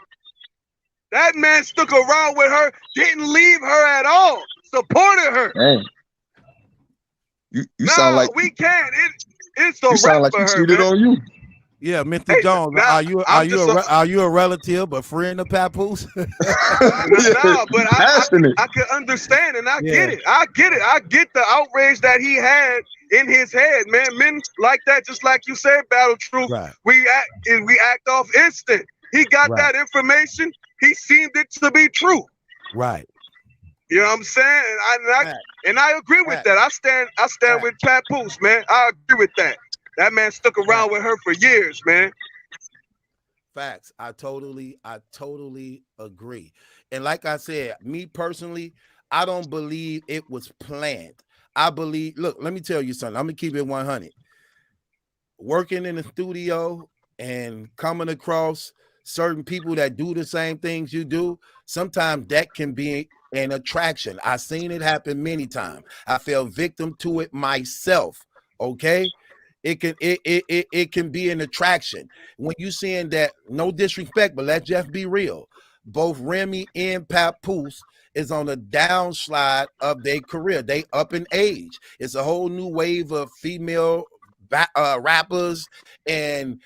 That man stuck around with her, didn't leave her at all, supported her. Dang. You sound like we can't. It's a you sound like for he her, cheated man. on you. Yeah, Mr. Jones, are you a relative, a friend of Papoose? But I can understand, and I get it. I get the outrage that he had in his head, man. Men like that, just like you said, Battle Truth. Right. We act off instant. He got that information. He seemed it to be true. Right. You know what I'm saying? And I agree with that. I stand with Papoose, man. I agree with that. That man stuck around with her for years, man. Facts. I totally agree. And like I said, me personally, I don't believe it was planned. I believe, look, let me tell you something. I'm gonna keep it 100. Working in the studio and coming across certain people that do the same things you do, sometimes that can be an attraction. I've seen it happen many times. I fell victim to it myself. Okay. It can be an attraction when you seeing that. No disrespect, but let's just be real. Both Remy and Papoose is on a downslide of their career. They up in age. It's a whole new wave of female rappers, and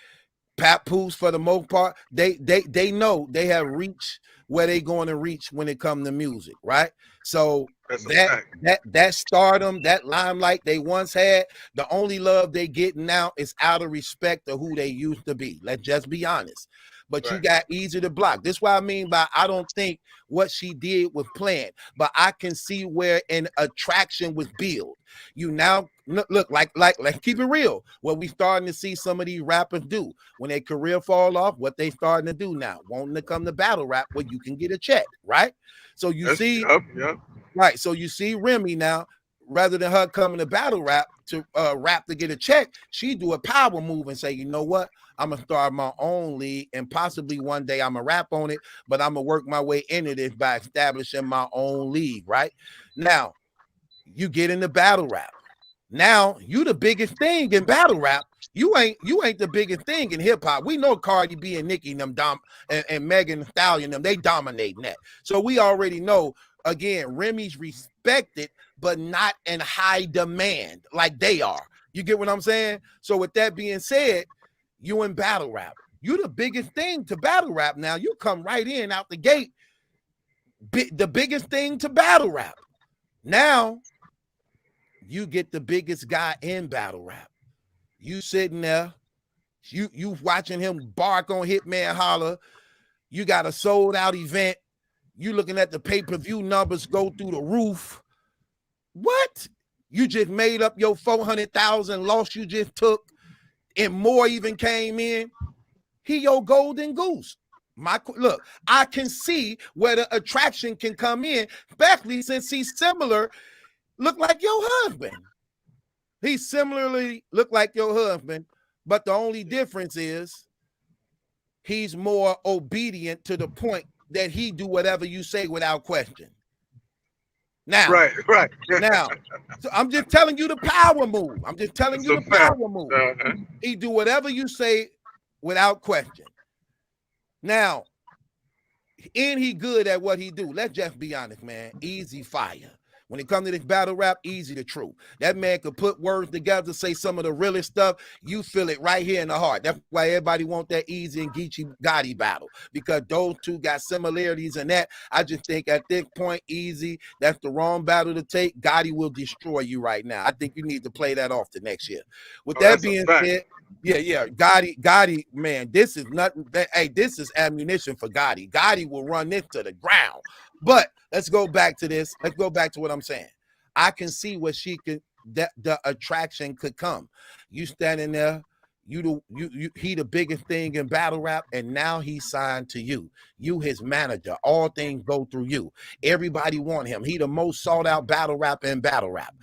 Papoose, for the most part, they know they have reached where they going to reach when it comes to music, right? So that stardom, that limelight they once had, the only love they get now is out of respect of who they used to be. Let's just be honest. But you got easy to block. This is what I mean by I don't think what she did was planned, but I can see where an attraction was built. You now look like keep it real. What we starting to see some of these rappers do when their career fall off, what they starting to do now, wanting to come to battle rap where you can get a check, right? So you see, right? So you see Remy now, rather than her coming to battle rap to rap to get a check, she do a power move and say, you know what? I'm gonna start my own league, and possibly one day I'm gonna rap on it, but I'm gonna work my way into this by establishing my own league. Right now, you get into battle rap. Now you the biggest thing in battle rap. You ain't the biggest thing in hip hop. We know Cardi B and Nicki and them and Megan Thee Stallion them, they dominating that. So we already know. Again, Remy's respected, but not in high demand like they are. You get what I'm saying? So with that being said, you in battle rap. You the biggest thing to battle rap now. You come right in out the gate. The biggest thing to battle rap. Now, you get the biggest guy in battle rap. You sitting there, you watching him bark on Hitman Holler. You got a sold out event. You looking at the pay-per-view numbers go through the roof. What? You just made up your 400,000 loss you just took, and more even came in. He your golden goose. Look, I can see where the attraction can come in, especially since he's similar, look like your husband. He similarly look like your husband, but the only difference is he's more obedient to the point that he do whatever you say without question. Now, right. Now, so I'm just telling you the power move. I'm just telling you the power move. He do whatever you say without question. Now, and he good at what he do. Let's just be honest, man. Easy fire. When it comes to this battle rap, easy to true. That man could put words together, say some of the realest stuff. You feel it right here in the heart. That's why everybody want that Easy and Geechee Gotti battle, because those two got similarities in that. I just think at this point, Easy, that's the wrong battle to take. Gotti will destroy you right now. I think you need to play that off the next year. With that being said, yeah, Gotti, man, this is nothing. Hey, this is ammunition for Gotti. Gotti will run this to the ground. But let's go back to this. Let's go back to what I'm saying. I can see where she could, the attraction could come. You standing there, he the biggest thing in battle rap, and now he's signed to you. You his manager. All things go through you. Everybody want him. He the most sought out battle rapper in battle rap.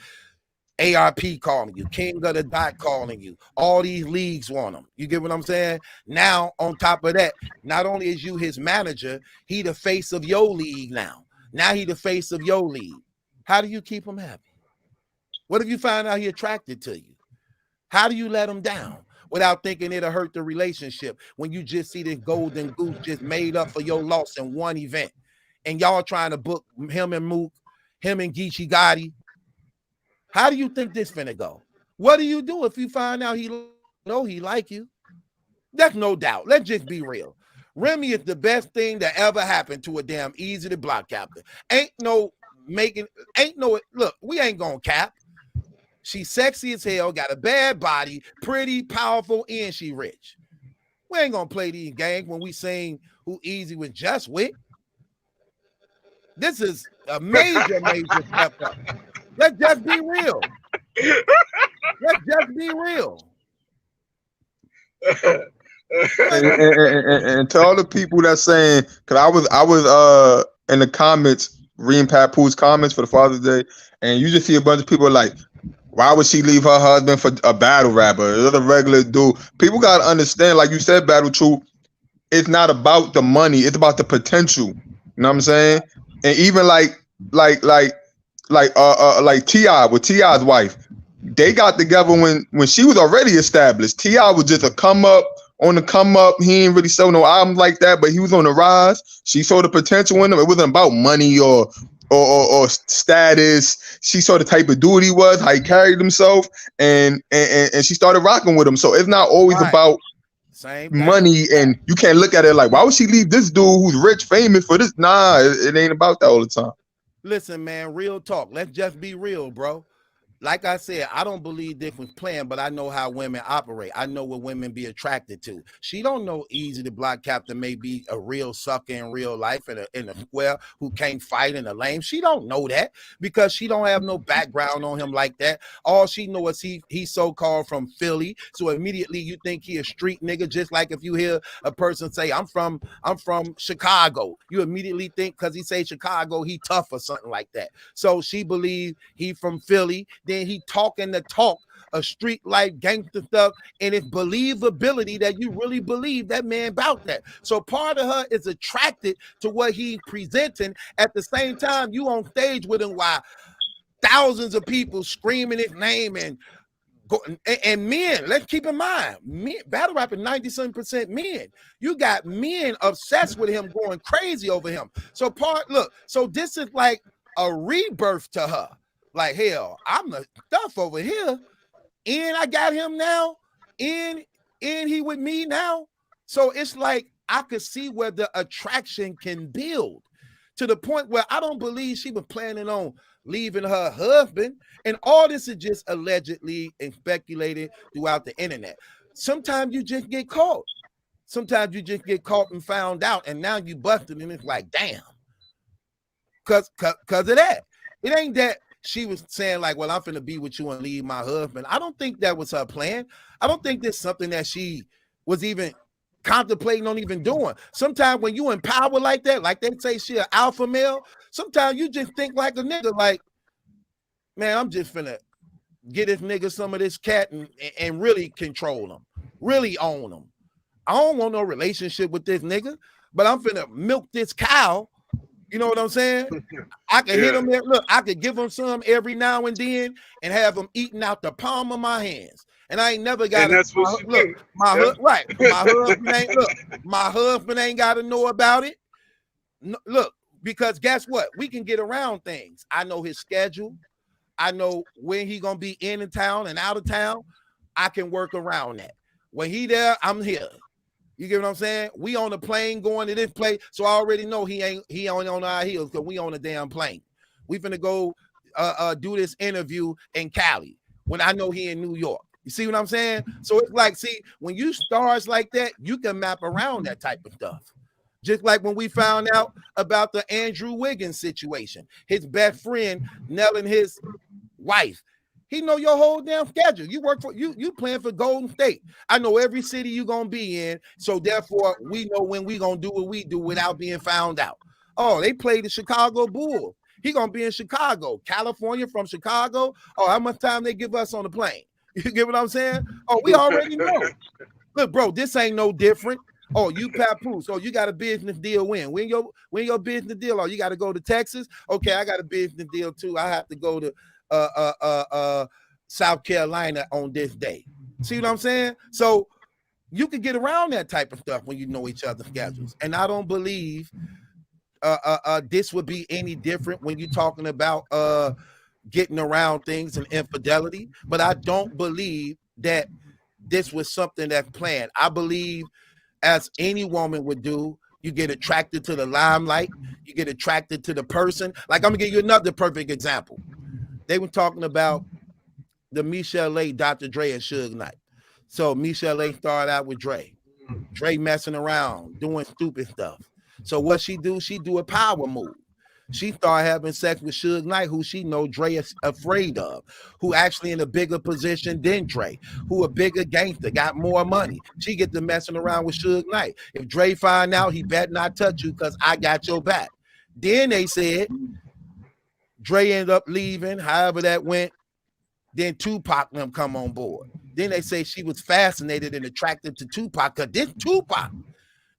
ARP calling you, King of the Dot calling you. All these leagues want him. You get what I'm saying? Now, on top of that, not only is you his manager, he the face of your league now. Now he the face of your league. How do you keep him happy? What if you find out he attracted to you? How do you let him down without thinking it'll hurt the relationship when you just see this golden goose just made up for your loss in one event, and y'all trying to book him and Mook, him and Geechee Gotti? How do you think this finna go? What do you do if you find out he like you? That's no doubt. Let's just be real. Remy is the best thing that ever happened to a damn Easy to Block captain. Look, we ain't gonna cap. She's sexy as hell, got a bad body, pretty, powerful, and she rich. We ain't gonna play these games when we sing who Easy was just with. This is a major step up. Let's just be real. Let's just be real. And to all the people that's saying, because I was in the comments reading Papoose comments for the Father's Day, and you just see a bunch of people like, why would she leave her husband for a battle rapper? It's a regular dude. People gotta understand, like you said, Battle Truth, it's not about the money, it's about the potential. You know what I'm saying? And even like T.I. with T.I.'s wife, they got together when she was already established. T.I. was just on the come up. He ain't really sold no album like that, but he was on the rise. She saw the potential in him. It wasn't about money or status. She saw the type of dude he was, how he carried himself, and she started rocking with him. So it's not always about Same thing. money, and you can't look at it like, why would she leave this dude who's rich, famous for this? Nah, it ain't about that all the time. Listen, man, real talk. Let's just be real, bro. Like I said, I don't believe this was planned, but I know how women operate. I know what women be attracted to. She don't know Easy the Block Captain may be a real sucker in real life and in a square who can't fight in a lane. She don't know that because she don't have no background on him like that. All she know is he's so-called from Philly. So immediately you think he a street nigga, just like if you hear a person say, I'm from Chicago. You immediately think because he say Chicago, he tough or something like that. So she believe he from Philly. Then he talking the talk of street life gangster stuff, and it's believability that you really believe that man about that. So part of her is attracted to what he presenting. At the same time, you on stage with him while thousands of people screaming his name and men. Let's keep in mind, men, battle rapping 97% men. You got men obsessed with him, going crazy over him. So so this is like a rebirth to her. Like, hell, I'm the stuff over here, and I got him now, and he with me now. So it's like I could see where the attraction can build to the point where I don't believe she was planning on leaving her husband. And all this is just allegedly and speculated throughout the internet. Sometimes you just get caught. Sometimes you just get caught and found out, and now you busted, and it's like, damn. Cause of that. It ain't that she was saying like, well, I'm finna be with you and leave my husband. I don't think that was her plan. I don't think that's something that she was even contemplating on even doing. Sometimes when you in power like that, like they say she an alpha male, sometimes you just think like a nigga, like, man, I'm just finna get this nigga some of this cat and really control him, really own him. I don't want no relationship with this nigga, but I'm finna milk this cow. You know what I'm saying? I could hit him there. Look, I could give him some every now and then and have him eating out the palm of my hands. And I ain't never got to my husband ain't got to know about it. No, look, because guess what? We can get around things. I know his schedule. I know when he gonna be in town and out of town. I can work around that. When he there, I'm here. You get what I'm saying? We on the plane going to this place, so I already know he only on our heels because we on a damn plane. We finna go do this interview in Cali when I know he in New York. You see what I'm saying? So it's like, see, when you stars like that, you can map around that type of stuff. Just like when we found out about the Andrew Wiggins situation, his best friend nailing his wife. He know your whole damn schedule. You work for you playing for Golden State. I know every city you gonna be in, so therefore we know when we gonna do what we do without being found out. Oh, they play the Chicago Bulls. He gonna be in Chicago, California from Chicago. Oh, how much time they give us on the plane? You get what I'm saying? Oh, we already know. Look, bro, this ain't no different. Oh, you Papoose. Oh, you got a business deal when your business deal? Oh, you got to go to Texas. Okay, I got a business deal too. I have to go to South Carolina on this day. See what I'm saying? So you can get around that type of stuff when you know each other's schedules. And I don't believe this would be any different when you're talking about getting around things and infidelity. But I don't believe that this was something that's planned. I believe, as any woman would do, you get attracted to the limelight. You get attracted to the person. Like, I'm gonna give you another perfect example. They were talking about the Michelle A, Dr. Dre, and Suge Knight. So Michelle A started out with Dre. Dre messing around, doing stupid stuff. So what she do? She do a power move. She started having sex with Suge Knight, who she know Dre is afraid of, who actually in a bigger position than Dre, who a bigger gangster, got more money. She get to messing around with Suge Knight. If Dre find out, he better not touch you because I got your back. Then they said Dre ended up leaving, however that went. Then Tupac and them come on board. Then they say she was fascinated and attracted to Tupac because this Tupac.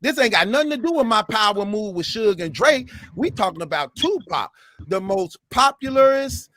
This ain't got nothing to do with my power move with Suge and Dre. We talking about Tupac, the most popularist,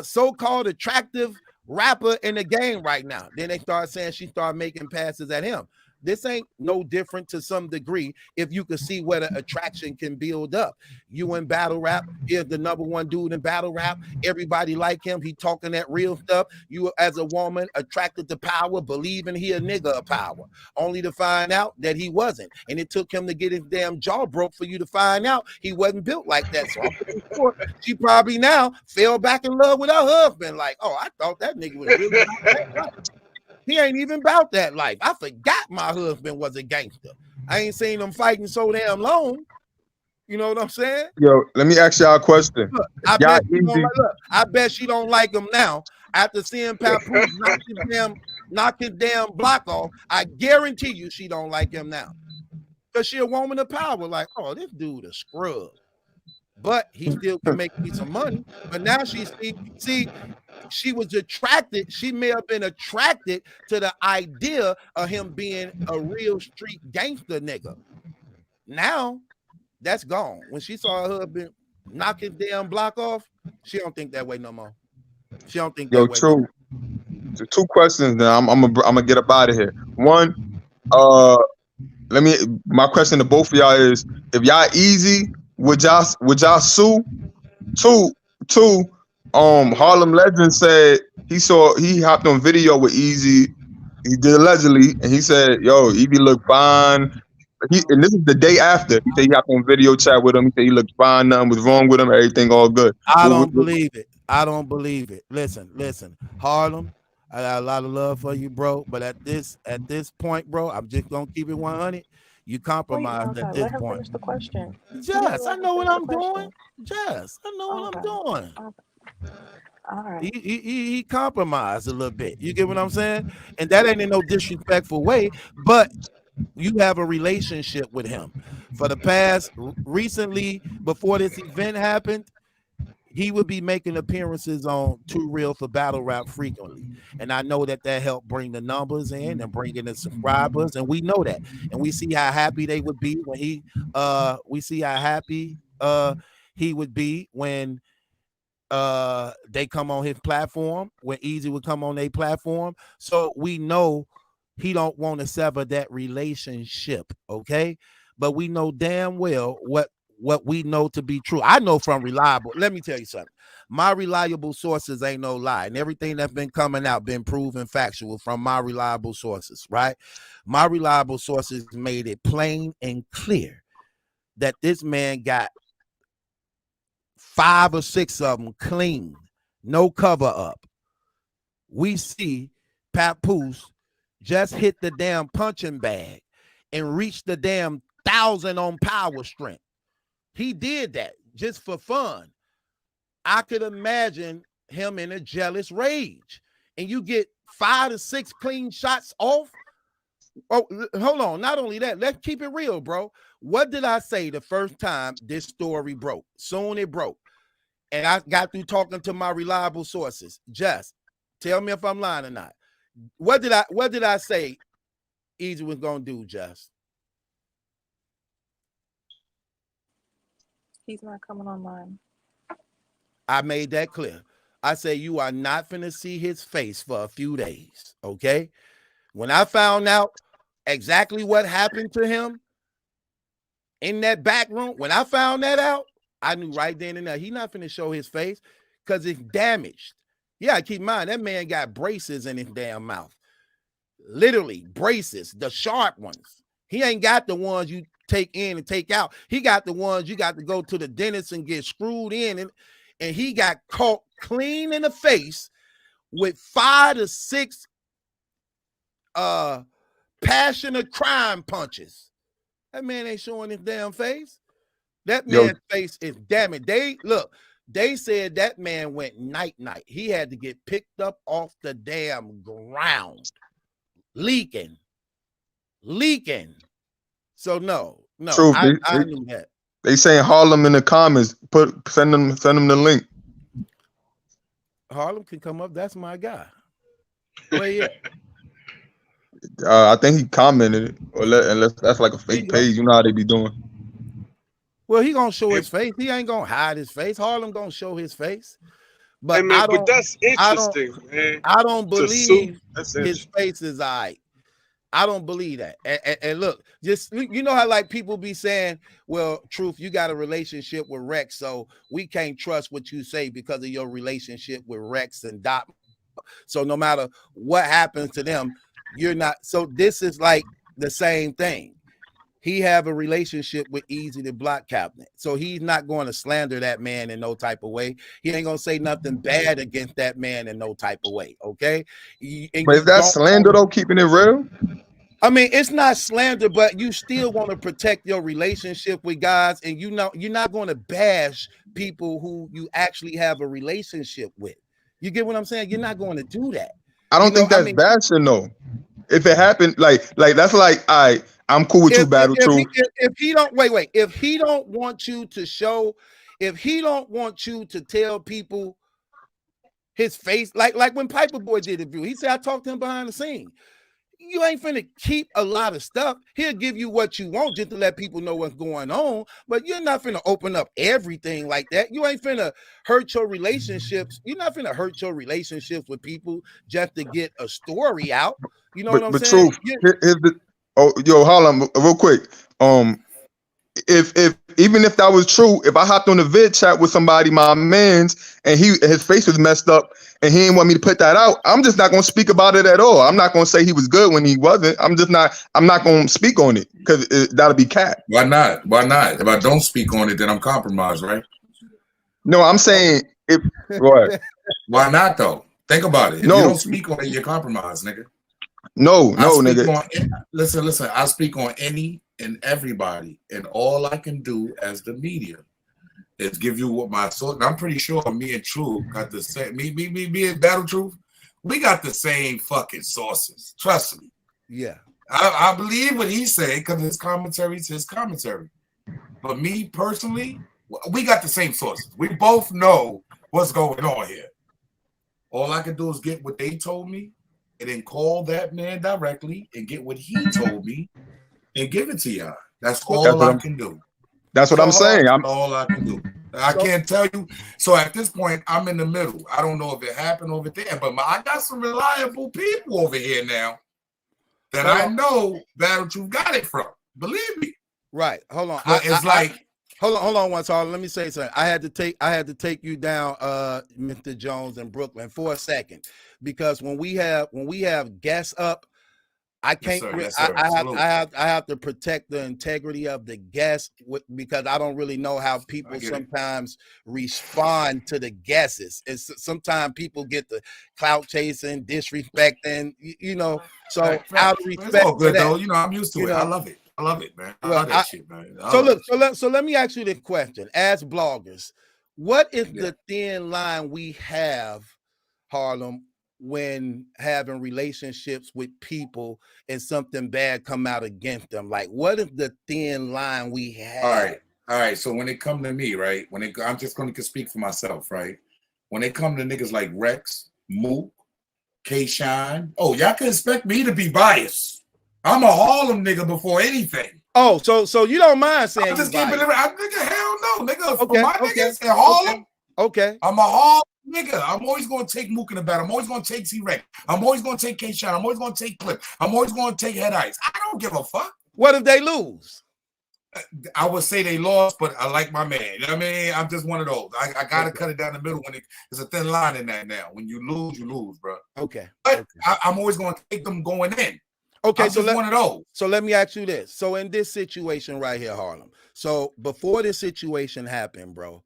so-called attractive rapper in the game right now. Then they start saying she started making passes at him. this ain't no different to some degree if you can see where the attraction can build up. You in battle rap, is the #1 dude in battle rap. Everybody like him. He talking that real stuff. You as a woman attracted to power, believing he a nigga of power, only to find out that he wasn't. And it took him to get his damn jaw broke for you to find out he wasn't built like that. So I'm pretty sure she probably now fell back in love with her husband. Like, oh, I thought that nigga was really about that life. He ain't even about that life. I forgot my husband was a gangster. I ain't seen them fighting so damn long. You know what I'm saying? Yo, let me ask y'all a question. Look, I bet she don't like him now. After seeing Papoose knock his damn block off, I guarantee you she don't like him now. Because she a woman of power. Like, oh, this dude a scrub. But he still can make me some money. But now she was attracted. She may have been attracted to the idea of him being a real street gangster nigga. Now that's gone. When she saw her husband knock his damn block off, she don't think that way no more. She don't think that way. True. So 2 questions. Now I'm gonna get up out of here. One, my question to both of y'all is: if y'all easy, would y'all sue? Two, Harlem Legend said he hopped on video with Easy. He did allegedly, and he said, "Yo, Easy looked fine." And this is the day after. He said he hopped on video chat with him. He said he looked fine. Nothing was wrong with him. Everything all good. I don't believe it. I don't believe it. Listen, Harlem. I got a lot of love for you, bro. But at this point, bro, I'm just gonna keep it 100. You compromised at this let her point. finish the question. Jess, I know what I'm doing. Jess, I know what I'm doing. All right. He compromised a little bit. You get what I'm saying? And that ain't in no disrespectful way, but you have a relationship with him. For the past, recently, before this event happened, he would be making appearances on Too Real for Battle Rap frequently. And I know that helped bring the numbers in and bring in the subscribers. And we know that. And we see how happy they would be when he would be when they come on his platform, when Easy would come on their platform. So we know he don't want to sever that relationship, okay? But we know damn well what we know to be true. I know from reliable. Let me tell you something. My reliable sources ain't no lie. And everything that's been coming out been proven factual from my reliable sources, right? My reliable sources made it plain and clear that this man got 5 or 6 of them clean, no cover up. We see Papoose just hit the damn punching bag and reached the damn 1,000 on power strength. He did that just for fun. I could imagine him in a jealous rage. And you get 5 to 6 clean shots off. Oh, hold on. Not only that, let's keep it real, bro. What did I say the first time this story broke? Soon it broke. And I got through talking to my reliable sources. Just tell me if I'm lying or not. What did I say Easy was gonna do, Just? He's not coming online. I made that clear. I say you are not finna see his face for a few days, okay? When I found out exactly what happened to him in that back room, when I found that out, I knew right then and there he's not finna show his face because it's damaged. Yeah, keep in mind, that man got braces in his damn mouth. Literally, braces, the sharp ones. He ain't got the ones you take in and take out. He got the ones you got to go to the dentist and get screwed in. And he got caught clean in the face with 5 to 6 passionate crime punches. That man ain't showing his damn face. That man's face is damaged. They said that man went night-night. He had to get picked up off the damn ground. Leaking. So no. True. I knew that. They saying Harlem in the comments. Send them the link. Harlem can come up. That's my guy. Where you at? I think he commented it, unless that's like a fake page. You know how they be doing. Well, he gonna show his face. He ain't gonna hide his face. Harlem gonna show his face. But hey, man, but that's interesting, man. I don't believe his face is all right. I don't believe that. And look, just you know how like people be saying, well, Truth, you got a relationship with Rex, so we can't trust what you say because of your relationship with Rex and Doc. So no matter what happens to them, you're not. So this is like the same thing. He have a relationship with Easy the Block Cabinet, so he's not going to slander that man in no type of way. He ain't gonna say nothing bad against that man in no type of way. Okay, But is that slander though? Keeping it real? I mean, it's not slander, but you still want to protect your relationship with guys, and you know you're not going to bash people who you actually have a relationship with. You get what I'm saying? You're not going to do that. I don't think that's bashing though. If it happened, like that's like, I'm cool with you, Battle Truth. If he don't wait, if he don't want you to show, if he don't want you to tell people his face, like when Piper Boy did the view, he said I talked to him behind the scene. You ain't finna keep a lot of stuff. He'll give you what you want just to let people know what's going on, but you're not finna open up everything like that. You ain't finna hurt your relationships. You're not finna hurt your relationships with people just to get a story out. You know what I'm saying? Truth, here's the, hold on real quick. If even if that was true, if I hopped on a vid chat with somebody, my man's, and his face was messed up and he didn't want me to put that out, I'm just not gonna speak about it at all. I'm not gonna say he was good when he wasn't. I'm not gonna speak on it because that'll be cat. Why not? Why not? If I don't speak on it, then I'm compromised, right? No, I'm saying if what? Why not though? Think about it. If no, you don't speak on it, you're compromised, nigga. No, nigga. Listen. I speak on any and everybody, and all I can do as the media is give you what my source. I'm pretty sure me and Truth got the same. Me and Battle Truth, we got the same fucking sources. Trust me. Yeah, I believe what he's saying because his commentary is his commentary. But me personally, we got the same sources. We both know what's going on here. All I can do is get what they told me, and then call that man directly and get what he told me and give it to y'all. That's all I can do. That's what I'm saying. That's all I can do. I can't tell you. So at this point, I'm in the middle. I don't know if it happened over there, but I got some reliable people over here now that I know Battle Truth got it from. Believe me. Right. Hold on. Hold on once. Let me say something. I had to take you down, Mr. Jones in Brooklyn for a second, because when we have guests up, I can't. Yes, sir. Yes, I have to protect the integrity of the guests because I don't really know how people sometimes respond to the guesses. And sometimes people get the clout chasing, disrespecting, you know. So out of respect, it's all good though. You know, I'm used to it. I love it. I love it, man. I love that shit, man. So let me ask you the question. As bloggers, what is the thin line we have, Harlem, when having relationships with people and something bad come out against them? Like, what is the thin line we have? All right. So when it come to me, right? I'm just going to speak for myself, right? When it come to niggas like Rex, Mook, K-Shine, y'all can expect me to be biased. I'm a Harlem nigga before anything. Oh, so you don't mind saying I'm just keeping it. Nigga, hell no, nigga. Okay, for my niggas in Harlem. Okay. I'm a Harlem nigga. I'm always gonna take Mook in the battle. I'm always gonna take T-Rex. I'm always gonna take K-Shine. I'm always gonna take Clip. I'm always gonna take Head Ice. I don't give a fuck. What if they lose? I would say they lost, but I like my man. You know what I mean? I'm just one of those. I gotta cut it down the middle when there's a thin line in that now. When you lose, bro. Okay. But I'm always gonna take them going in. Okay, so one of those. So let me ask you this. So in this situation right here, Harlem. So before this situation happened, bro,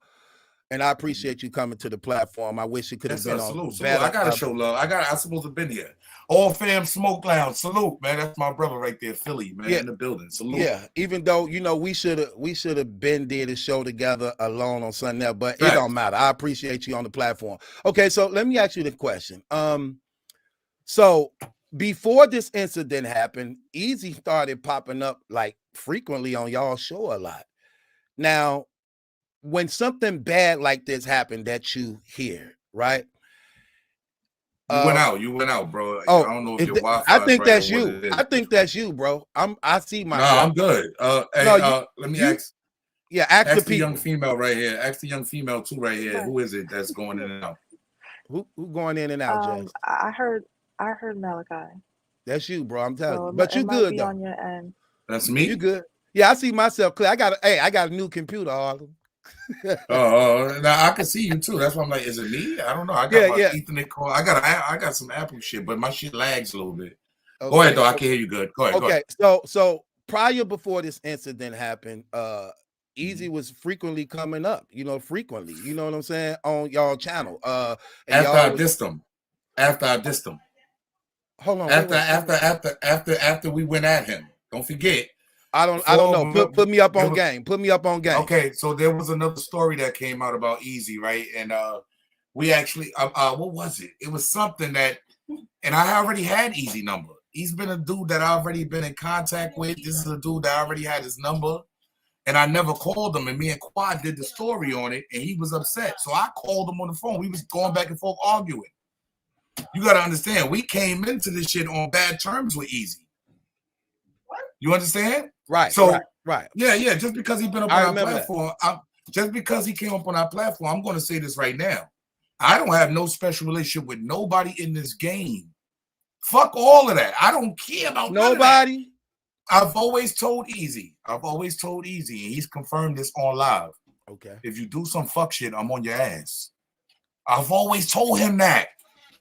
and I appreciate you coming to the platform. I wish it could have been on. Salute. I gotta show love. I'm supposed to have been here. All fam smoke lounge. Salute, man. That's my brother right there, Philly, man, in the building. Salute. Yeah, even though we should have been there to show together alone on Sunday, else, but it don't matter. I appreciate you on the platform. Okay, so let me ask you the question. So before this incident happened, Easy started popping up like frequently on y'all show a lot. Now, when something bad like this happened that you hear, right? You went out, bro. I don't know if your Wi-Fi. I think that's you. I think that's you, bro. I see my. No, I'm good. Let me ask. Yeah, ask the young female right here. Ask the young female too right here. Who is it that's going in and out? Who going in and out, Jess? I heard Maliki. That's you, bro. I'm telling So you. But you it might good be though. on your end. That's me. You good? Yeah, I see myself clear. I got a new computer, Harlem. Now I can see you too. That's why I'm like, is it me? I don't know. I got my Ethernet cord. I got some Apple shit, but my shit lags a little bit. Okay. Go ahead though. I can hear you good. Go ahead. Okay. Go ahead. So prior before this incident happened, Easy was frequently coming up, frequently, you know what I'm saying, on y'all channel. After I dissed him. Hold on. After we went at him. Don't forget. I don't know. Put me up on game. Put me up on game. Okay, so there was another story that came out about Easy, right? And we actually what was it? It was something that, and I already had Easy number. He's been a dude that I already been in contact with. This is a dude that I already had his number. And I never called him, and me and Quad did the story on it, and he was upset. So I called him on the phone. We was going back and forth arguing. You got to understand, we came into this shit on bad terms with Easy. You understand? Right. So, right. Yeah. Just because he's been up on our platform, just because he came up on our platform, I'm going to say this right now. I don't have no special relationship with nobody in this game. Fuck all of that. I don't care about nobody. I've always told Easy, and he's confirmed this on live. Okay. If you do some fuck shit, I'm on your ass. I've always told him that.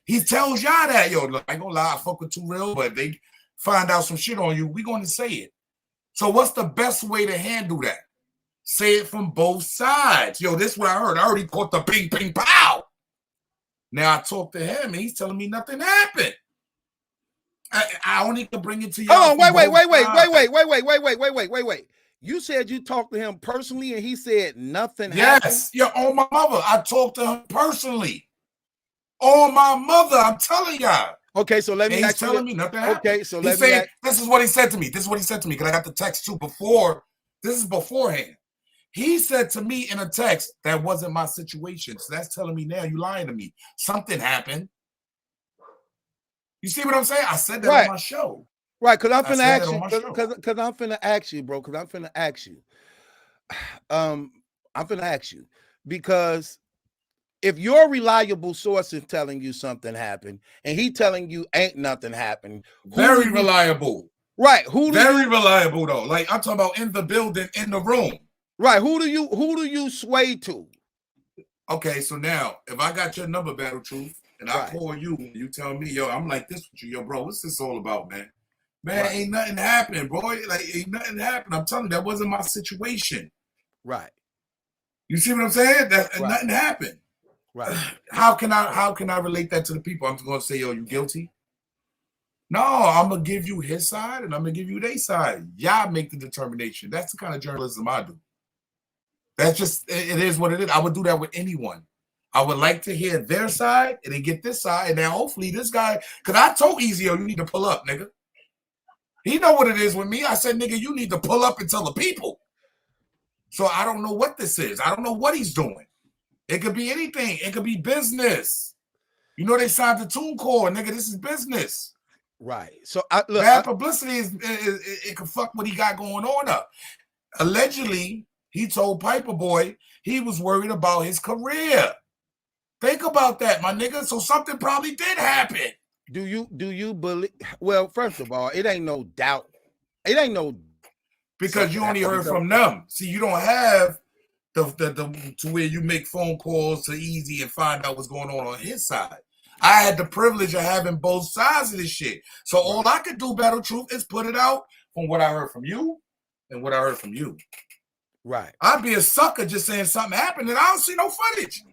He tells y'all that, yo, look, I ain't gonna lie, I fuck with Too Real, but if they find out some shit on you, we gonna say it. So what's the best way to handle that? Say it from both sides. Yo, this is what I heard. I already caught the ping, ping, pow. Now I talked to him, and he's telling me nothing happened. I only can bring it to you. Hold on, wait. You said you talked to him personally, and he said nothing happened? Yes, you're on my mother. I talked to him personally. On my mother, I'm telling y'all. Okay, so let me. He's telling me nothing happened. Okay, so this is what he said to me. This is what he said to me because I got the text too before. This is beforehand. He said to me in a text that wasn't my situation. So that's telling me now you lying to me. Something happened. You see what I'm saying? I said that on my show. Right, because I'm finna ask you. Because I'm finna ask you, bro. Because I'm finna ask you. I'm finna ask you. Because if your reliable source is telling you something happened and he telling you ain't nothing happened. Very reliable. Right. Very reliable though. Like I'm talking about in the building, in the room. Right. Who do you sway to? Okay, so now if I got your number, Battle Truth, and I call you, and you tell me, yo, I'm like this with you, yo, bro. What's this all about, man? Man, ain't nothing happening, bro. Like, ain't nothing happened. I'm telling you, that wasn't my situation. Right. You see what I'm saying? Nothing happened. Right. How can I relate that to the people? I'm just gonna say, yo, you guilty? No, I'm gonna give you his side, and I'm gonna give you their side. Y'all make the determination. That's the kind of journalism I do. That's just it is what it is. I would do that with anyone. I would like to hear their side and then get this side. And now hopefully this guy, because I told Easy, you need to pull up, nigga. He know what it is with me. I said, nigga, you need to pull up and tell the people. So I don't know what this is. I don't know what he's doing. It could be anything. It could be business. You know they signed the TuneCore, nigga. This is business. Right. So bad publicity is it can fuck what he got going on up. Allegedly, he told Piper Boy he was worried about his career. Think about that, my nigga. So something probably did happen. Do you believe? Well, first of all, it ain't no doubt. It ain't no because you only heard from them. See, you don't have the to where you make phone calls to Easy and find out what's going on his side. I had the privilege of having both sides of this shit. So all I could do, Battle Truth, is put it out from what I heard from you and what I heard from you. Right. I'd be a sucker just saying something happened and I don't see no footage.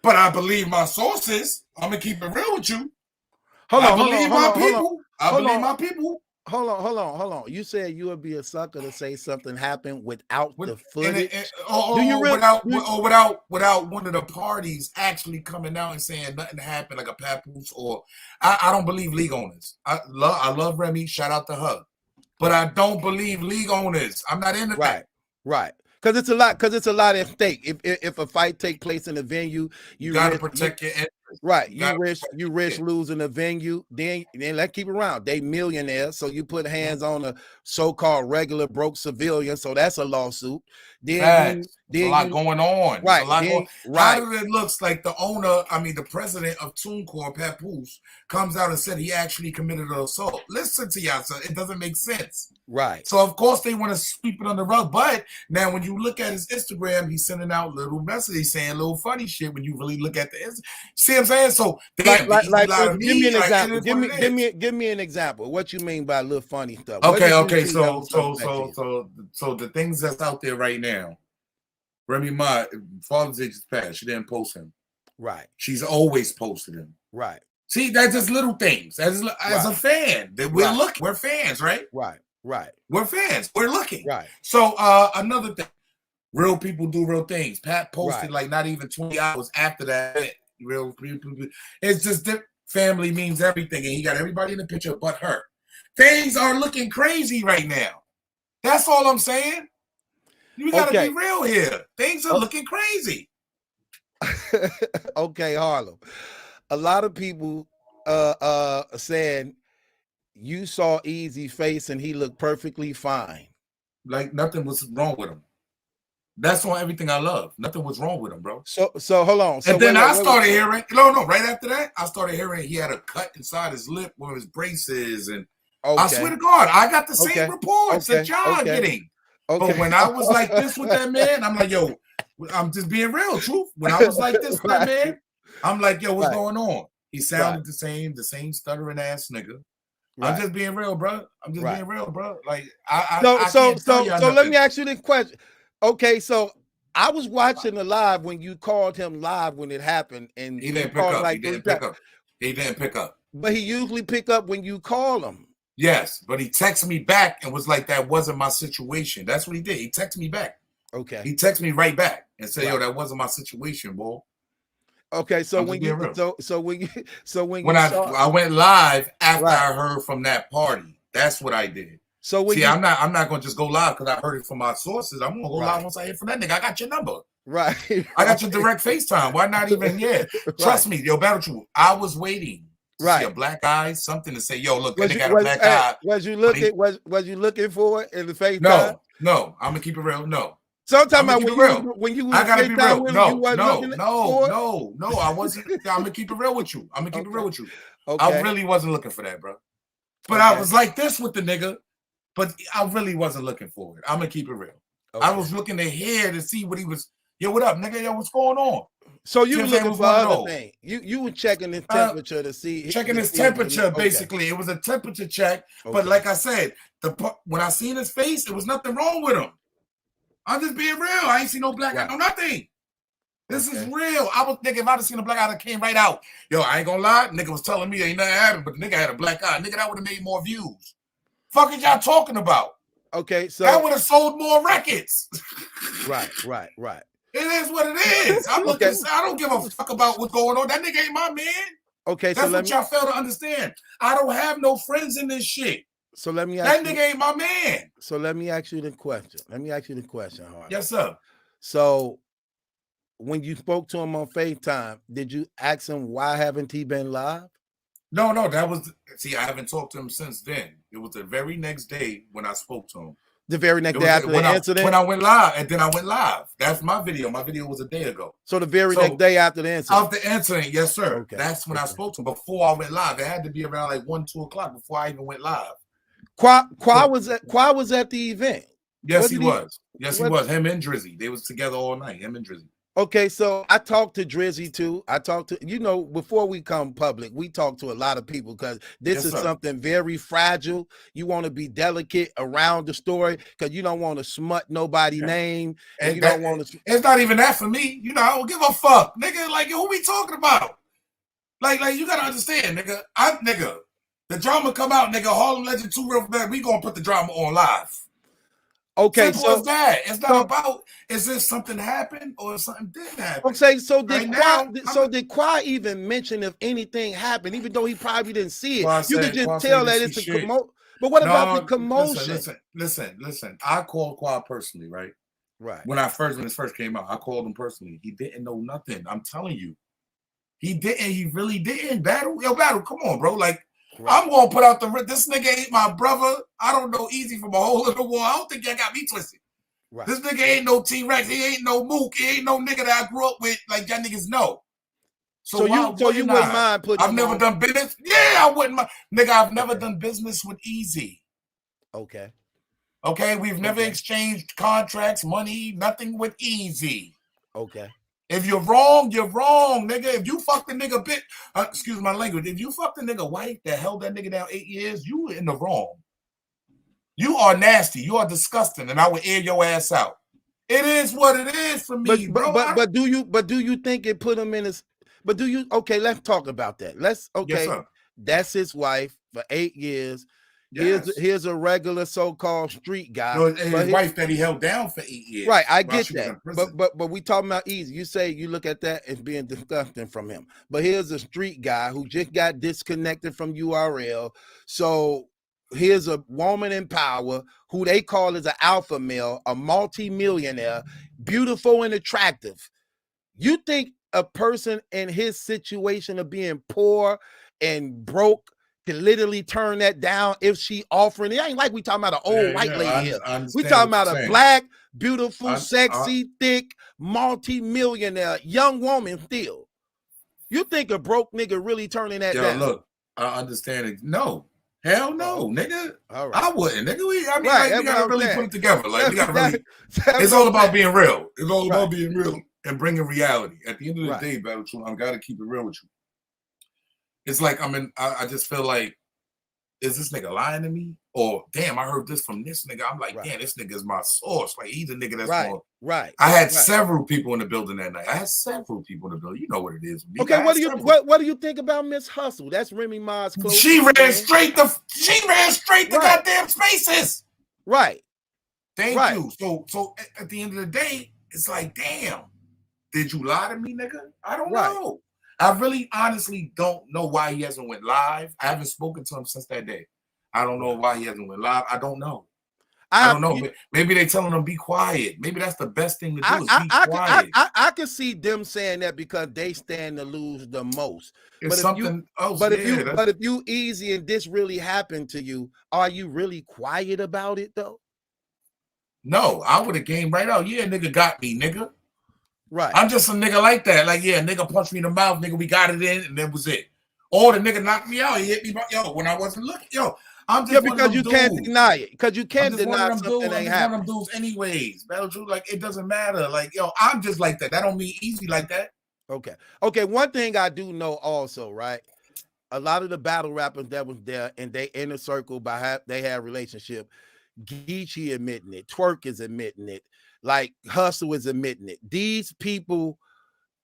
But I believe my sources. I'm gonna keep it real with you. I believe my people. Hold on. You said you would be a sucker to say something happened without the footage. Do you really without one of the parties actually coming out and saying nothing happened, like a Papoose or I don't believe league owners. I love Remy. Shout out to her, but I don't believe league owners. I'm not into that. Right. Because it's a lot at stake. If a fight take place in a venue, you gotta protect your interest. Right. You risk losing a venue. Then let's keep it around. They millionaires, so you put hands on a so-called regular broke civilian, so that's a lawsuit. Then There's a lot going on. Right. There's a lot going. Right. How did it looks like the owner, I mean the president of TuneCore, Papoose, comes out and said he actually committed an assault? Listen to y'all, so it doesn't make sense. Right. So of course they want to sweep it on the rug. But now when you look at his Instagram, he's sending out little messages saying little funny shit when you really look at the Instagram. See what I'm saying? So damn, give me an example. Give me an example. What you mean by little funny stuff? Okay. So the things that's out there right now. Remy Ma, Father's Day just passed. She didn't post him. Right. She's always posted him. Right. See, that's just little things. As a fan, that we're looking. We're fans, right? Right. Right. We're fans. We're looking. Right. So another thing, real people do real things. Pat posted like not even 20 hours after that. Real people. It's just that family means everything, and he got everybody in the picture but her. Things are looking crazy right now. That's all I'm saying. You gotta be real here. Things are looking crazy. Okay, Harlem. A lot of people saying you saw Easy's face and he looked perfectly fine. Like nothing was wrong with him. That's on everything I love. Nothing was wrong with him, bro. So hold on. So and then I started hearing, right after that, I started hearing he had a cut inside his lip where his braces, and I swear to God, I got the same reports that y'all getting. But when I was like this with that man, I'm like, yo, I'm just being real, truth. When I was like this with that man, I'm like, yo, what's going on? He sounded the same stuttering ass nigga. I'm just being real, bro. I'm just being real, bro. Like so let me ask you this question. Okay, so I was watching the live when you called him live when it happened, and he didn't pick up. He didn't pick up. But he usually pick up when you call him. Yes, but he texted me back and was like, that wasn't my situation. That's what he did. He texted me back. Okay. He texted me right back and said, yo, that wasn't my situation, boy. Okay, so when I went live after I heard from that party. That's what I did. So I'm not gonna just go live because I heard it from my sources. I'm gonna go live once I hear from that nigga. I got your number. Right. I got your direct FaceTime. Why not even Trust me, yo, Battle Truth. I was waiting. See a black eye, something to say, yo, look, that nigga got a black eye. Was you looking for it in the face? No, I'm gonna keep it real. No. Sometimes when you I gotta be real. No, I wasn't. I'm gonna keep it real with you. Okay. I really wasn't looking for that, bro. But I was like this with the nigga, but I really wasn't looking for it. I'm gonna keep it real. I was looking to hear to see what he was. Yo, what up, nigga? Yo, what's going on? So you were looking for other thing. You were checking his temperature to see. Checking his temperature, basically. It was a temperature check. But like I said, when I seen his face, it was nothing wrong with him. I'm just being real. I ain't seen no black eye, no nothing. This is real. I was thinking if I'd have seen a black eye that came right out. Yo, I ain't gonna lie. Nigga was telling me ain't nothing happened, but the nigga had a black eye. Nigga, that would have made more views. Fuck is y'all talking about? Okay, so that would have sold more records. Right. It is what it is. I'm looking. I don't give a fuck about what's going on. That nigga ain't my man. Okay, that's what y'all fail to understand. I don't have no friends in this shit. So let me ask that nigga ain't my man. So let me ask you the question. Harlem. Yes, sir. So when you spoke to him on FaceTime, did you ask him why haven't he been live? No, that was I haven't talked to him since then. It was the very next day when I spoke to him. The very next day after the incident? When I went live, and then I went live. That's my video. My video was a day ago. So the very next day after the incident? After the incident, yes, sir. Okay. That's when I spoke to him. Before I went live. It had to be around like 1, 2 o'clock before I even went live. Qua was at the event. Yes, he was. Yes, he was. Him and Drizzy. They was together all night. Him and Drizzy. Okay, so I talked to Drizzy too. I talked to, before we come public, we talk to a lot of people because this is something very fragile. You want to be delicate around the story because you don't want to smut nobody's name. And you don't want to. It's not even that for me. I don't give a fuck, nigga. Like, who we talking about? Like you gotta understand, nigga. The drama come out, nigga. Harlem Legend 2 real bad. We gonna put the drama on live. Okay, simple as that. It's not about is this something happened or something didn't happen. Okay, so did Qua even mention if anything happened, even though he probably didn't see it? You could just tell that it's a commotion. But what about the commotion? Listen. I called Qua personally, right? Right. When it first came out, I called him personally. He didn't know nothing. I'm telling you, he didn't. He really didn't. Battle, come on, bro. Like. Right. I'm gonna put out this nigga ain't my brother. I don't know Easy from a hole in the wall. I don't think y'all got me twisted. Right. This nigga ain't no T-Rex. He ain't no Mook. He ain't no nigga that I grew up with like y'all niggas know. So you wouldn't mind putting I've never done business. Yeah, I wouldn't mind. Nigga, I've never done business with Easy. Okay. Okay, we've never exchanged contracts, money, nothing with Easy. Okay. If you're wrong, nigga. If you fucked the nigga excuse my language, if you fucked the nigga wife that held that nigga down 8 years, you were in the wrong. You are nasty. You are disgusting, and I would air your ass out. It is what it is for me, but do you think it put him in his? But do you? Okay, let's talk about that. Yes, sir. That's his wife for 8 years. Yes. Here's a regular so-called street guy. No, his wife that he held down for 8 years. Right, I get that. But we talking about Easy. You say you look at that as being disgusting from him. But here's a street guy who just got disconnected from URL. So here's a woman in power who they call as an alpha male, a multi-millionaire, beautiful and attractive. You think a person in his situation of being poor and broke can literally turn that down if she offering it? Ain't like we talking about an old white lady here. We talking about a black, beautiful, sexy, thick, multi-millionaire young woman still. You think a broke nigga really turning that down? Look, I understand it. No. Hell no, nigga. All right. I wouldn't, nigga. We gotta really put it together. Like we gotta really. It's all about being real. It's all about being real and bringing reality. At the end of the day, Battle Truth, I've got to keep it real with you. It's like I just feel like, is this nigga lying to me? Or damn, I heard this from this nigga. I'm like, damn, this nigga is my source. Like he's a nigga that's right. I had several people in the building that night. You know what it is. Okay, what do you think about Miss Hustle? That's Remy Ma's close. She ran straight to goddamn spaces. Right. Thank you. So at the end of the day, it's like, damn, did you lie to me, nigga? I don't know. I really honestly don't know why he hasn't went live. I haven't spoken to him since that day. I don't know why he hasn't went live. I don't know. I don't know. Maybe they telling him be quiet. Maybe that's the best thing to do is be quiet. I can see them saying that because they stand to lose the most. It's something else. But if you Easy and this really happened to you, are you really quiet about it though? No, I would have came right out. Yeah, nigga got me, nigga. Right. I'm just a nigga like that. Like, yeah, nigga punched me in the mouth, nigga, we got it in, and that was it. Or the nigga knocked me out. He hit me, when I wasn't looking. I'm just because you can't deny it. Because you can't deny something ain't happening. One of them dudes anyways. Battle Truth, like, it doesn't matter. Like, I'm just like that. That don't mean Easy like that. Okay. One thing I do know also, right? A lot of the battle rappers that was there and they inner circle they had relationship. Geechee admitting it. Twerk is admitting it. Like Hustle is admitting it. These people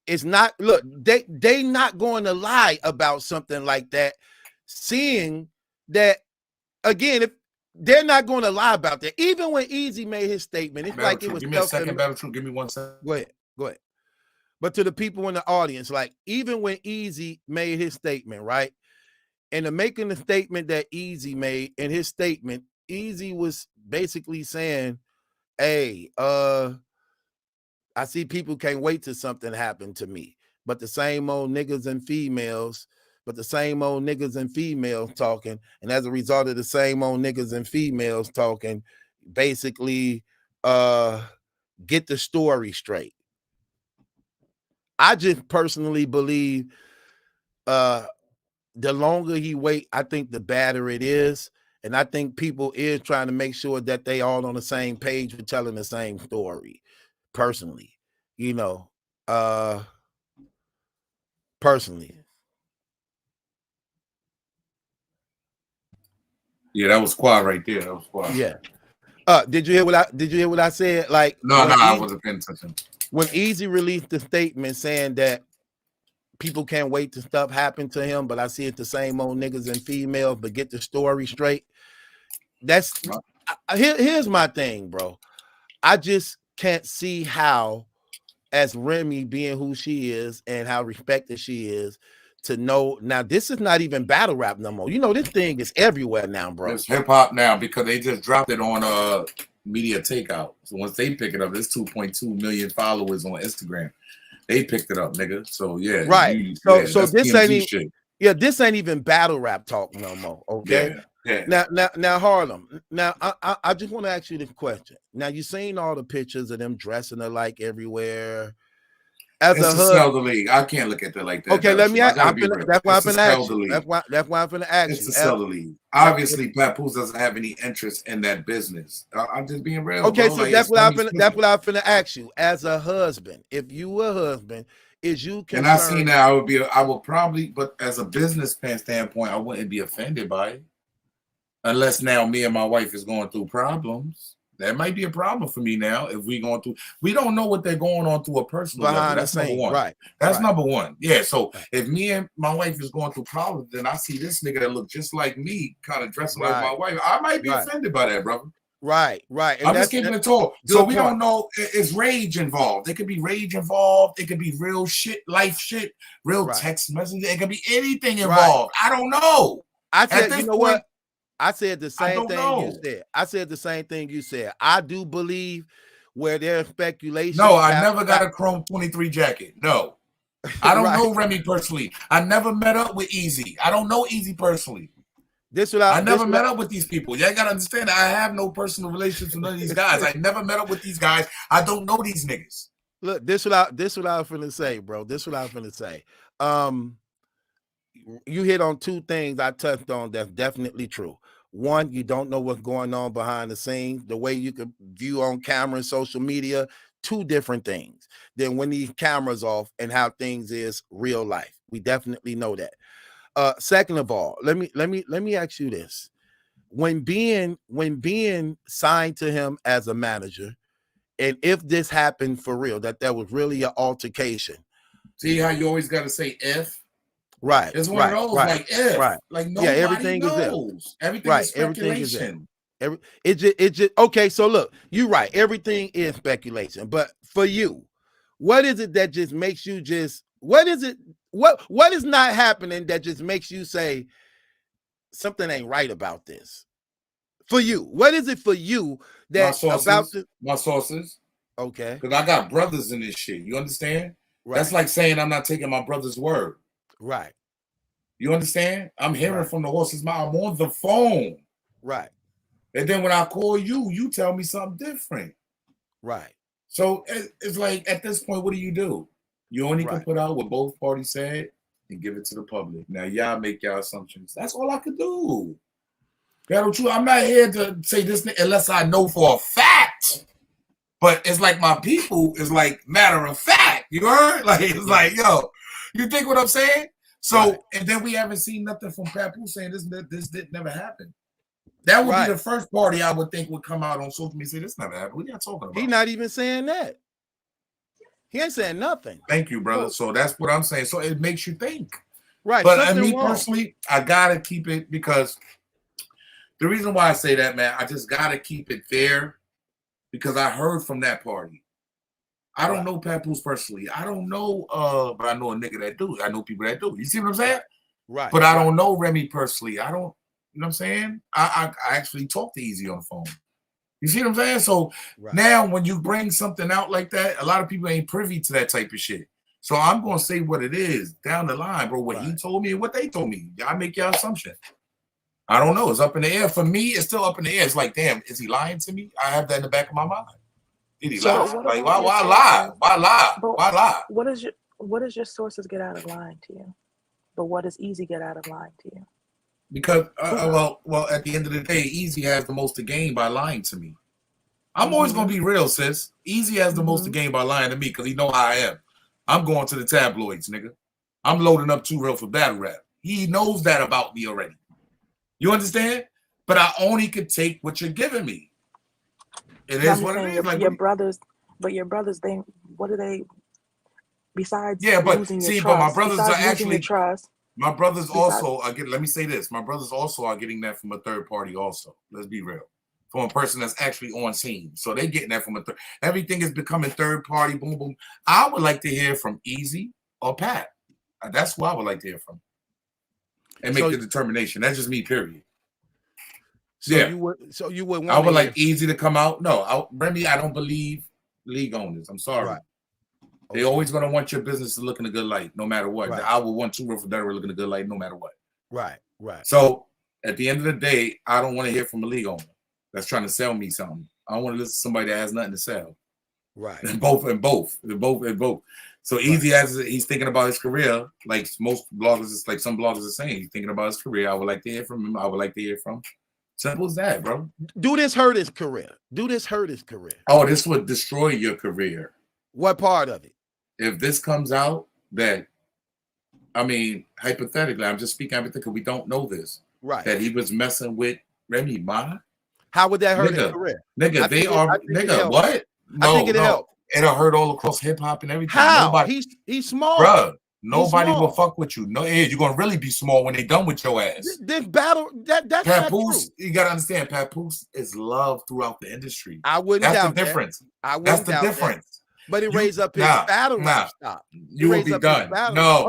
is not, look, they not going to lie about something like that, seeing that, again, if they're not going to lie about that. Even when Easy made his statement, it's Battle like Truth, it was give me a second, Battle Truth. Give me 1 second. Go ahead. But to the people in the audience, like even when Easy made his statement, right? And in making the statement that Easy made in his statement, Easy was basically saying, hey, I see people can't wait till something happened to me, but the same old niggas and females talking, and as a result of the same old niggas and females talking, basically get the story straight. I just personally believe the longer he wait, I think the badder it is. And I think people is trying to make sure that they all on the same page with telling the same story. Personally, personally. Yeah, that was quiet right there. That was quiet. Yeah. Did you hear what I said? Like, no, I wasn't paying attention. When Easy released the statement saying that people can't wait till stuff happen to him, but I see it the same old niggas and females, but get the story straight. That's here's my thing, bro. I just can't see how, as Remy being who she is and how respected she is, to know now this is not even battle rap no more. This thing is everywhere now, bro. It's hip hop now because they just dropped it on Media Takeout. So once they pick it up, there's 2.2 million followers on Instagram. They picked it up, nigga. So yeah, right. So this ain't even, this ain't even battle rap talk no more. Okay. Now, Harlem. Now, I just want to ask you this question. Now, you seen all the pictures of them dressing alike everywhere. As it's a to husband, sell the league. I can't look at that like that. Okay, let me. That's why I'm It's gonna ask you. That's why I'm gonna ask you. It's to sell the league. Obviously, Papoose doesn't have any interest in that business. I'm just being real. Okay, bro. so Like, that's what I'm finna ask you. As a husband, if you were a husband, is you concerned? And I seen that I would probably, but as a business standpoint, I wouldn't be offended by it, unless now me and my wife is going through problems. That might be a problem for me now if we going through. We don't know what they're going on through a personal level. That's number one. Right. That's number one. Yeah. So if me and my wife is going through problems, then I see this nigga that look just like me, kind of dressing like my wife. I might be offended by that, brother. Right. And I'm just keeping it tall. So we don't know. Is rage involved? There could be rage involved. It could be real shit, life shit, real text messages. It could be anything involved. I don't know. I said, you know what? I said the same thing you said. I said the same thing you said. I do believe where there's speculation. No, I never got a Chrome 23 jacket. No. I don't know Remy personally. I never met up with Easy. I don't know Easy personally. I never met up with these people. Y'all gotta understand, I have no personal relationship with none of these guys. I never met up with these guys. I don't know these niggas. Look, this what I was finna say, bro. This what I was finna say. You hit on two things I touched on that's definitely true. One, you don't know what's going on behind the scenes. The way you could view on camera and social media, two different things than when these cameras off and how things is real life. We definitely know that. Second of all, let me ask you this: when being signed to him as a manager, and if this happened for real, that there was really an altercation. See how you always got to say if. Right. It's one of those like if. Like nobody everything knows. Is everything is speculation. It just okay. So look, you're right. Everything is speculation. But for you, what is it that just makes you what is it? What is not happening that just makes you say something ain't right about this? For you, what is it for you that my sources? Okay. Because I got brothers in this shit. You understand? Right. That's like saying I'm not taking my brother's word. Right. You understand? I'm hearing from the horse's mouth. I'm on the phone. Right. And then when I call you, you tell me something different. Right. So it's like at this point, what do? You only can put out what both parties said and give it to the public. Now y'all make y'all assumptions. That's all I could do. I'm not here to say this unless I know for a fact. But it's like my people is like matter of fact. You heard? Like it's like, yo, you think what I'm saying? So and then we haven't seen nothing from Papoose saying this didn't never happen. That would be the first party I would think would come out on social media and say this never happened. What are you talking about? He's not even saying that. He ain't saying nothing. Thank you, brother. So that's what I'm saying. So it makes you think. Right. But I mean, personally, I gotta keep it because the reason why I say that, man, I just gotta keep it there because I heard from that party. I don't know Papoose personally. I don't know, but I know a nigga that do. I know people that do. You see what I'm saying? Right. But I don't know Remy personally. I don't, you know what I'm saying? I actually talk to Easy on the phone. You see what I'm saying? So now when you bring something out like that, a lot of people ain't privy to that type of shit. So I'm going to say what it is down the line, bro. What he told me and what they told me. Y'all make your assumption. I don't know. It's up in the air. For me, it's still up in the air. It's like, damn, is he lying to me? I have that in the back of my mind. Did he lie? Like, why lie? Why lie? Why lie? What does your sources get out of lying to you? But what does Easy get out of lying to you? Because, well, at the end of the day, Easy has the most to gain by lying to me. I'm always going to be real, sis. Easy has the most to gain by lying to me because he know how I am. I'm going to the tabloids, nigga. I'm loading up Too Real for battle rap. He knows that about me already. You understand? But I only could take what you're giving me. It is what it is. Like your brothers, they, what do they, besides losing your trust, but my brothers are actually trust. My brothers also are getting, let me say this, my brothers also are getting that from a third party also. Let's be real. From a person that's actually on scene. So they're getting that from a third. Everything is becoming third party, boom, boom. I would like to hear from Easy or Pat. That's who I would like to hear from. And make the determination. That's just me, period. You would want I would like Easy to come out. No, Remy, I don't believe league owners. I'm sorry. Right. They're always going to want your business to look in a good light, no matter what. Right. I will want Too Real for Dirty looking in a good light, no matter what. Right. So At the end of the day, I don't want to hear from a league owner that's trying to sell me something. I don't want to listen to somebody that has nothing to sell. Right. And both. So Easy as he's thinking about his career, like most bloggers, like some bloggers are saying, he's thinking about his career. I would like to hear from him. I would like to hear from. Simple as that, bro. Do this hurt his career? Do this hurt his career? Oh, this would destroy your career. What part of it? If this comes out that, I mean, hypothetically, I'm just speaking hypothetically, we don't know this. Right. That he was messing with Remy Ma. How would that hurt his career? Nigga, they are nigga, what? No, I think it'll help. It'll hurt all across hip hop and everything. How? Nobody, he's small. Bruh, nobody will fuck with you. No, you're gonna really be small when they done with your ass. This battle, that's Papoose, you gotta understand, Papoose is loved throughout the industry. I wouldn't That's doubt the difference. That. That's the difference. That. But it raised up his battle rap stop. You will be done. No.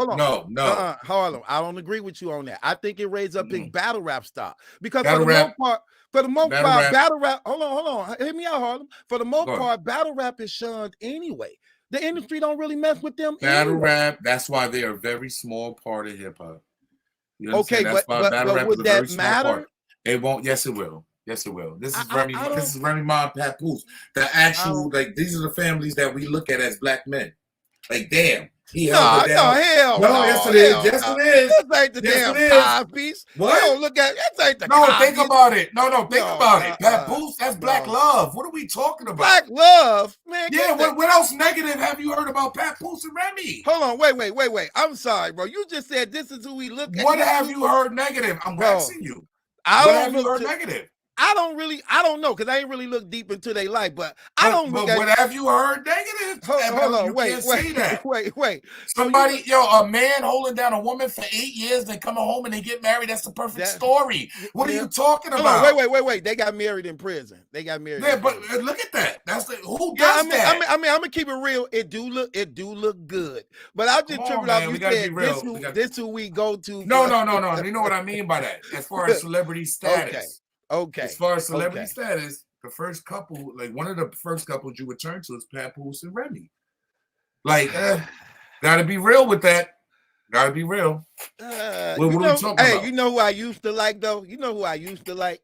Hold on. I don't agree with you on that. I think it raised up his battle rap stop. Because for the most part, battle rap. Hold on. Hear me out, Harlem. For the most part, battle rap is shunned anyway. The industry don't really mess with them. Battle rap, that's why they're a very small part of hip hop. Okay, but would that matter? It won't. Yes, it will. Yes, it will. This is Remy. This is Remy Ma and Papoose. The actual, like, these are the families that we look at as black men. Like, damn, he held it down. Yes, it is. Yes, it is. This ain't the damn pie piece. What? Don't look at this. Ain't the think about it. Think about it. Papoose, that's black love. What are we talking about? Black love, man. Yeah. What else negative have you heard about Papoose and Remy? Hold on. Wait. I'm sorry, bro. You just said this is who we look at. What have you heard negative? I'm asking you. What have you heard negative? I don't know, because I ain't really looked deep into their life, but I don't look at. But what have you heard negative? Hold on, wait. Somebody, a man holding down a woman for 8 years, they come home and they get married. That's the perfect story. What are you talking about? Wait. They got married in prison. Yeah, but look at that. That's who does that? I mean, I'm gonna keep it real. It do look good. But I'm just tripping off. You said this who we go to. No. You know what I mean by that? As far as celebrity status. Okay. As far as celebrity status, the first couple, like one of the first couples you would turn to is Papoose and Remy. Like, gotta be real with that. Gotta be real. What are we talking about? You know who I used to like though? You know who I used to like?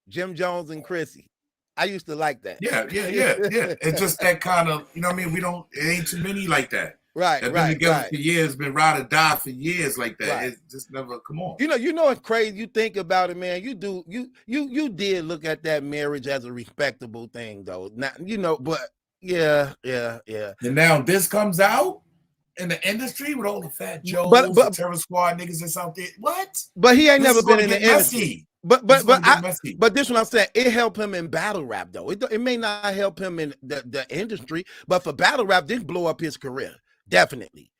Jim Jones and Chrissy. I used to like that. Yeah. It's just that kind of, you know what I mean? It ain't too many like that. Right, been together for years, been ride or die for years like that. Right. It just never come on. You know it's crazy. You think about it, man. You did look at that marriage as a respectable thing, though. Not, but yeah. And now this comes out in the industry with all the Fat Joes, the Terror Squad niggas that's out there. What? But he ain't never been in the industry. But this one I'm saying, it helped him in battle rap though. It may not help him in the industry, but for battle rap, this blow up his career. Definitely.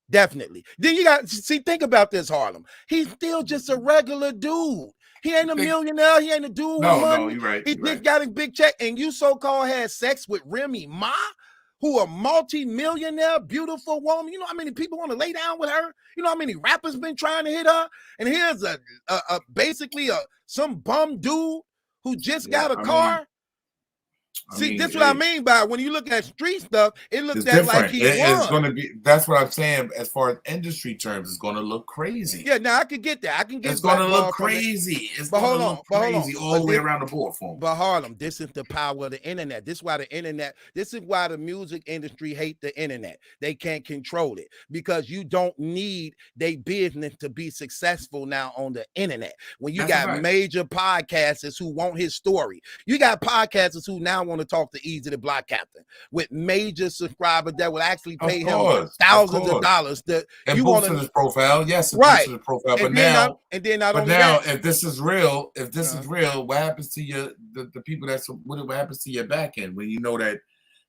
Then you got think about this, Harlem. He's still just a regular dude. He ain't a millionaire. He ain't a dude with money. No, you're right. He just got a big check, and you so-called had sex with Remy Ma, who a multi-millionaire, beautiful woman. You know how many people want to lay down with her? You know how many rappers been trying to hit her? And here's basically some bum dude who just got a car. This what I mean by when you look at street stuff, it looks at like he won. It's going to be. That's what I'm saying. As far as industry terms, it's going to look crazy. Yeah, now I can get that. It's going to look crazy. It's going to look crazy all the way around the board for him. But Harlem, this is the power of the internet. This is why the music industry hate the internet. They can't control it because you don't need their business to be successful now on the internet. When you got major podcasters who want his story, you got podcasters who now want to talk to Easy the Block Captain with major subscribers that will actually pay him thousands of dollars. And boost to his profile, yes, right? His profile. But now, if this is real, what happens to the people what happens to your back end when you know that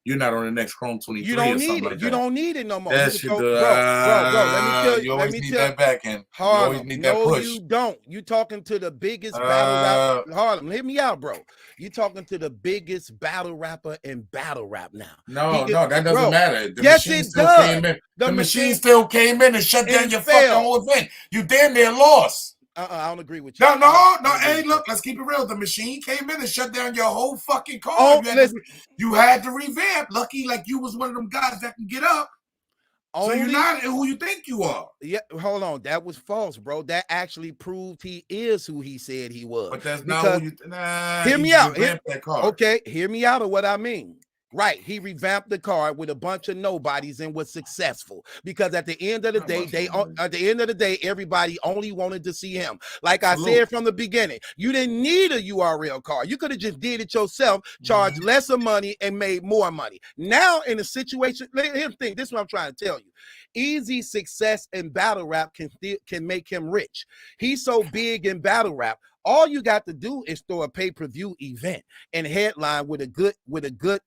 you're not on the next Chrome 23? You don't need it. You don't need it no more. That shit, bro, let me tell you. You always need that back end. You always need that push. No, you don't. You talking to the biggest battle rapper. Harlem, hit me out, bro. You talking to the biggest battle rapper in battle rap now. No, that doesn't matter. Yes, it does. The machine still came in and shut down your fucking whole event. You damn near lost. I don't agree with you. No. Hey, look, let's keep it real. The machine came in and shut down your whole fucking car. You had to revamp. Lucky, like you was one of them guys that can get up. So you're not who you think you are. Yeah, hold on. That was false, bro. That actually proved he is who he said he was. But that's not who you. Hear me out. That card. Okay, hear me out of what I mean. Right, he revamped the card with a bunch of nobodies and was successful because at the end of the day, everybody only wanted to see him. Like I said from the beginning, you didn't need a URL card. You could have just did it yourself, charged less of money, and made more money. Now in a situation, here's the thing. This is what I'm trying to tell you. Easy success in battle rap can make him rich. He's so big in battle rap. All you got to do is throw a pay-per-view event and headline with a good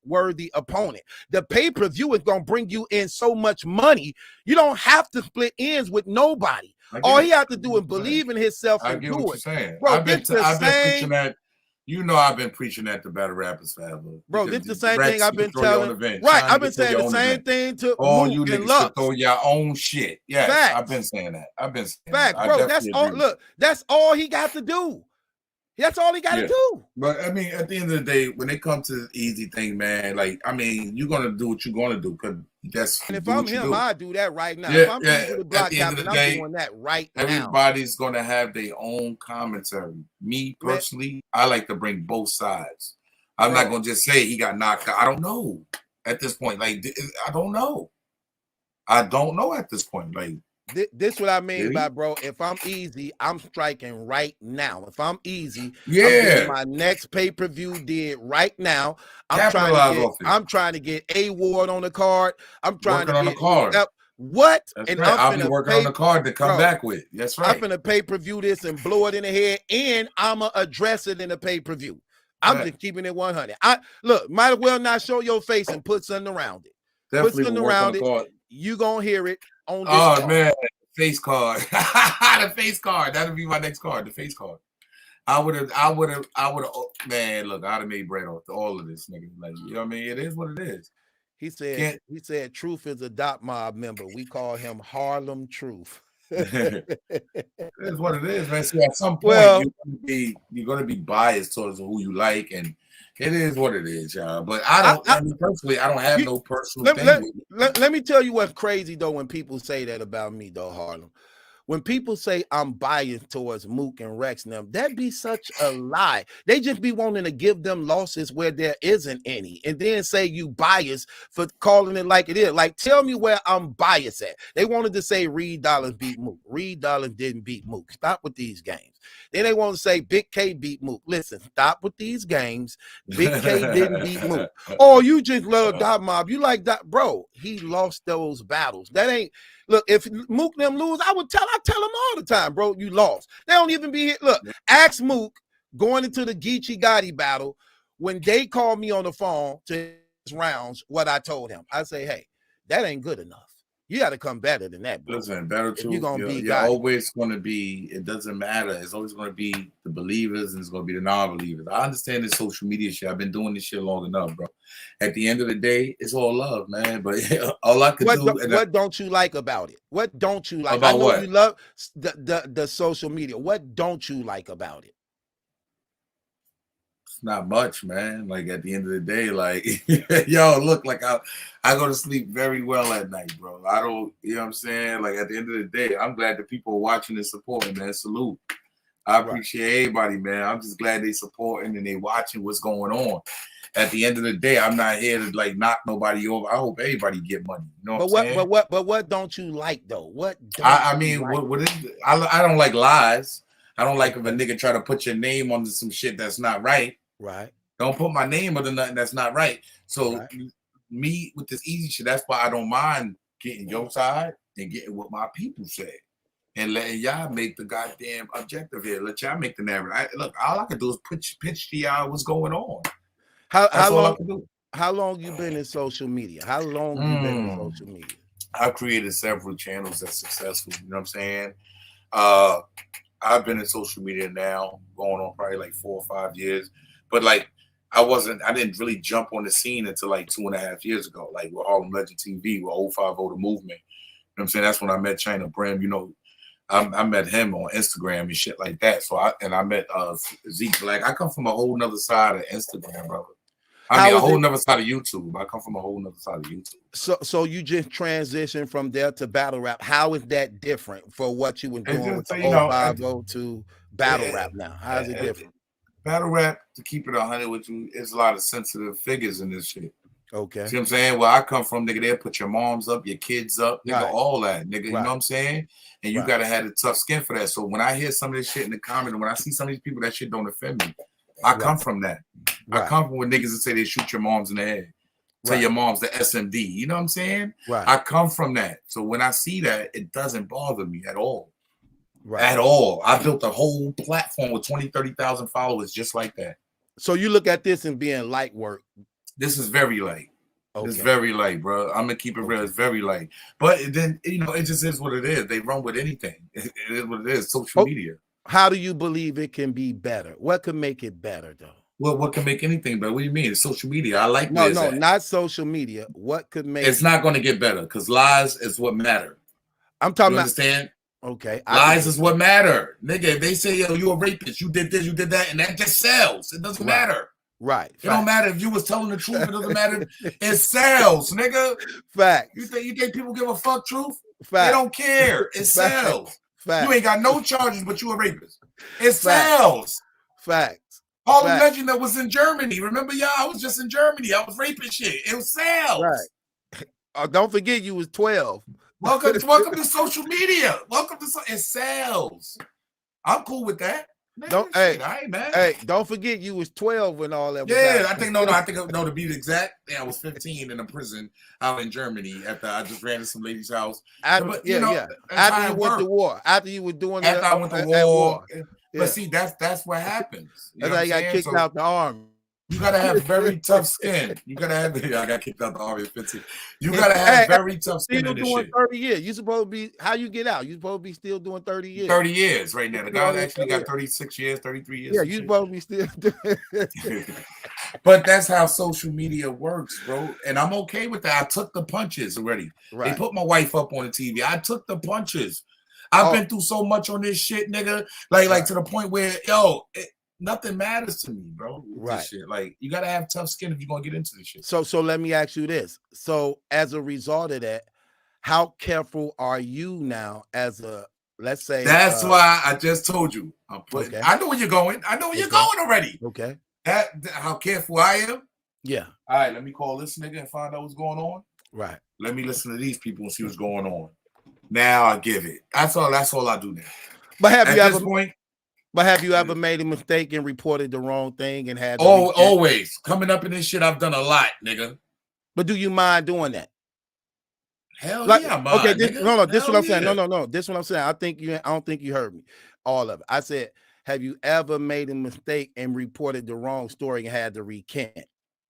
worthy opponent. The pay-per-view is gonna bring you in so much money. You don't have to split ends with nobody. All he have to do is believe in himself and do it. You're saying. Bro, I've been preaching that. You know, I've been preaching that to battle rappers forever. Bro, this is the same thing I've been telling. Right, I've been saying the same thing to all you niggas to throw your own shit. Yes, facts. I've been saying that. Facts, bro. That's all. Look, that's all he got to do. That's all he got to do. But I mean, at the end of the day, when it comes to the easy thing, man, like I mean, you're gonna do what you're gonna do because that's. And if I'm him, I do that right now. If I'm the block captain, I'm doing that right now. Everybody's gonna have their own commentary. Me personally, I like to bring both sides. I'm not gonna just say he got knocked out. I don't know at this point. Like I don't know. I don't know at this point. Like. This what I mean by, bro, if I'm easy, I'm striking right now. If I'm easy, I'm getting my next pay-per-view did right now. I'm trying to get a ward on the card. I'm trying to get on the card. What? That's and right. I'll be working on the card to come back with. That's right. I'm gonna pay-per-view this and blow it in the head, and I'ma address it in a pay-per-view. I'm just keeping it 100. Look, might as well not show your face and put something around it. Definitely put something around it. You gonna hear it. On this card. Man, face card. The face card. That'll be my next card. The face card. I would have. Man, look, I'd have made bread off all of this, nigga. Like, you know what I mean? It is what it is. He said, Truth is a dot mob member. We call him Harlem Truth. It is what it is, man. See, at some point, you're gonna be biased towards who you like, and it is what it is, y'all. But I mean, personally, I don't have no personal thing. Let me tell you what's crazy though when people say that about me, though, Harlem. When people say I'm biased towards Mook and Rex and them, that be such a lie. They just be wanting to give them losses where there isn't any, and then say you biased for calling it like it is. Like, tell me where I'm biased at. They wanted to say Reed Dollars beat Mook. Reed Dollars didn't beat Mook. Stop with these games. Then they want to say Big K beat Mook. Listen, stop with these games. Big K didn't beat Mook. Oh, you just love Dot Mob. You like that, bro? He lost those battles. That ain't. Look, if Mook them lose, I tell them all the time, bro, you lost. They don't even be here. Look, ask Mook going into the Geechee Gotti battle when they called me on the phone to rounds what I told him. I say, hey, that ain't good enough. You got to come better than that, bro. Listen, better truth. You're always going to be, it doesn't matter. It's always going to be the believers and it's going to be the non-believers. I understand this social media shit. I've been doing this shit long enough, bro. At the end of the day, it's all love, man. But all I can do. What don't you like about it? What don't you like? About I know what? You love the social media. What don't you like about it? Not much, man. Like at the end of the day, like yo, look, like I go to sleep very well at night, bro. I don't, you know what I'm saying? Like at the end of the day, I'm glad that people are watching and supporting, man. Salute. I appreciate everybody, man. I'm just glad they supporting and they watching what's going on. At the end of the day, I'm not here to like knock nobody over. I hope everybody get money. You know what I'm saying? But what don't you like though? What I mean, like? What is I don't like lies. I don't like if a nigga try to put your name onto some shit that's not right. Right. Don't put my name under nothing that's not right. So me with this easy shit, that's why I don't mind getting your side and getting what my people say. And letting y'all make the goddamn objective here. Let y'all make the narrative. Look, all I can do is pitch to y'all what's going on. How long you been in social media? How long you been in social media? I've created several channels that's successful. You know what I'm saying? I've been in social media now going on probably like 4 or 5 years. But like I didn't really jump on the scene until like 2.5 years ago, like with Harlem Legend TV, with 050 The Movement. You know what I'm saying? That's when I met China Brim. You know, I met him on Instagram and shit like that. So I met Zeke Black. I come from a whole nother side of Instagram, brother. I mean, a whole nother side of YouTube. I come from a whole nother side of YouTube. So you just transitioned from there to battle rap. How is that different for what you were doing with the 050 to battle rap now? How is it different? Battle rap, to keep it 100 with you, is a lot of sensitive figures in this shit. Okay. See what I'm saying? Where I come from, nigga, they'll put your moms up, your kids up, nigga, all that, nigga. You know what I'm saying? And you gotta have the tough skin for that. So when I hear some of this shit in the comment, and when I see some of these people, that shit don't offend me. I come from that. I come from when niggas that say they shoot your moms in the head. Tell your mom's the SMD. You know what I'm saying? I come from that. So when I see that, it doesn't bother me at all. At all. I built a whole platform with 20, 30,000 followers just like that. So you look at this and being light work. This is very light. It's very light, bro. I'm gonna keep it real. It's very light. But then, you know, it just is what it is. They run with anything. It is what it is. Social media. How do you believe it can be better? What could make it better, though? Well, what can make anything better? What do you mean? It's social media. I like no, not social media. What could make it's not going to get better because lies is what matter. I'm talking about understand? Okay. Lies is what matter. Nigga, if they say, yo, you a rapist, you did this, you did that, and that just sells. It doesn't matter. Right. It don't matter if you was telling the truth. It doesn't matter. It sells, nigga. Fact. You think people give a fuck truth? Fact. They don't care. It sells. Fact. You ain't got no charges, but you a rapist. It sells. Facts. Harlem Legend that was in Germany. Remember, y'all? I was just in Germany. I was raping shit. It sells. Right. Don't forget you was 12. Welcome to social media. Welcome to it sells. I'm cool with that. Man, hey, don't forget you was 12 when all that was happening. I think to be exact, I was 15 in a prison out in Germany after I just ran to some lady's house. After you went to war. After you were doing after I went to war. Yeah. But see, that's what happens. That's how you got kicked out the army. You gotta have very tough skin. You gotta have. I got kicked out the army at 15. You gotta have very tough skin. Still doing 30 years. You supposed to be. How you get out? You supposed to be still doing 30 years. 30 years right now. The guy actually got 36 years, 33 years. Yeah, you supposed to be still doing. But that's how social media works, bro. And I'm okay with that. I took the punches already. They put my wife up on the TV. I took the punches. I've been through so much on this shit, nigga. Like to the point where, nothing matters to me, bro. This shit. Like, you gotta have tough skin if you're gonna get into this shit. So let me ask you this. So as a result of that, how careful are you now as a, let's say that's why I just told you. I know where you're going. I know where you're going already. Okay. How careful I am. Yeah. All right, let me call this nigga and find out what's going on. Right. Let me listen to these people and see what's going on. Now I give it. That's all I do now. But have you ever made a mistake and reported the wrong thing and had always coming up in this shit? I've done a lot, nigga. But do you mind doing that? Hell yeah, I mind, okay. This is what I'm saying. Yeah. No. This is what I'm saying. I don't think you heard me. All of it. I said, have you ever made a mistake and reported the wrong story and had to recant?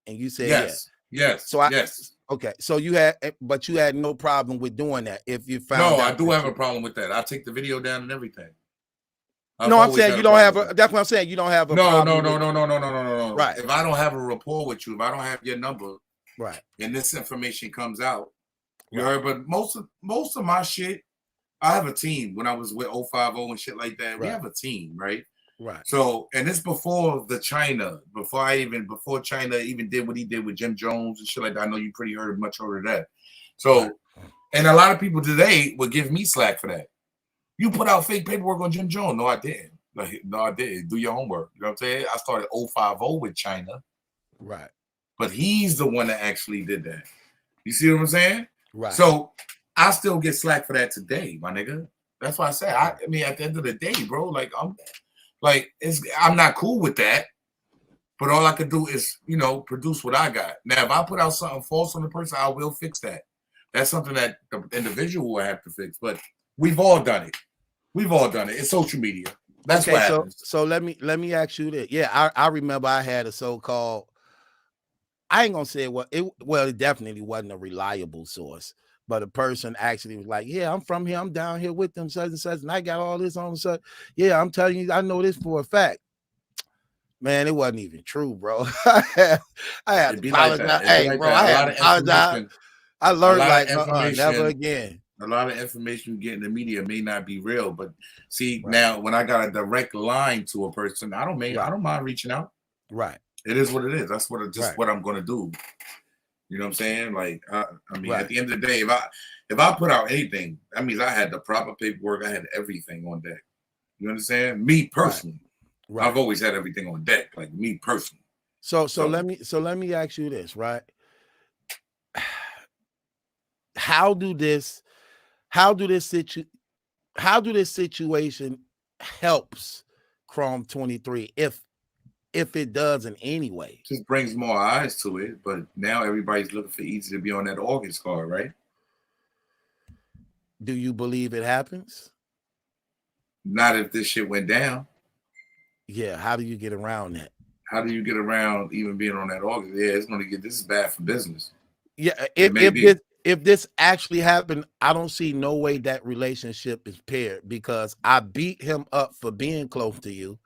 And you said yes. So yes. Okay. So you had no problem with doing that if you found. No, I do have a problem with that. I take the video down and everything. I'm saying you don't have a. That's what I'm saying. You don't have a. No. Right. If I don't have a rapport with you, if I don't have your number, right, and this information comes out, you heard. But most of my shit, I have a team. When I was with 050 and shit like that, we have a team, right? Right. So, and it's before China even did what he did with Jim Jones and shit like that. I know you much heard of that. So, and a lot of people today would give me slack for that. You put out fake paperwork on Jim Jones. No, I didn't. No, I didn't. Do your homework. You know what I'm saying? I started 050 with China. Right. But he's the one that actually did that. You see what I'm saying? Right. So I still get slack for that today, my nigga. That's why I say, I mean, at the end of the day, bro, I'm not cool with that. But all I can do is, produce what I got. Now, if I put out something false on the person, I will fix that. That's something that the individual will have to fix. But we've all done it. It's social media. That's what happens. So let me ask you this. Yeah, I remember I had a so-called. I ain't gonna say it definitely wasn't a reliable source, but a person actually was like, "Yeah, I'm from here. I'm down here with them, such and such, and I got all this on such. Yeah, I'm telling you, I know this for a fact." Man, it wasn't even true, bro. I had to apologize. Hey, bro, I had to apologize. I learned never again. A lot of information you get in the media may not be real, but see, now when I got a direct line to a person, I don't mind reaching out. Right. It is what it is. That's what Right. what I'm gonna do. You know what I'm saying? Like, I mean, Right. at the end of the day, if I put out anything, that means I had the proper paperwork. I had everything on deck. You understand? Me personally, Right. I've always had everything on deck. Like me personally. So let me ask you this, right? How do this situation helps Chrome 23 if it does in any way? Just brings more eyes to it, but now everybody's looking for Easy to be on that August card, right? Do you believe it happens? Not if this shit went down. Yeah, how do you get around that? How do you get around even being on that August? Yeah, it's gonna get, this is bad for business. Yeah, if this actually happened, I don't see no way that relationship is paired, because I beat him up for being close to you,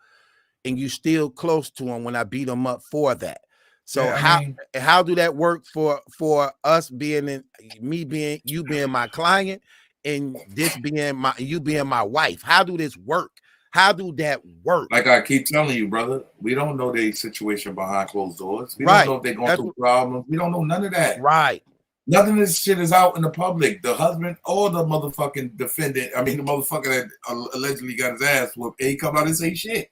and you still close to him when I beat him up for that. So Yeah, how do that work for us being you being my client and this being you being my wife? How do this work? How do that work? Like I keep telling you, brother, we don't know their situation behind closed doors. We Right. don't know if they're going through problems. We don't know none of that. Right. None of this shit is out in the public. The husband or the motherfucking defendant, I mean, the motherfucker that allegedly got his ass whooped, he come out and say shit.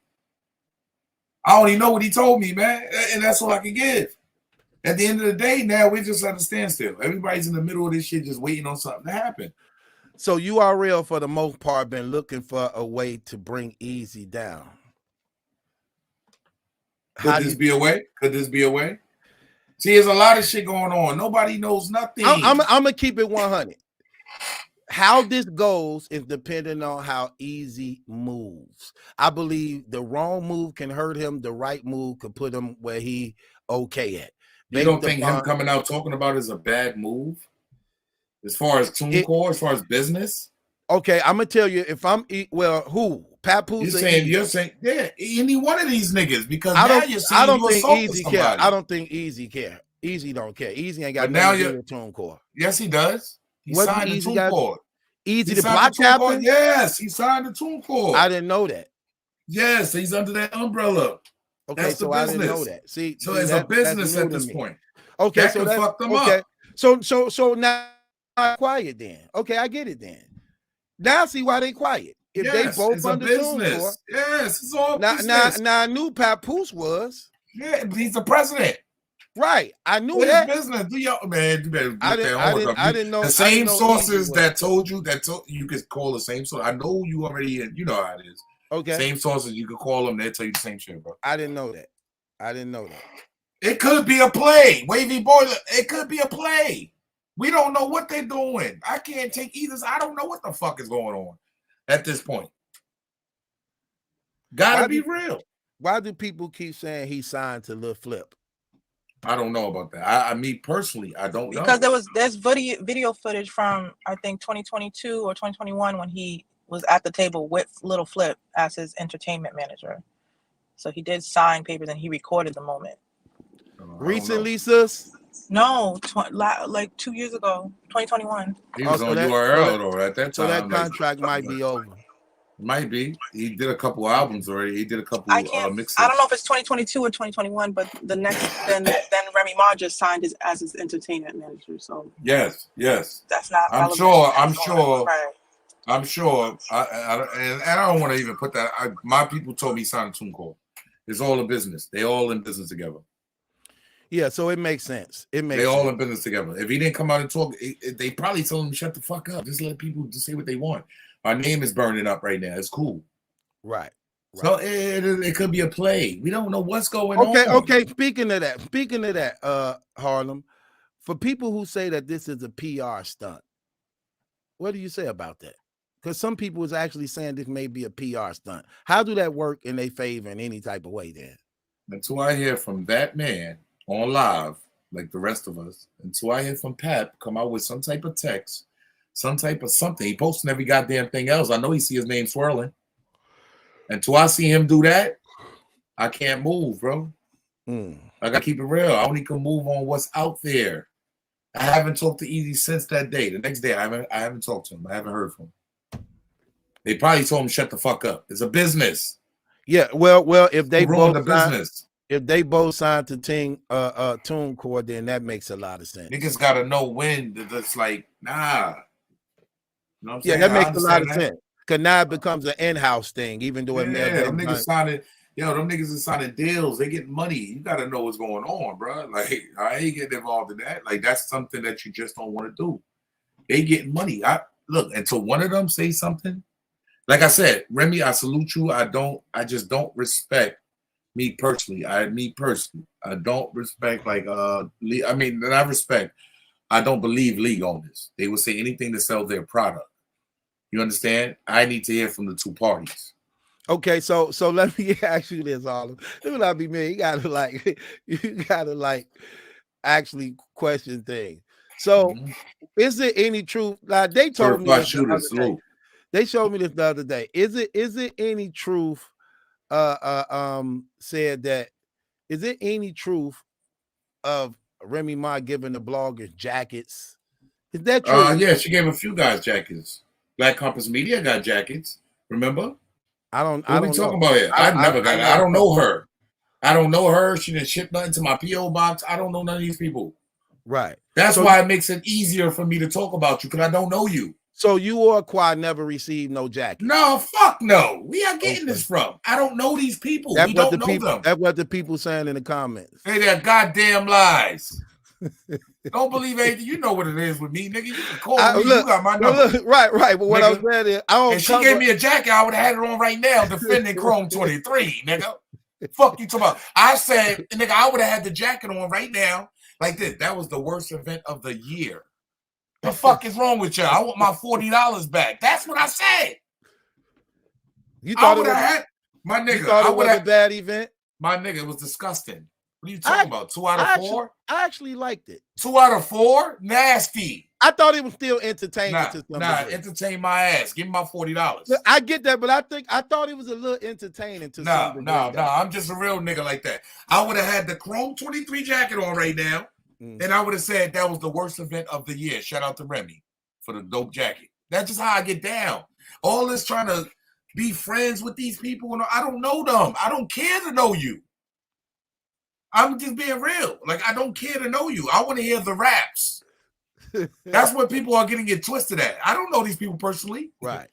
I only know what he told me, man, and that's all I can give. At the end of the day, now we're just at a standstill. Everybody's in the middle of this shit, just waiting on something to happen. So URL, for the most part, been looking for a way to bring Easy down. Could this be a way? Could this be a way? See, there's a lot of shit going on. Nobody knows nothing. I'm gonna keep it 100. How this goes is depending on how Easy moves. I believe the wrong move can hurt him. The right move could put him where he okay at. You don't think him coming out talking about it is a bad move? As far as TuneCore, as far as business? Okay, I'm gonna tell you, if I'm who? Papoose? You're saying, yeah, any one of these niggas, because I now don't, you're saying I don't you think assaulted Easy somebody. care. I don't think Easy care. Easy don't care. Easy ain't got But now nothing to do with TuneCore. Yes, he does. He What signed the Easy TuneCore. Easy the block captain? Yes, he signed the TuneCore. I didn't know that. Yes, he's under that umbrella. Okay, that's so I didn't know that. See, so it's a business at this point. Okay, that so can fuck them okay. up. So now I'm quiet then. Okay, I get it then. Now I see why they quiet. If they both under TuneCore. Yes, it's all now, business. Now I knew Papoose was. Yeah, he's the president. Right, I knew what that. Business. Do y'all, man? You better I didn't know. The same sources that told you you could call the same source. I know you already. You know how it is. Okay. Same sources, you could call them. They tell you the same shit, bro. I didn't know that. I didn't know that. It could be a play, Wavy Boiler. It could be a play. We don't know what they're doing. I can't take either. I don't know what the fuck is going on at this point. Gotta be real. Why do people keep saying he signed to Lil Flip? I don't know about that. I mean, personally, I don't know. Because there's video footage from, I think, 2022 or 2021 when he was at the table with Lil Flip as his entertainment manager. So he did sign papers and he recorded the moment. Recently, sis? No, like 2 years ago, 2021. He was on URL though at that time. So that contract might be over. Might be. He did a couple albums already. He did a couple mixes. I don't know if it's 2022 or 2021, but the next then Remy Ma just signed as his entertainment manager. So yes, that's not. I'm sure. And I don't want to even put that. My people told me sign a TuneCore. It's all a business. They all in business together. Yeah, so it makes sense. They all in business together. If he didn't come out and talk, they probably told him to shut the fuck up. Just let people just say what they want. Our name is burning up right now. It's cool. Right. So it could be a play. We don't know what's going on. Okay. Speaking of that, Harlem, for people who say that this is a PR stunt, what do you say about that? Because some people is actually saying this may be a PR stunt. How do that work in their favor in any type of way then? Until I hear from that man on live, like the rest of us, until I hear from Pap come out with some type of text, some type of something. He posting every goddamn thing else. I know he see his name swirling. Until I see him do that, I can't move, bro. I gotta keep it real. I only can move on what's out there. I haven't talked to Easy since that day. The next day, I haven't talked to him. I haven't heard from him. They probably told him shut the fuck up. It's a business. Yeah, well, if they both the business. if they both signed to TuneCore, then that makes a lot of sense. Niggas gotta know when that's like, nah. You know what I'm Yeah, saying? that I makes a lot of understand that. sense. Because now it becomes an in-house thing, even though it may have them been niggas signing, them niggas is signing deals. They get money. You gotta know what's going on, bro. Like, I ain't getting involved in that. Like, that's something that you just don't want to do. They getting money. Look, until one of them say something. Like I said, Remy, I salute you. I just don't respect me personally. I don't respect Lee. I mean, I respect. I don't believe League on this. They will say anything to sell their product. You understand? I need to hear from the two parties. Okay, so let me ask you this, Olive. It would not be me. You gotta actually question things. So is there any truth? Like they told me this the other day. They showed me this the other day. Is it any truth? Said that. Is it any truth of Remy Ma giving the bloggers jackets? Is that true? Yeah, she gave a few guys jackets. Black Compass Media got jackets. Remember? I don't talking about it. I never got it. I don't know her. I don't know her. She didn't ship nothing to my P.O. box. I don't know none of these people. Right. That's why it makes it easier for me to talk about you, because I don't know you. So you or Quad never received no jacket? No, fuck no. We are getting this from. I don't know these people. We don't know them. That's what the people saying in the comments. Hey, they're goddamn lies. Don't believe anything. You know what it is with me, nigga. You can call me. You got my number. Right. But what I was saying is, if she gave me a jacket, I would have had it on right now, defending Chrome 23, nigga. Fuck you talking about. I said, nigga, I would have had the jacket on right now, like this. That was the worst event of the year. The fuck is wrong with y'all? I want my $40 back. That's what I said. You thought it was my nigga? You thought it was a bad event? My nigga, it was disgusting. What are you talking about? 2 out of 4? I actually liked it. 2 out of 4? Nasty. I thought it was still entertaining to some degree. Entertain my ass. Give me my $40. I get that, but I thought it was a little entertaining to some degree. No. I'm just a real nigga like that. I would have had the Chrome 23 jacket on right now, and I would have said that was the worst event of the year. Shout out to Remy for the dope jacket. That's just how I get down. All this trying to be friends with these people, and I don't know them. I don't care to know you. I'm just being real. Like, I don't care to know you. I want to hear the raps. That's what people are getting it twisted at. I don't know these people personally. Right.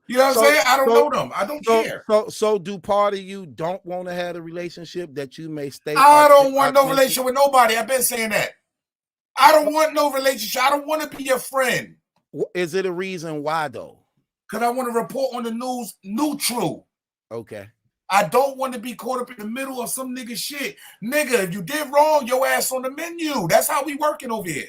You know what I'm saying? I don't know them. I don't care. So do part of you don't want to have a relationship that you may stay? I don't want no relationship with nobody. I've been saying that. I don't want no relationship. I don't want to be your friend. Is it a reason why though? Because I want to report on the news neutral. Okay. I don't want to be caught up in the middle of some nigga shit. Nigga, if you did wrong, your ass on the menu. That's how we working over here.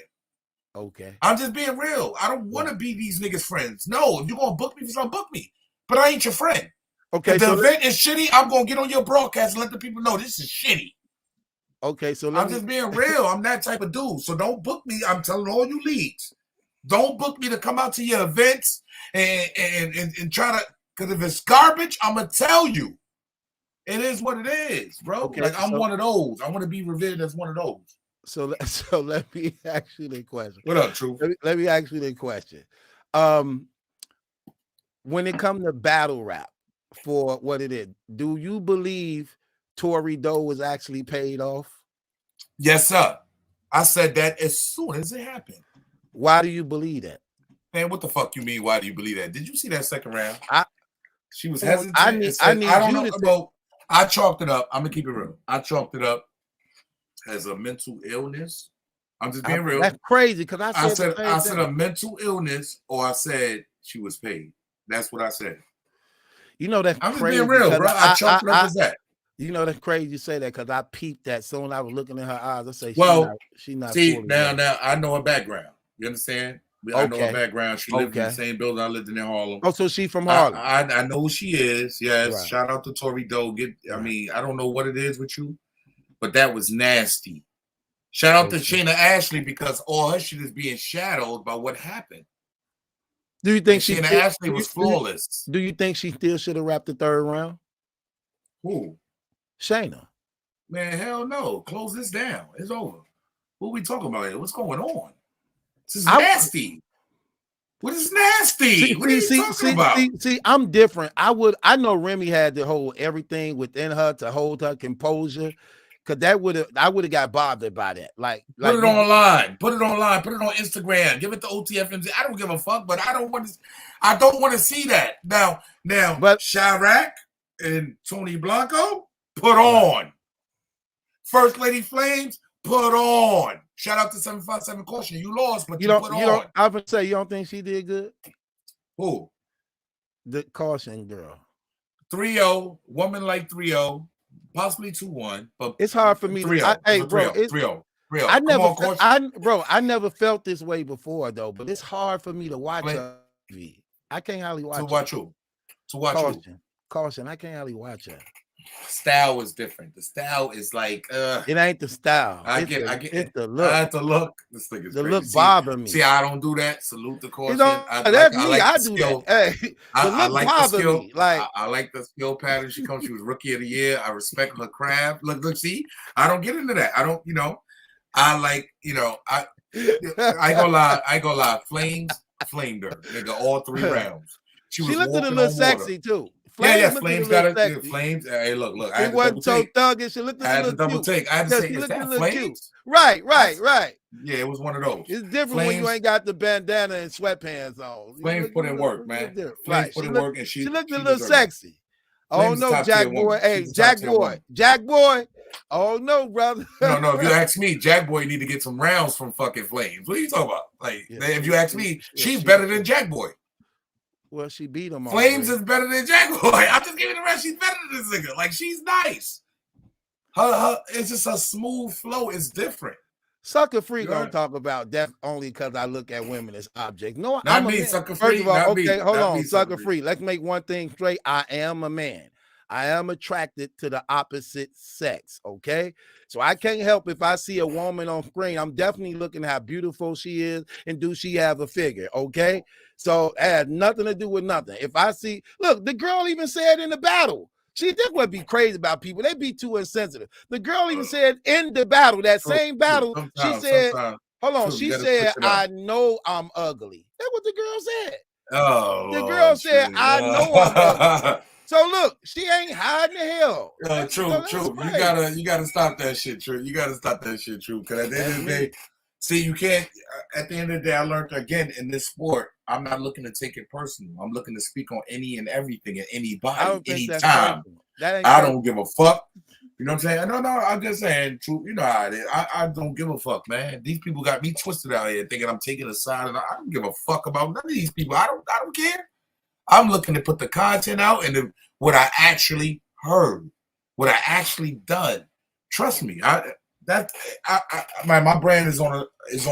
Okay. I'm just being real. I don't want to be these niggas' friends. No, if you're going to book me for something, book me. But I ain't your friend. Okay. If the event is shitty, I'm going to get on your broadcast and let the people know this is shitty. Okay, so I'm just being real. I'm that type of dude. So don't book me. I'm telling all you leads. Don't book me to come out to your events and try to, because if it's garbage, I'm going to tell you. It is what it is, bro. Okay, like I'm one of those. I want to be revered as one of those. So let me ask you the question. What up, Truth? Let me ask you the question. When it comes to battle rap, for what it is, do you believe Tory Doe was actually paid off? Yes, sir. I said that as soon as it happened. Why do you believe that? Man, what the fuck you mean? Why do you believe that? Did you see that second round? She was hesitant. I chalked it up. I'm gonna keep it real. I chalked it up as a mental illness. I'm just being real. That's crazy because I said a mental illness, or I said she was paid. That's what I said. You know that's I'm crazy. Just being real, bro. I chalked it up as that. You know that's crazy you say that because I peeped that soon. I was looking in her eyes. I say, she not. See now I know her background. You understand? I know her background. She lived in the same building I lived in Harlem. Oh, so she from Harlem. I know who she is. Yes. Right. Shout out to Tory Doe. I mean, I don't know what it is with you, but that was nasty. Shout out to Shayna Ashley because all her shit is being shadowed by what happened. Do you think Shayna Ashley was flawless? Do you think she still should have wrapped the third round? Who? Shayna. Man, hell no. Close this down. It's over. What are we talking about here? What's going on? This is nasty. What is nasty? What are you talking about? See, I'm different. I know Remy had to hold everything within her to hold her composure. Cause I would have got bothered by that. Like put it online. Put it online. Put it on Instagram. Give it to OTFMZ. I don't give a fuck, but I don't want to see that. Now, but Chirac and Tony Blanco, put on. First Lady Flames, put on. Shout out to 757 Caution. You lost, but you put on. I would say you don't think she did good? Who? The Caution girl. 3-0, woman like 3-0, possibly 2-1. But it's hard for me. 3-0. Hey, bro, 3-0. I never felt this way before though. But it's hard for me to watch TV. I can't hardly watch. To watch who? To watch Caution. I can't hardly watch her. Style is different. The style is like it ain't the style. It's the look. I have to look. This thing is the crazy. look bother me. See, I don't do that. Salute the Caution. I do that. Hey, I like the skill. Me. Like I like the skill pattern. She was Rookie of the Year. I respect her craft. Look. See, I don't get into that. I don't. I like. I ain't gonna lie. Flames flamed her. Nigga, all 3 rounds. She looked a little sexy too. Flames got it. Flames. Hey, look. It wasn't so thuggish. She looked a little double take. I had to say, is that Flames? Right. Yeah, it was one of those. It's different when you ain't got the bandana and sweatpants on. Flames put in work, man. Flames put in work, and she looked a little sexy. Oh no, Jack Boy. Hey, Jack Boy. Oh no, brother. No. If you ask me, Jack Boy need to get some rounds from fucking Flames. What are you talking about? Like, if you ask me, she's better than Jack Boy. Well, she beat him. Flames is better than Jack Boy. I'm just giving the rest. She's better than this nigga. Like, she's nice. Her it's just a smooth flow. It's different. Sucker Free gonna talk about death only because I look at women as objects. No, not me. Sucker Free. First of all, okay, hold on. Sucker Free. Let's make one thing straight. I am a man. I am attracted to the opposite sex. Okay, so I can't help if I see a woman on screen. I'm definitely looking at how beautiful she is and do she have a figure. Okay, so it has nothing to do with nothing. If I see, look, the girl even said in the battle. See, this would be crazy about people. They be too insensitive. The girl even said in the battle, that same battle, she said, hold on, she said, I know I'm ugly. That's what the girl said. Oh, the girl said, I know I'm ugly. So look, she ain't hiding the hell. True. You gotta stop that shit, True. You gotta stop that shit, True. Because at the end of the day, see, you can't. At the end of the day, I learned again in this sport. I'm not looking to take it personal. I'm looking to speak on any and everything and anybody, anytime. I don't give a fuck. You know what I'm saying? No, I'm just saying, True. You know how it is. I don't give a fuck, man. These people got me twisted out here thinking I'm taking a side, and I don't give a fuck about none of these people. I don't care. I'm looking to put the content out and what I actually heard, what I actually done. Trust me, my brand is on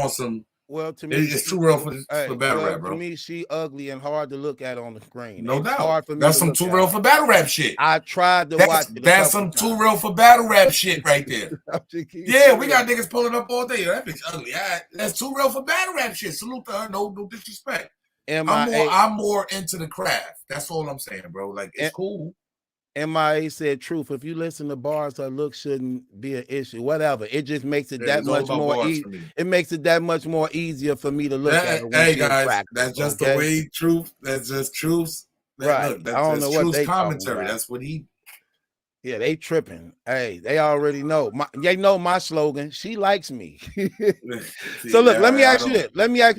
some. Well, to me, it's too real for battle rap, bro. To me, she ugly and hard to look at on the screen. No doubt. That's some too real for battle rap shit. I tried to watch it. That's some too real for battle rap shit right there. Yeah, we got niggas pulling up all day. That bitch ugly. That's too real for battle rap shit. Salute to her. No disrespect. I'm more into the craft. That's all I'm saying, bro. Like, it's cool. MIA said truth. If you listen to bars, her look shouldn't be an issue. Whatever. It just makes it that much more easy. It makes it that much more easier for me to look at her. Hey guys, that's just the way truth. That's just truth. Right. I don't know what they commentary. That's what he. Yeah, they tripping. Hey, they already know. They know my slogan. She likes me. So look, let me ask you this. Let me ask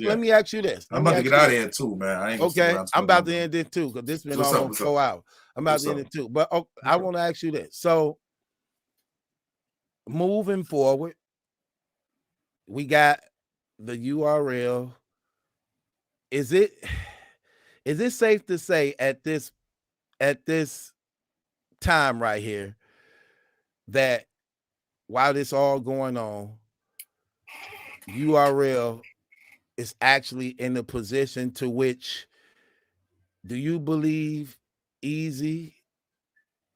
you this. I'm about to get out of here too, man. Okay, I'm about to end this too because this been almost 4 hours. I'm about to end it too. But I want to ask you this. So moving forward, we got the URL. Is it safe to say at this time right here that while this all going on, URL is actually in a position to which, do you believe Easy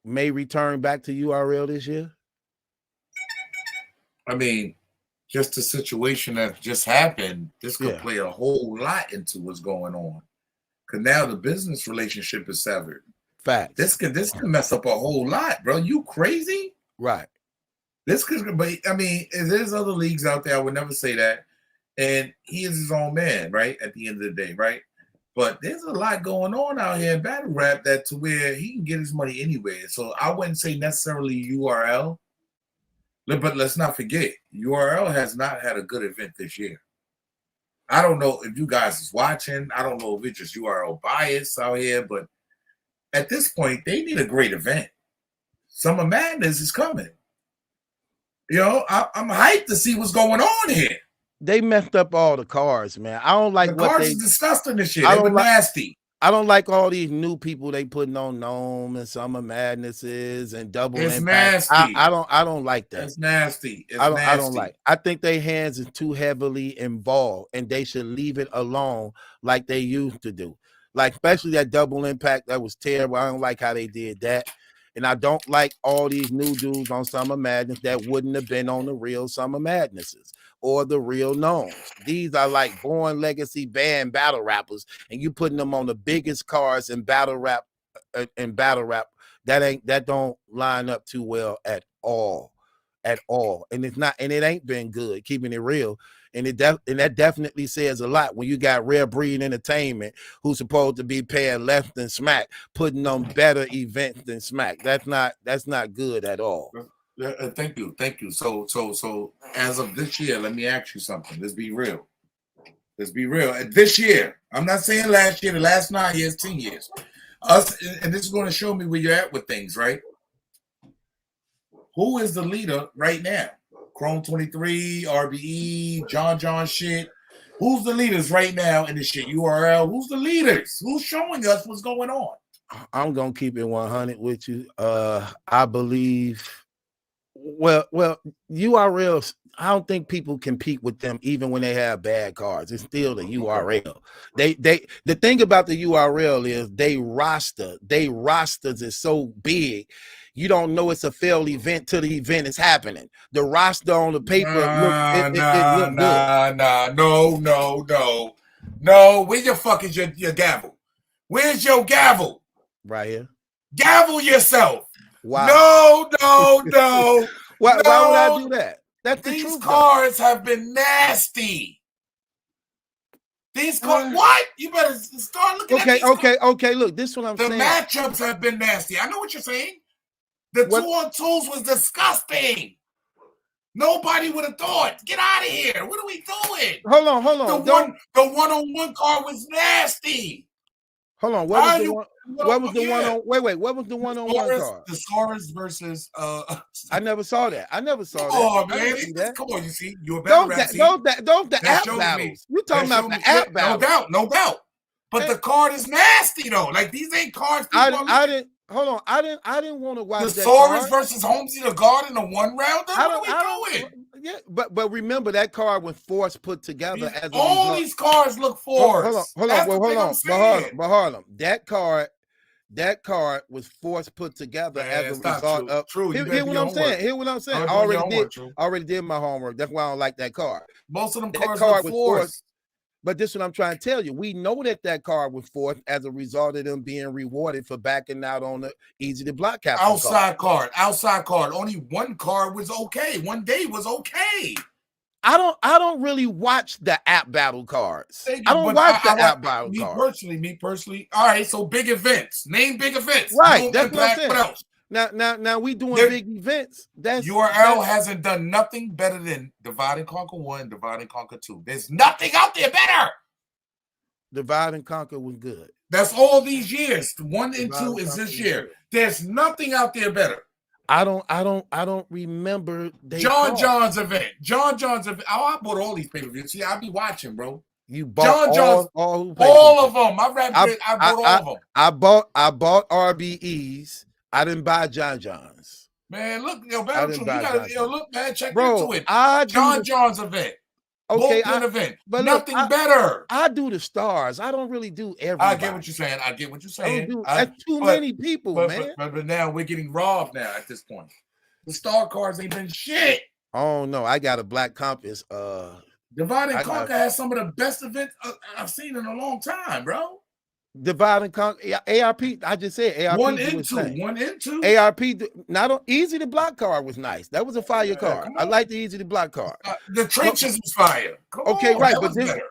may return back to URL this year? I mean, just the situation that just happened, this could play a whole lot into what's going on. Because now the business relationship is severed. Fact. This could mess up a whole lot, bro. You crazy? Right. This could, but I mean, there's other leagues out there. I would never say that. And he is his own man, right? At the end of the day, right? But there's a lot going on out here in battle rap that to where he can get his money anywhere. So I wouldn't say necessarily URL. But let's not forget, URL has not had a good event this year. I don't know if you guys is watching. I don't know if it's just URL bias out here, but at this point, they need a great event. Summer Madness is coming. You know, I'm hyped to see what's going on here. They messed up all the cards, man. I don't like the what cards they. Is disgusting this year. They were nasty. I don't like all these new people they putting on Gnome and Summer Madnesses and Double It's Impact. nasty. I don't like that. It's nasty. I don't like. I think their hands is too heavily involved, and they should leave it alone like they used to do. Like especially that Double Impact, that was terrible. I don't like how they did that. And I don't like all these new dudes on Summer Madness that wouldn't have been on the real Summer Madnesses or the real Gnomes. These are like Born Legacy band battle rappers, and you putting them on the biggest cards in battle rap. That don't line up too well at all. And it's not, and it ain't been good, keeping it real. And that definitely says a lot when you got Rare Breed Entertainment, who's supposed to be paying less than Smack, putting on better events than Smack. That's not good at all. Thank you. So as of this year, let me ask you something. Let's be real. This year, I'm not saying last year, the last 9 years, 10 years. Us, and this is going to show me where you're at with things, right? Who is the leader right now? Chrome 23, RBE, John shit. Who's the leaders right now in this shit? URL. Who's the leaders? Who's showing us what's going on? I'm gonna keep it 100 with you. I believe. Well, URL. I don't think people compete with them even when they have bad cards. It's still the URL. The thing about the URL is they rosters is so big. You don't know it's a failed event till the event is happening. The roster on the paper look good. No. Where your fuck is your gavel? Where's your gavel? Right here. Gavel yourself. Wow. No. Why would I do that? That's the truth. These cards have been nasty. These cards, what? You better start looking at these Okay. Look, this is what I'm saying. The matchups have been nasty. I know what you're saying. The 2-on-2s was disgusting. Nobody would have thought. Get out of here. What are we doing? Hold on. The one-on-one card was nasty. Hold on. What was the one-on-one card? The Saurus versus I never saw that. Oh man, come on, you see, you're a battle rap. Those the app battles. You talking about the app battles. No doubt. But the card is nasty though. Like these ain't cards. I didn't want to watch the that Saurus versus Holmesy the Guard in a one rounder. What are we doing? Yeah, but remember that card was forced put together as all these cards look forced. Hold on. That card was forced put together as a result of. Hear what I'm saying. I already did my homework. That's why I don't like that card. Most of them cards was forced. But this is what I'm trying to tell you. We know that card was forced as a result of them being rewarded for backing out on the easy to block capture outside card. Only one card was okay. One day was okay. I don't really watch the app battle cards. I don't watch the app battle cards. Me personally. All right, so big events. Name big events. Right. That's what I'm saying. What else? Now we doing big events. URL hasn't done nothing better than Divide and Conquer 1, Divide and Conquer 2. There's nothing out there better. Divide and Conquer was good. That's all these years. 1 and 2 is this year. There's nothing out there better. I don't remember John's event. John's event. Oh, I bought all these pay-per-views. See, I be watching, bro. You bought all of them. I bought all of them. I bought RBEs. I didn't buy John's. Man, look, look, man, check into it. John's event. Okay, event. But nothing better. I do the stars. I don't really do everything. I get what you're saying. That's too many people, man. But now we're getting robbed now at this point. The star cards ain't been shit. Oh no, I got a Black Compass. Divide and Conquer has some of the best events I've seen in a long time, bro. Divide and Conquer, ARP. I just said ARP. 1 and 2. 1 and 2. ARP. Not easy to block card was nice. That was a fire card. I like the easy to block card. The trenches was fire. Okay, right.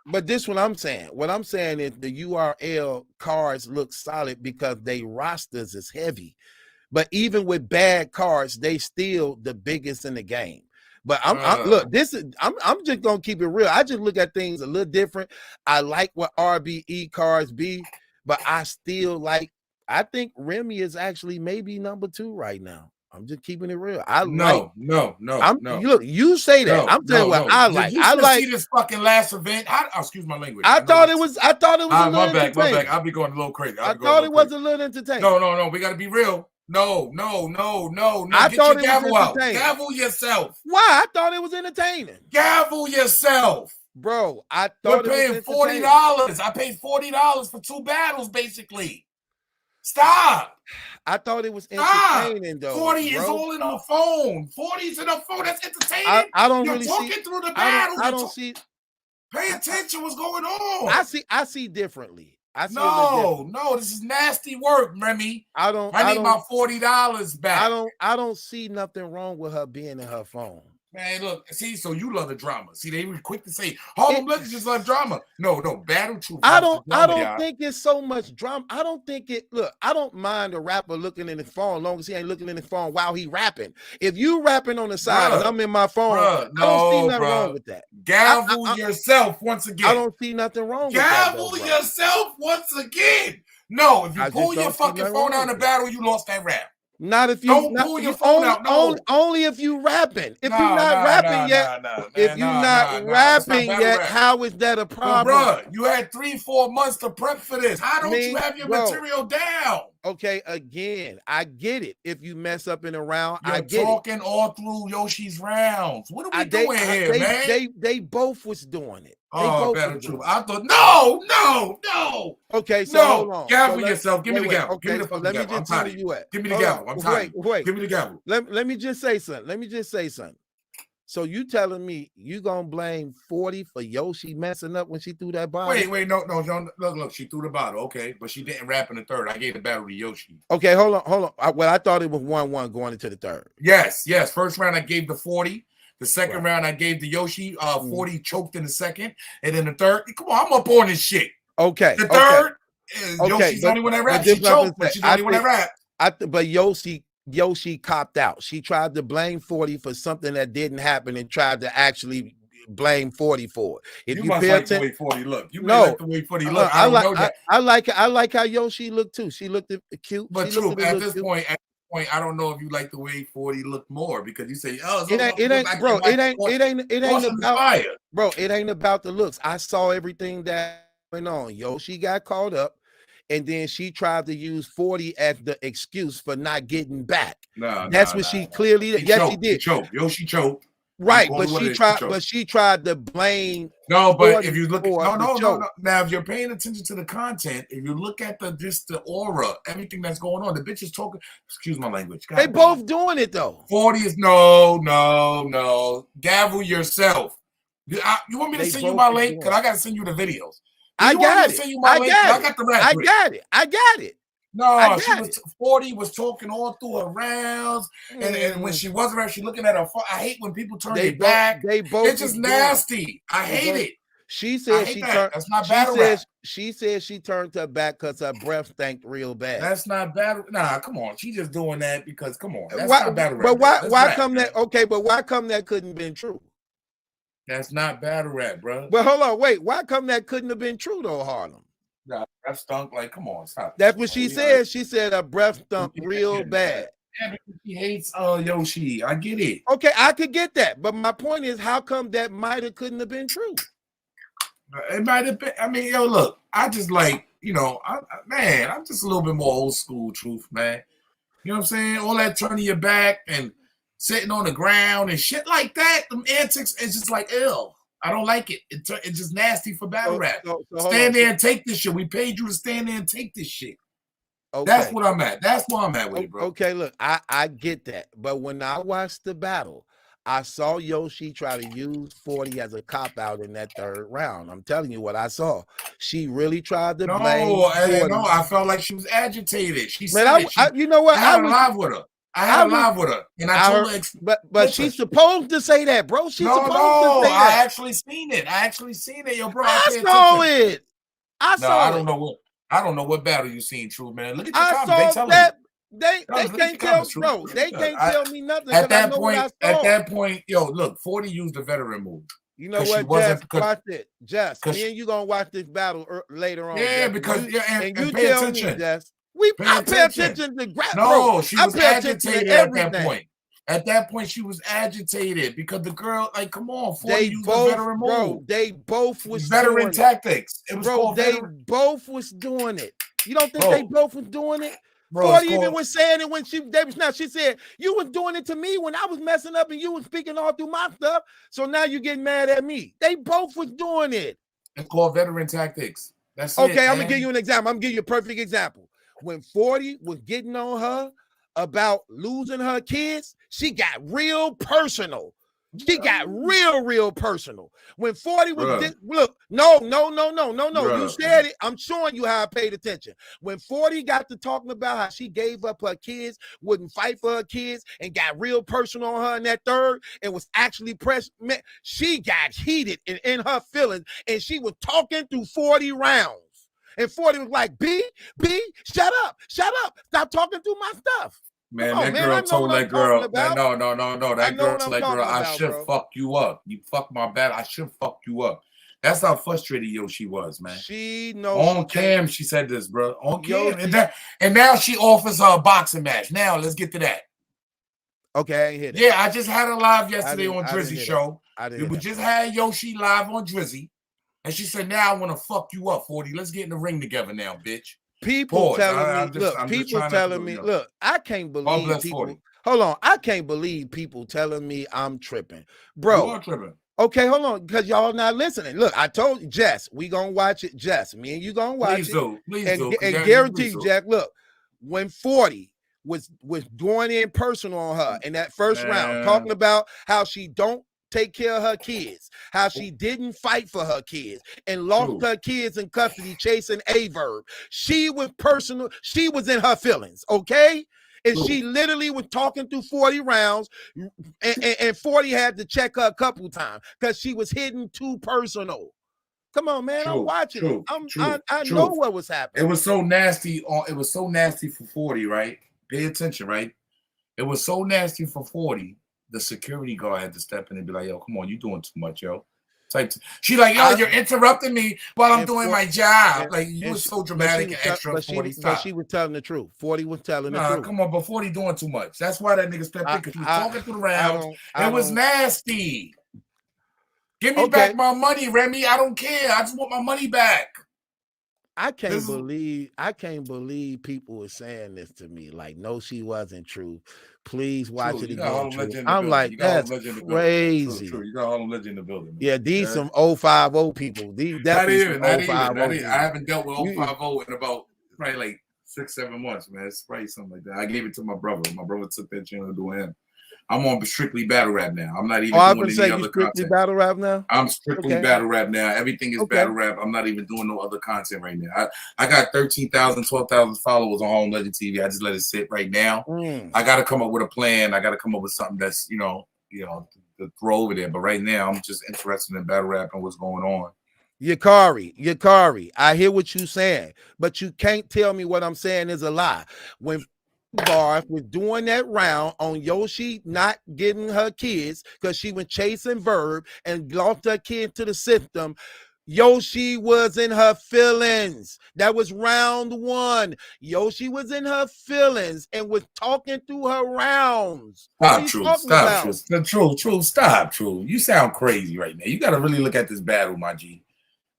But this what I'm saying. What I'm saying is the URL cards look solid because they rosters is heavy. But even with bad cards, they still the biggest in the game. But I'm look, I'm just gonna keep it real. I just look at things a little different. I like what RBE cards be, but I still like. I think Remy is actually maybe number 2 right now. I'm just keeping it real. No. Look, you say that. I'm telling you what I like. Did you see this fucking last event? Excuse my language. I thought it was a little my bad. entertaining. I'll be going a little crazy. I thought it was a little entertaining. No. We got to be real. No. I Get thought your it was gavel out. entertaining. Gavel yourself. Why? I thought it was entertaining. Gavel yourself. Bro, I thought We're paying it was entertaining. $40. I paid $40 for 2 battles, basically. Stop. I thought it was entertaining, though. 40 is all in her phone. 40 is in her phone. That's entertaining. I don't You're really talking see, through the battle. I don't see. Pay attention. What's going on? I see differently. No, this is nasty work, Remy. I need my $40 back. I don't see nothing wrong with her being in her phone. Man, look, see, so you love the drama. See, they were quick to say, Harlem Legends just love drama. No, Battle Truth. I don't think it's so much drama. I don't think it. Look, I don't mind a rapper looking in his phone as long as he ain't looking in his phone while he rapping. If you rapping on the side and I'm in my phone, I don't see nothing wrong with that. Gavel yourself once again. I don't see nothing wrong with that. Gavel yourself once again. No, if you pull your fucking phone out of the battle, you lost that rap. Not if you don't pull your phone out. No. Only if you rapping. If you're not rapping yet, if you're not rapping yet, how is that a problem? Bro, you had 3-4 months to prep for this. How don't you have your material down? Okay, again, I get it. If you mess up in a round, I get talking it. All through Yoshi's rounds. What are we doing here, man? They both was doing it. Battle Truth. I thought no. Okay, so hold on. Gavel yourself. Give me the gavel. Okay, Give me the fucking gavel. I'm tired of you. Give me the hold gavel. I'm tired. Wait. Give me the gavel. Let me just say something. So you telling me you gonna blame 40 for Yoshi messing up when she threw that bottle? Wait, no, look, she threw the bottle, okay, but she didn't rap in the third. I gave the battle to Yoshi. Okay, hold on. I thought it was 1-1 going into the third. Yes. First round I gave the 40. The second round I gave the Yoshi. 40 choked in the second, and then the third. Come on, I'm up on this shit. Okay. The third, Yoshi's the only one that raps. She choked, but she's the only one that raps. But Yoshi copped out. She tried to blame 40 for something that didn't happen and tried to actually blame 40 for it. If you must like the way 40 look. You like the way 40 look. I like how Yoshi looked too. She looked cute. But true, at this point, I don't know if you like the way 40 looked more because you say, it ain't about the looks. I saw everything that went on. Yoshi got caught up. And then she tried to use 40 as the excuse for not getting back. That's what she clearly. Yes, she did. Yoshi choked. Right, but she tried to blame. No, but if you look, no. Now, if you're paying attention to the content, if you look at the aura, everything that's going on, the bitch is talking. Excuse my language. They both doing it though. 40 is no. Gavel yourself. You want me to send you my link? Because I got to send you the videos. I got it. I got it. No, 40 was talking all through her rounds, and when she wasn't around, she looking at her phone. I hate when people turn their back. It's just nasty. I hate it. She said that's not battle rap. She said she turned her back because her breath stank real bad. That's not battle. Nah, come on. She just doing that because come on. That's not battle rap. But why come that? Okay, but why come that couldn't been true? That's not battle rap, bro. Well, hold on, wait. Why come that couldn't have been true though, Harlem? Nah, that stunk. Like, come on, stop. That's what she said. She said her breath stunk real bad. Yeah, because she hates Yoshi. I get it. Okay, I could get that, but my point is, how come that couldn't have been true? It might have been. I mean, look, I just like, I'm just a little bit more old school, truth, man. You know what I'm saying? All that turning your back and sitting on the ground and shit like that, them antics, it's just like, ew. I don't like it. It's just nasty for battle rap. So stand there and take this shit. We paid you to stand there and take this shit. Okay. That's what I'm at. That's where I'm at with it, bro. Okay, look, I get that. But when I watched the battle, I saw Yoshi try to use 40 as a cop-out in that third round. I'm telling you what I saw. She really tried to blame 40. No, I felt like she was agitated. She said you know what? I was live with her. I had a live with her, and I told her. But she's supposed to say that, bro. She's supposed to say that. I actually seen it. Yo, bro. I saw it. I don't know what battle you seen, true man. Look at your comments. They can't tell, bro. They can't tell me nothing because I know what I saw. At that point, yo, look, 40 used the veteran move. You know what, Jess? Watch it, Jess. Me and you gonna watch this battle later on. Yeah, Jess. because you pay tell attention. me, Jess. I pay attention to grab. No, she was agitated at that point. At that point, she was agitated because the girl, like, come on, 40 used the veteran move. Bro, they both was veteran tactics. It was called veteran. Both was doing it. You don't think they both was doing it? Bro, 40 even was saying it when she said, you was doing it to me when I was messing up and you was speaking all through my stuff. So now you getting mad at me. They both was doing it. It's called veteran tactics. That's okay. I'm gonna give you an example. I'm gonna give you a perfect example. When 40 was getting on her about losing her kids, she got real personal. She got real personal. When 40 was look, no. You said it. I'm showing you how I paid attention. When 40 got to talking about how she gave up her kids, wouldn't fight for her kids, and got real personal on her in that third, and was actually pressed, she got heated and in her feelings, and she was talking through 40 rounds. And 40 was like, B, shut up, stop talking through my stuff. Man, that girl told that girl, no. That girl told that girl, I should fuck you up. You fuck my bad. I should fuck you up. That's how frustrated she was, man. She knows. On cam, she said this, bro. On cam. And now she offers her a boxing match. Now, let's get to that. Okay, I ain't hit it. Yeah, I just had a live yesterday on Drizzy's show. We just had Yoshi live on Drizzy. And she said, now I want to fuck you up, 40. Let's get in the ring together now, bitch. People telling me, look, I can't believe people. 40. Hold on, I can't believe people telling me I'm tripping, bro. You are tripping. Okay, hold on, because y'all not listening. Look, I told you, Jess, we gonna watch it. Jess, me and you gonna watch it. Please do. And guarantee you, Jack, look, when 40 was going in personal on her in that first round, talking about how she don't take care of her kids, how she didn't fight for her kids and lost her kids in custody chasing a verb. She was personal. She was in her feelings, okay? And she literally was talking through 40 rounds, and 40 had to check her a couple times because she was hitting too personal. Come on, man. I'm watching it. I know what was happening. It was so nasty. It was so nasty for 40, right? Pay attention, right? It was so nasty for 40. The security guard had to step in and be like, yo, come on, you doing too much, yo. She's like, yo, you're interrupting me while I'm doing my job. Like, you were so dramatic and extra. But she was telling the truth. 40 was telling the truth. Come on, but 40 doing too much. That's why that nigga stepped in, because he was talking through the rounds. It was nasty. Give me back my money, Remy. I don't care. I just want my money back. I can't believe people were saying this to me. Like, no, she wasn't true. Please watch it again. I'm like, that's crazy. You got Harlem Legend in the building. Yeah, these some 050 people. These definitely some 050. I haven't dealt with 050 in about probably like 6-7 months, man. It's probably something like that. I gave it to my brother. My brother took that channel to do him. I'm on strictly battle rap now. I'm not even doing any other content. Battle rap now? I'm strictly battle rap now. Everything is battle rap. I'm not even doing no other content right now. I got 13,000, 12,000 followers on Home Legend TV. I just let it sit right now. I got to come up with a plan. I got to come up with something that's, to throw over there. But right now, I'm just interested in battle rap and what's going on. Yakari, I hear what you're saying, but you can't tell me what I'm saying is a lie. When Barth was doing that round on Yoshi not getting her kids because she was chasing Verb and lost her kid to the system, Yoshi was in her feelings. That was round 1. Yoshi was in her feelings and was talking through her rounds. Stop, True. You sound crazy right now. You got to really look at this battle, my G.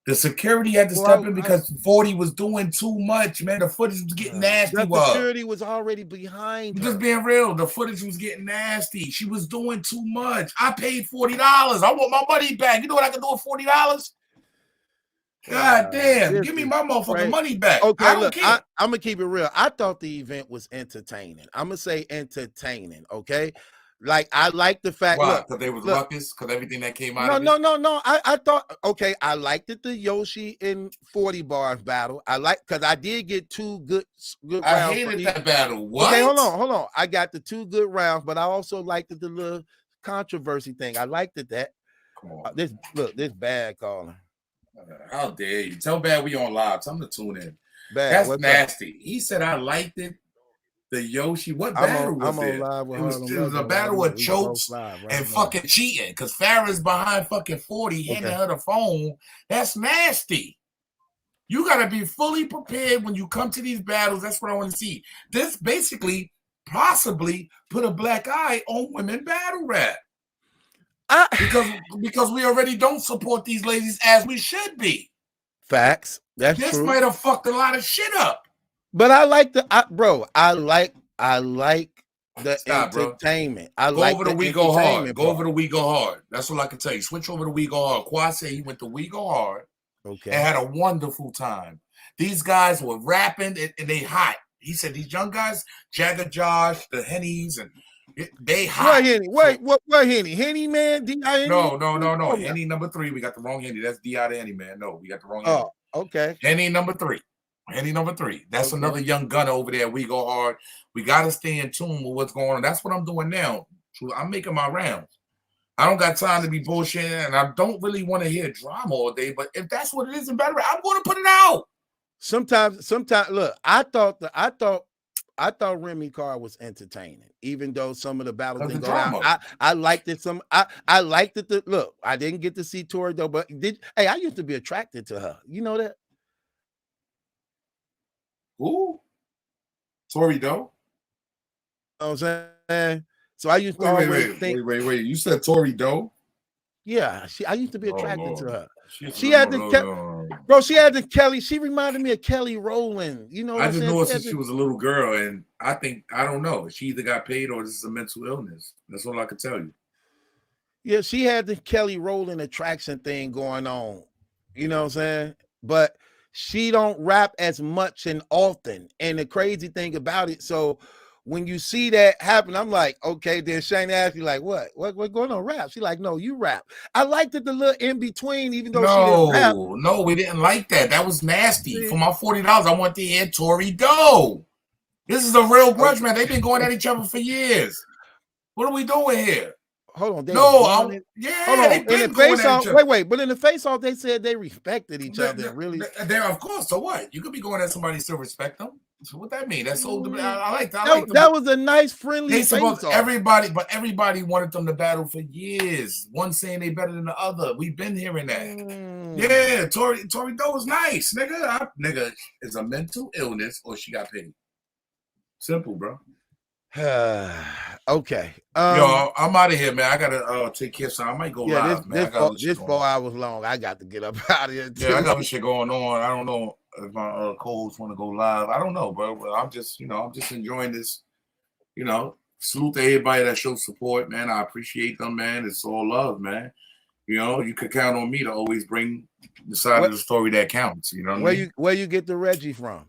The security had to step in because 40 was doing too much, man. The footage was getting nasty. The security was already behind her. Just being real, the footage was getting nasty. She was doing too much. I paid $40. I want my money back. You know what I can do with $40? God damn. Give me my motherfucking money back. Okay, I'm going to keep it real. I thought the event was entertaining. I'm going to say entertaining, okay? Like, I like the fact because they was ruckus, because everything that came out. No. I thought, okay, I liked it, the Yoshi and 40 bars battle. Because I did get 2 good rounds. I hated that battle. What? Okay, hold on. I got the 2 good rounds, but I also liked the little controversy thing. I liked it that. Come on. This bad caller. How dare you? Tell Bad we on live. Tell him to tune in. Bad. That's nasty. He said I liked it. the Yoshi. What I'm battle on, was I'm on it? live with It was Harlem a Legend battle right of here. We both chokes live right and now. fucking cheating because Farrah's behind fucking 40 handing Okay. her the phone. That's nasty. You got to be fully prepared when you come to these battles. That's what I want to see. This basically possibly put a black eye on women battle rap. Because we already don't support these ladies as we should be. Facts. That's this true. might have fucked a lot of shit up. But I like I like the Stop, entertainment. Bro. I go like over the the We Go Hard. Go part. over the We Go Hard. That's all I can tell you. Switch over to We Go Hard. Quad said he went to We Go Hard. Okay. And had a wonderful time. These guys were rapping and they hot. He said these young guys, Jagger Josh, the Hennies, and they hot. What Henny? Wait, what Henny? Henny man? D.I. No. Henny number 3. We got the wrong Henny. That's D.I. the Henny man. No, we got the wrong Henny. Oh, okay. Henny number 3. Henny number 3. That's another young gunner over there. We Go Hard. We got to stay in tune with what's going on. That's what I'm doing now. I'm making my rounds. I don't got time to be bullshitting, and I don't really want to hear drama all day. But if that's what it is in battle rap, I'm going to put it out. Sometimes, look, I thought Remy Carr was entertaining, even though some of the battles didn't go down. I liked it. I liked it. Look, I didn't get to see Tori though, but I used to be attracted to her. You know that? Who? Tori Doe? You know what I'm saying? So I used to always think. Wait. You said Tori Doe? Yeah, I used to be attracted to her. She had the Kelly. She reminded me of Kelly Rowland. You know, I just know since she was a little girl, and I don't know. She either got paid or this is a mental illness. That's all I can tell you. Yeah, she had the Kelly Rowland attraction thing going on. You know what I'm saying? But she don't rap as much and often. And the crazy thing about it, so when you see that happen, I'm like, okay, then Shane asked me, like, what going on rap? She like, no, you rap. I liked it the little in between, even though she didn't rap. No, we didn't like that. That was nasty. For my $40, I want to hear Tori Doe. This is a real grudge, man. They've been going at each other for years. What are we doing here? Hold on. Hold on. In the face off, wait. But in the face off, they said they respected each other. Really? Of course. So what? You could be going at somebody still respect them. So what that mean? That's so. I like that. That was a nice, friendly face off. Everybody wanted them to battle for years. One saying they better than the other. We've been hearing that. Yeah, Tori Doe was nice, nigga. Nigga is a mental illness or she got paid. Simple, bro. Okay. Yo, I'm out of here, man. I gotta take care of something. I might go live, man. This 4 hours long. I got to get up out of here. Yeah, I got shit going on. I don't know if my co-hosts want to go live. I don't know, bro. But I'm just enjoying this. Salute to everybody that shows support, man. I appreciate them, man. It's all love, man. You could count on me to always bring the side of the story that counts. You know what I mean? Where you get the Reggie from?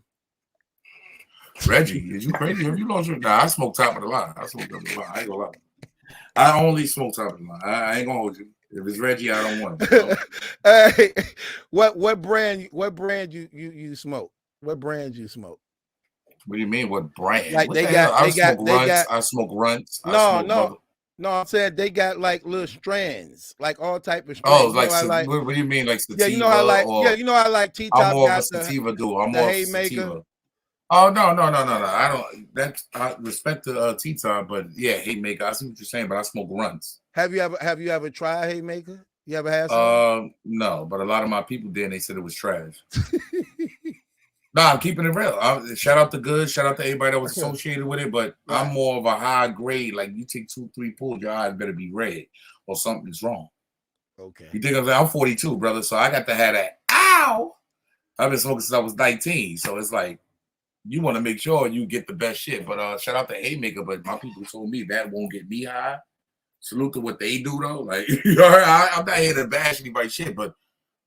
Reggie, is you crazy? Have you lost your? Nah, I smoke top of the line. I ain't gonna lie. I only smoke top of the line. I ain't gonna hold you. If it's Reggie, I don't want it. Hey, what brand you smoke? What brand you smoke? What do you mean? What brand? Like what I smoke runts. No. I'm saying they got like little strands, like all type of strands. Oh, what do you mean, like sativa? I like T-Top. I'm more of a sativa dude. I'm more of a sativa. Oh no! I don't. I respect the T-Top, but yeah, Haymaker. I see what you're saying, but I smoke runts. Have you ever tried Haymaker? You ever had some? No, but a lot of my people did, and they said it was trash. I'm keeping it real. Shout out to Good. Shout out to everybody that was associated with it, but I'm more of a high grade. Like you take 2-3 pulls, your eyes better be red, or something's wrong. Okay. You think I'm 42, brother, so I got to have that. Ow! I've been smoking since I was 19, so it's like. You want to make sure you get the best shit. But shout out to Haymaker, but my people told me that won't get me high. Salute to what they do, though. Like, I'm not here to bash anybody's shit, but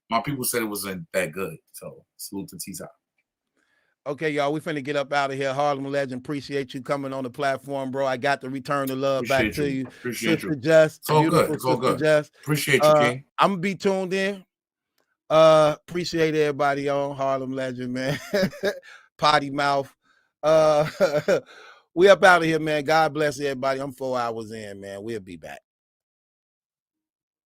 my people said it wasn't that good. So, salute to T-Top. Okay, y'all, we finna get up out of here. Harlem Legend, appreciate you coming on the platform, bro. I got to return the love back to you. Appreciate Sister you. Jess. It's all good. It's all good. Jess. Appreciate you, King. I'm going to be tuned in. Appreciate everybody on Harlem Legend, man. Potty mouth. We up out of here, man. God bless everybody. I'm 4 hours in, man. We'll be back.